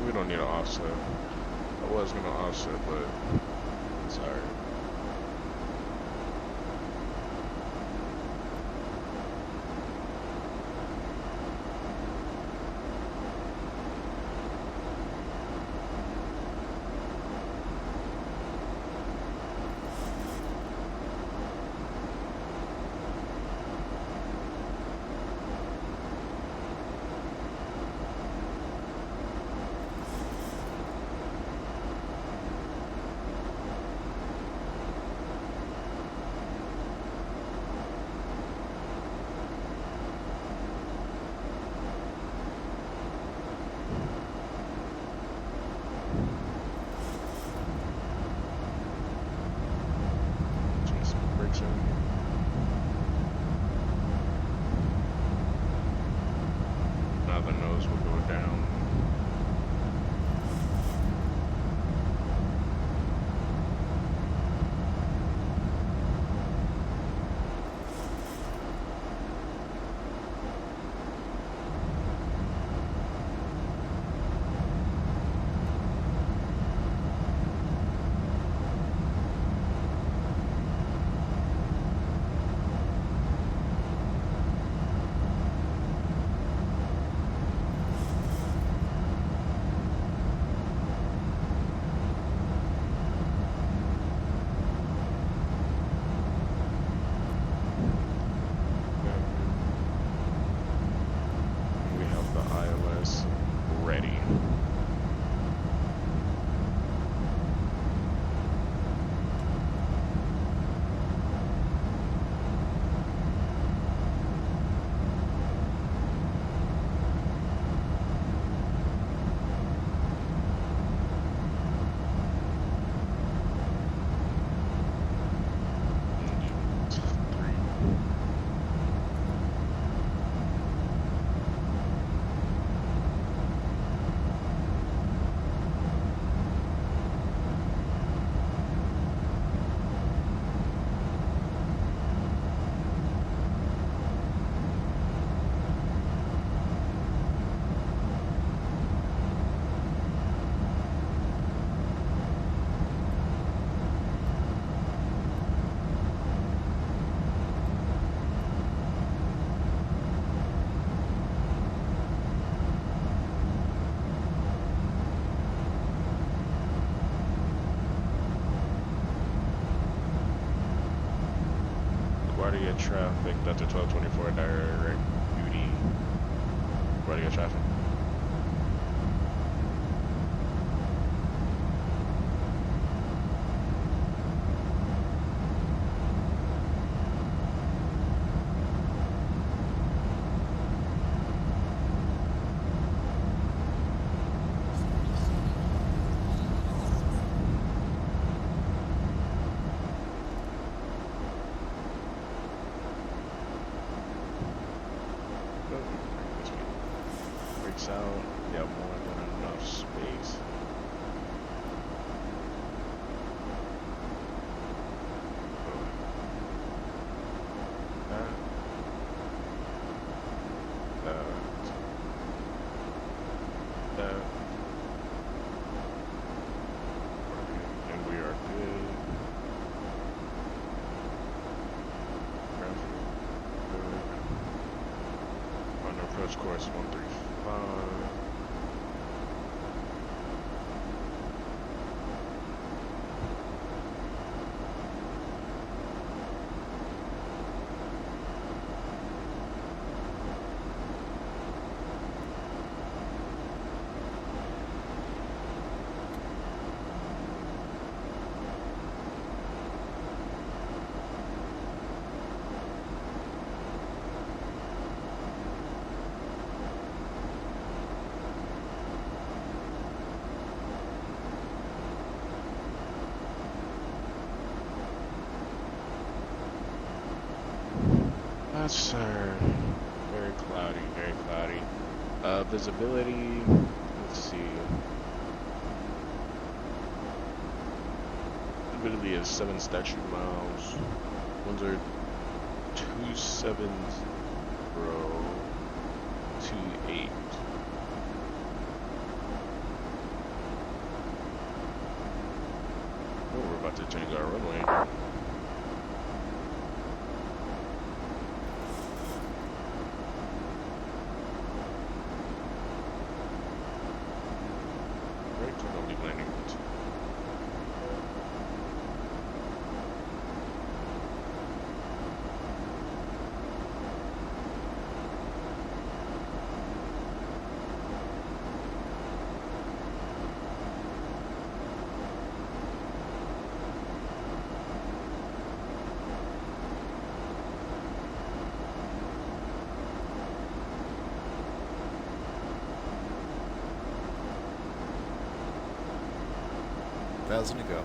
S2: We don't need an offset. I was gonna offset, but it's alright. Now the nose will go down. Guardia traffic, Delta 1224 direct duty. Guardia traffic. course 135. Yes, sir. Very cloudy, very cloudy. Visibility, let's see. Visibility is 7 statute miles. Ones are 270, 28. Oh, we're about to change our runway.
S17: $1,000 to go.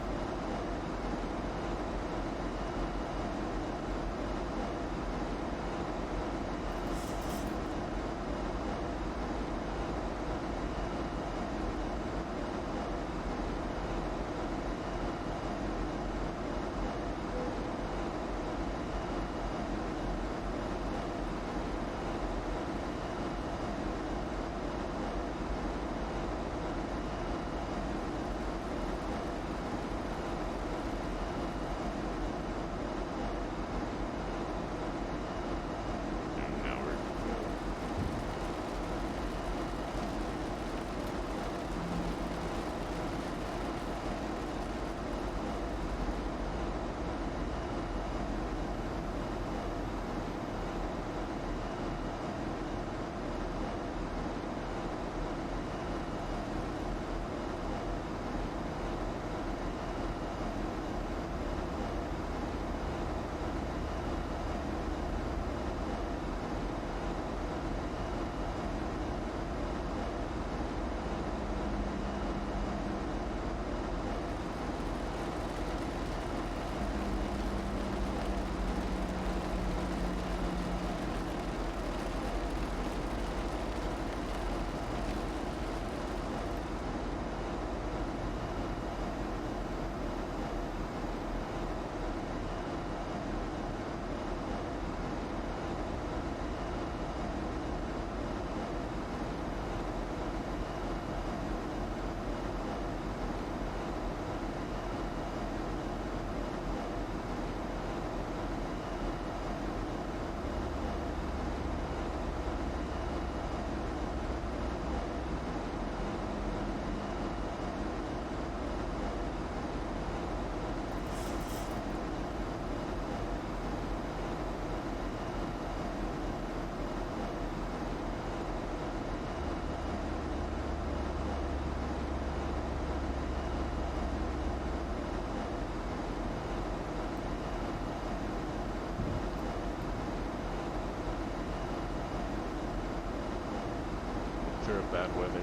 S17: Clear of bad weather.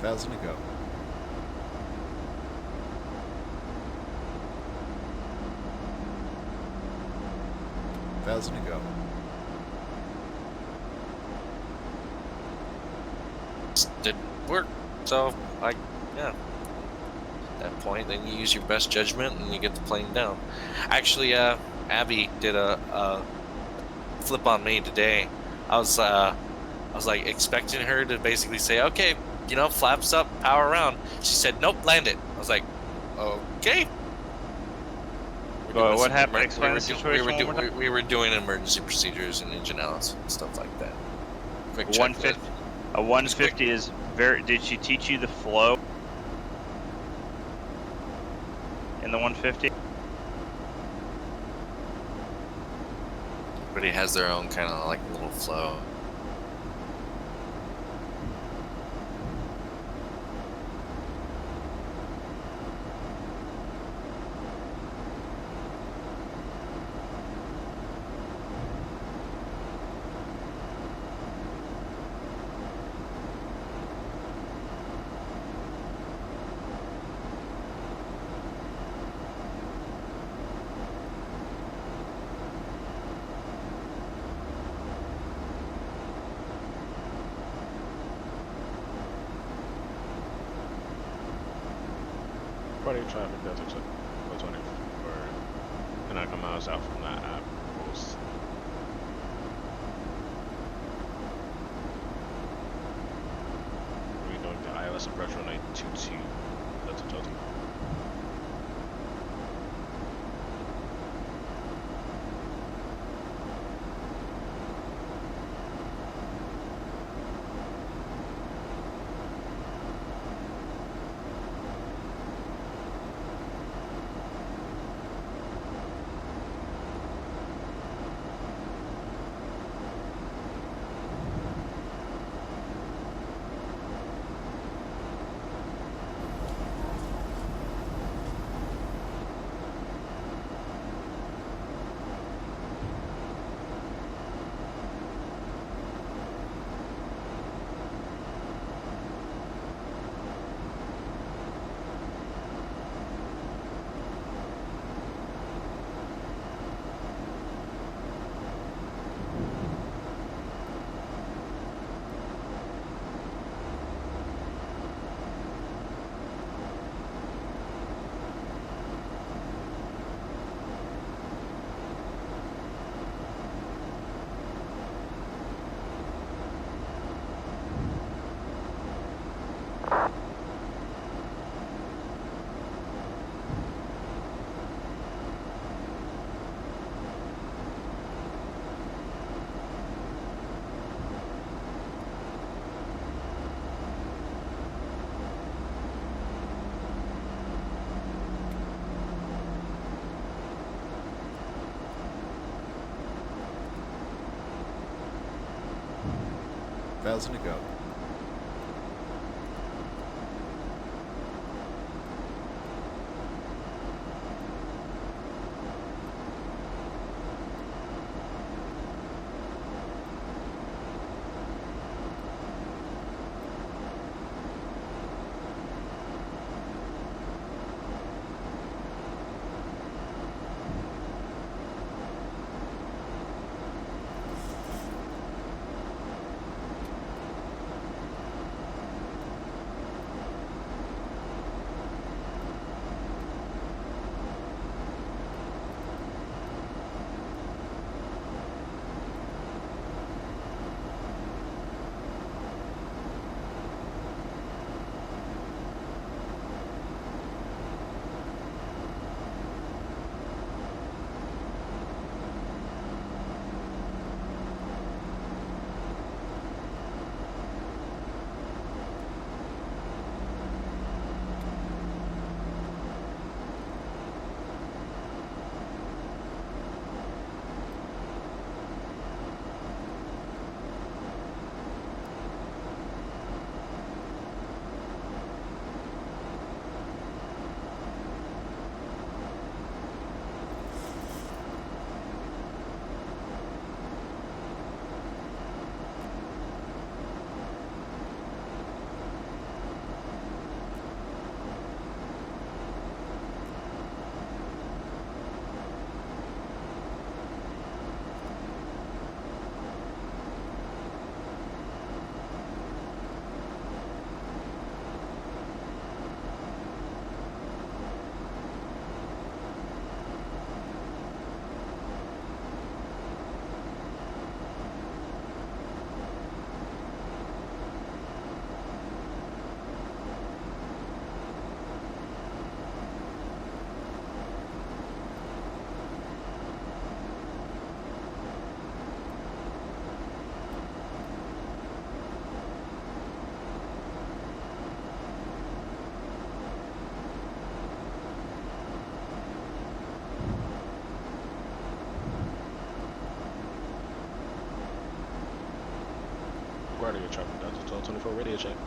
S17: 1,000 to go. $1,000 to go.
S16: Didn't work, so yeah. At that point, then you use your best judgment and you get the plane down. Actually, Abby did a flip on me today. I was like expecting her to basically say, okay, flaps up, power around. She said, nope, land it. I was like, okay.
S12: What happened? Explain the situation.
S16: We were doing emergency procedures and engine analysis and stuff like that. Quick check.
S12: 150. A 150 is very. Did she teach you the flow in the 150?
S16: Everybody has their own kind of like little flow.
S2: Friday traffic does accept 424. And I come miles out from that app post. We're doing the ILS approach runway 22. That's a total.
S17: $1,000 to go.
S2: 1224 radio check.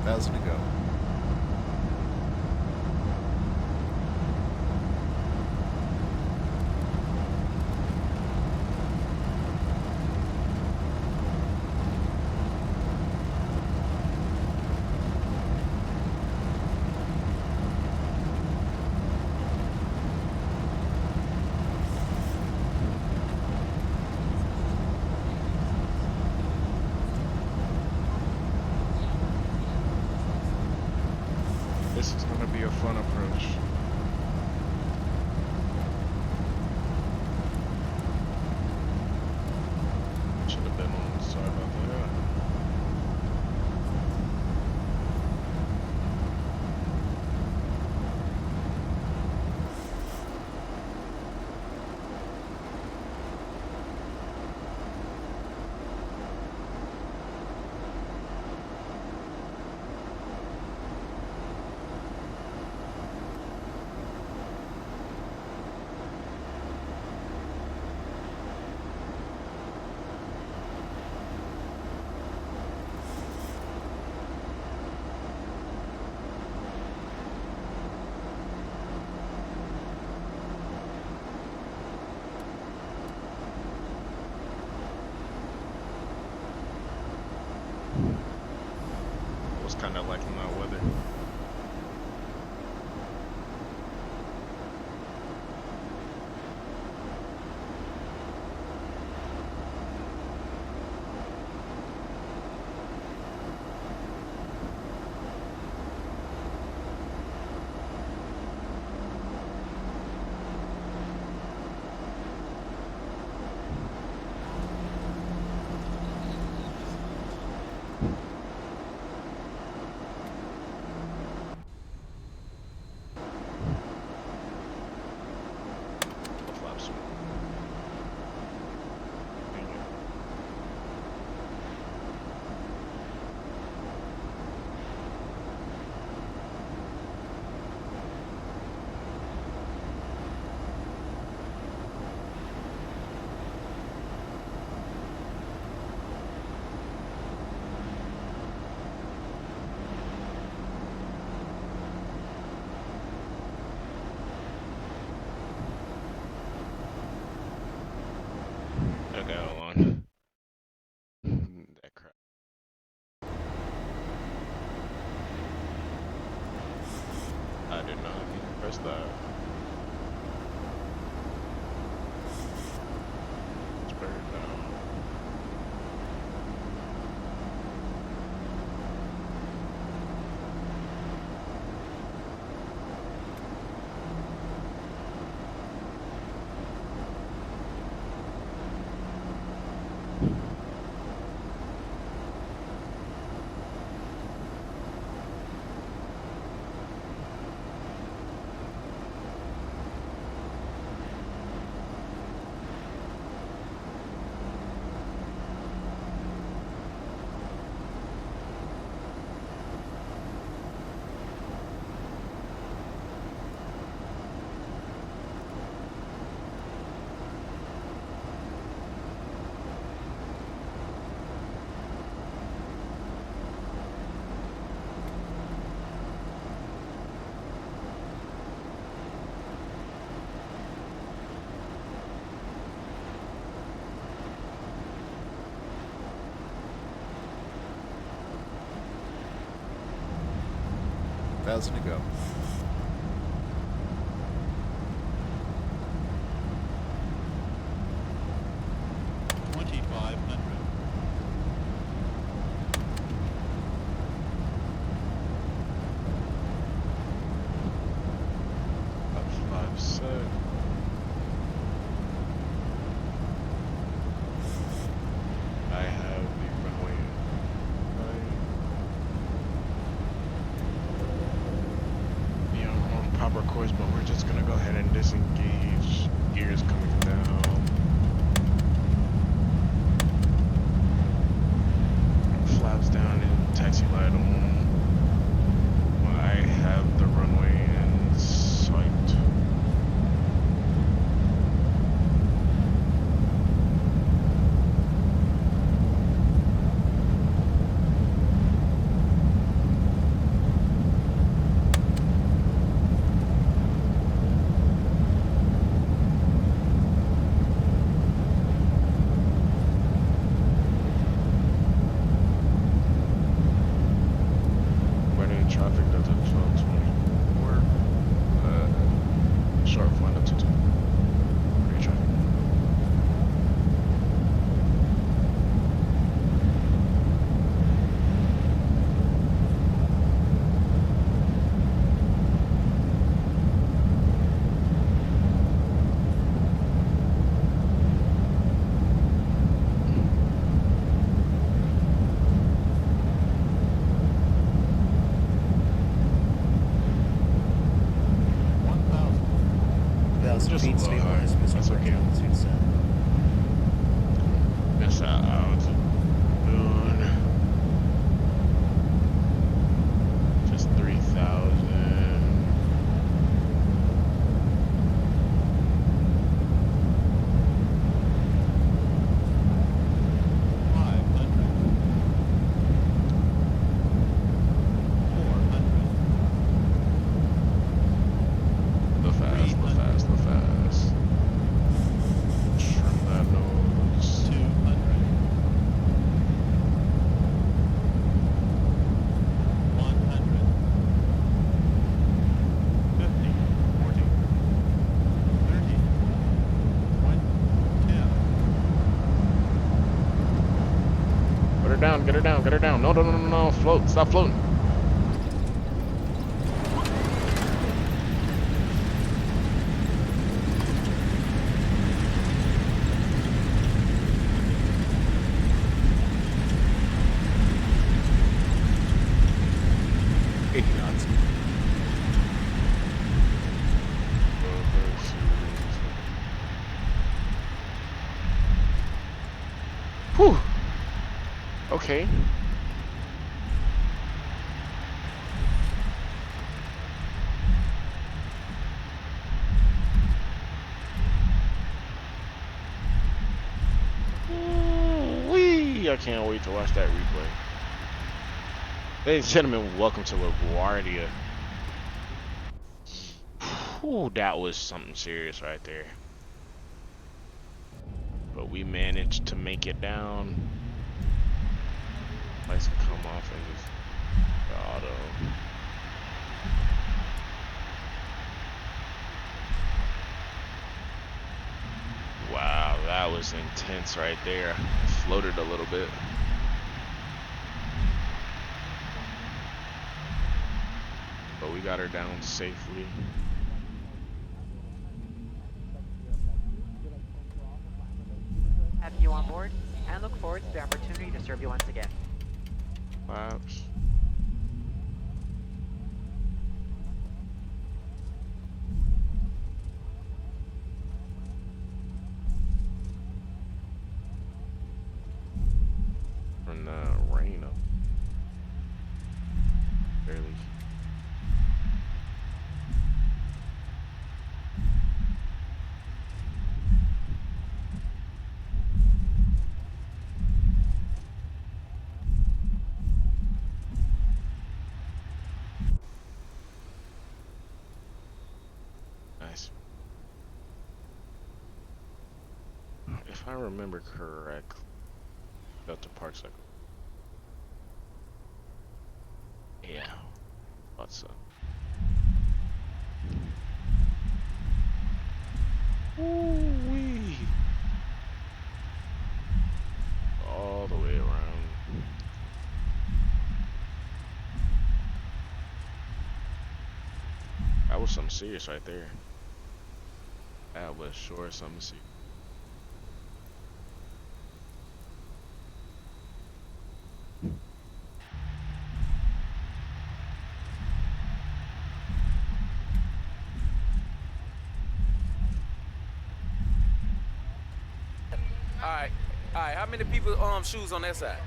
S17: Thousand to go.
S18: This is going to be a fun approach.
S2: Should have been on. Sorry about that. Was kind of liking that weather. Flaps. Okay, hold on. That crap. I did not need to press that. It's buried now.
S17: 1,000 to go.
S2: I have the runway on proper course, but we're just gonna go ahead and disengage. Gears coming down. Flaps down and taxi light on. I have the runway in sight. Traffic that's at 1224. Sharp flying up to 2. Pretty traffic. Just a little high. That's okay. That's out. Moon. Just 3,000. Get her down, get her down. No, no, no, no, no. Float, stop floating. Whew. Okay. Wee! I can't wait to watch that replay. Ladies and gentlemen, welcome to LaGuardia. Whew, that was something serious right there. But we managed to make it down. Lights can come off and just auto. Wow, that was intense right there. Floated a little bit. But we got her down safely.
S11: Have you on board and look forward to the opportunity to serve you once again.
S2: Flaps. From the rain up. Barely. Nice. If I remember correctly, Delta Park's like, yeah, thought so. was something serious right there. That was sure something serious.
S19: Alright, how many people shoes on that side?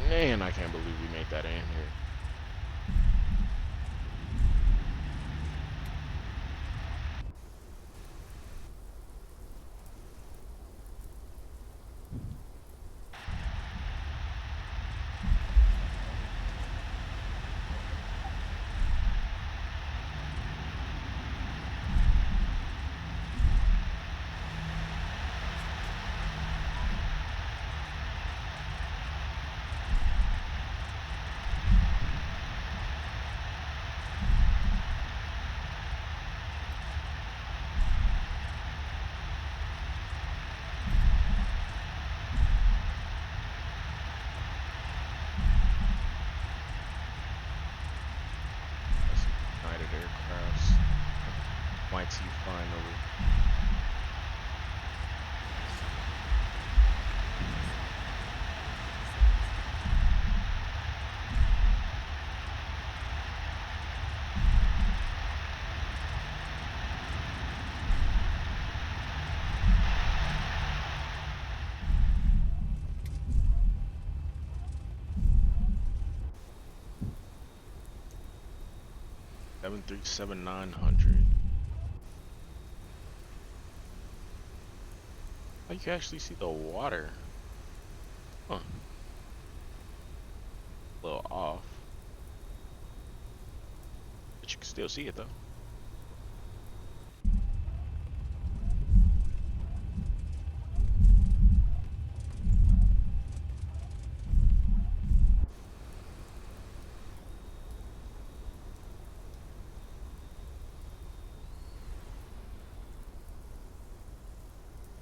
S2: Man, I can't believe we made that in here. United Aircrafts. Mighty finally. Seven 737-900. Oh, you can actually see the water. Huh. A little off. But you can still see it though.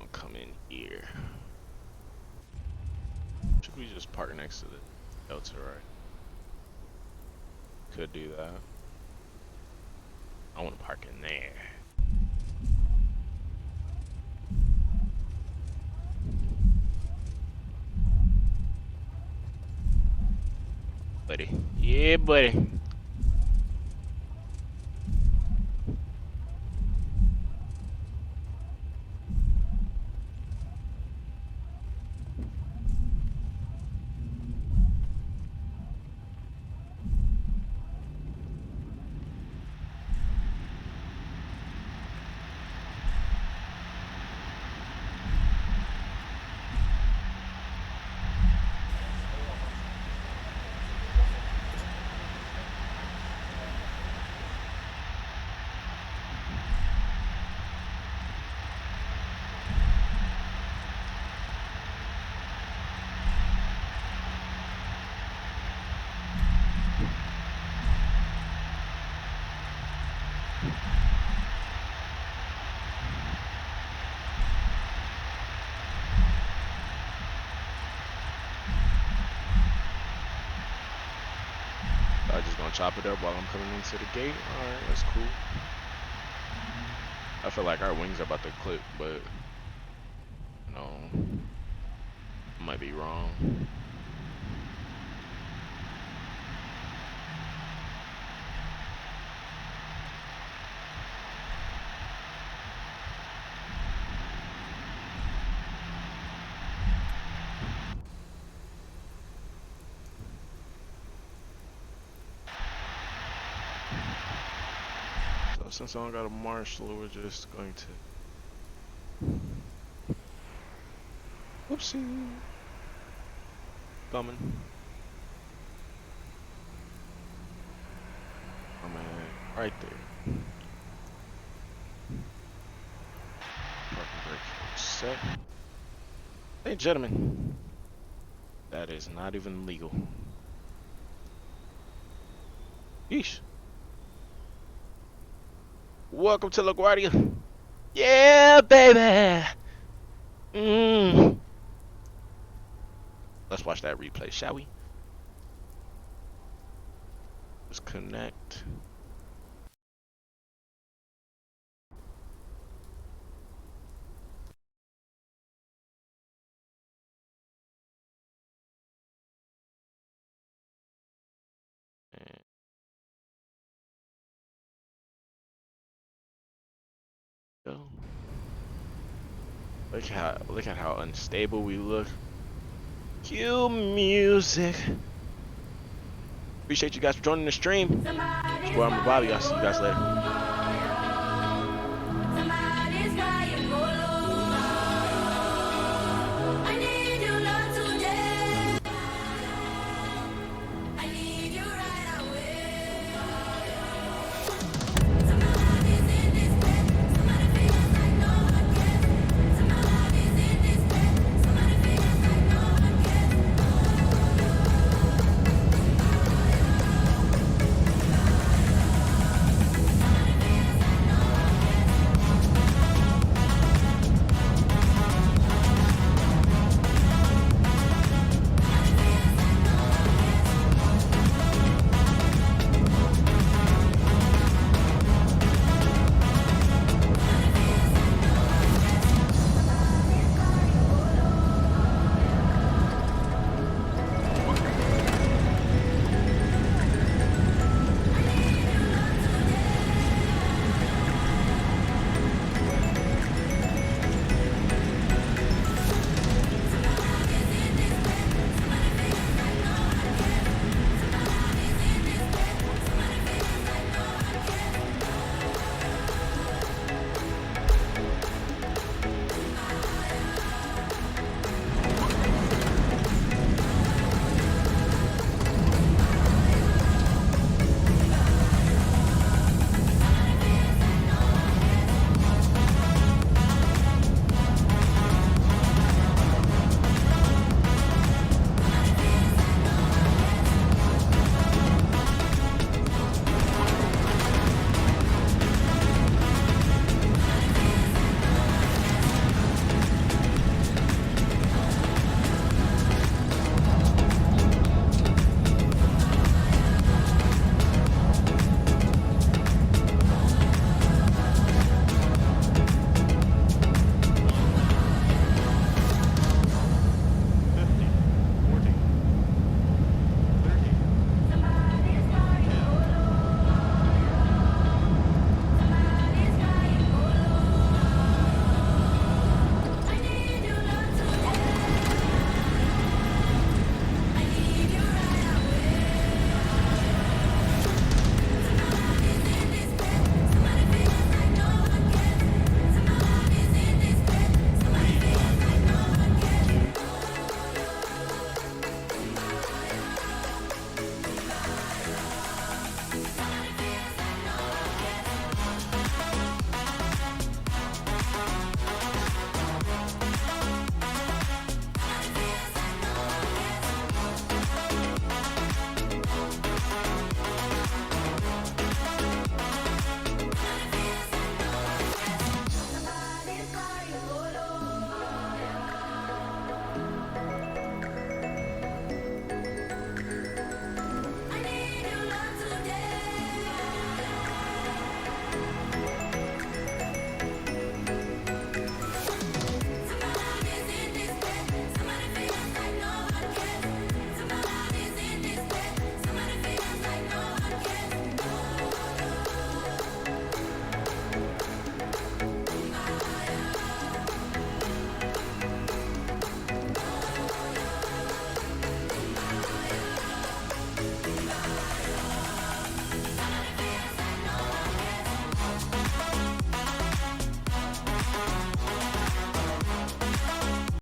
S2: I'll come in here. Should we just park next to the Delta, right? Could do that. I want to park in there. Buddy. Yeah, buddy. I'm just gonna chop it up while I'm coming into the gate. Alright, that's cool. I feel like our wings are about to clip, but no, I might be wrong. Since I don't got a marshal, we're just going to. Whoopsie. Coming. Coming right there. Parking brake set. Hey, gentlemen. That is not even legal. Yeesh. Welcome to LaGuardia. Yeah, baby. Let's watch that replay, shall we? Disconnect. And go. Look at how unstable we look. Cue music. Appreciate you guys for joining the stream. It's Bobby. I'll see you guys later.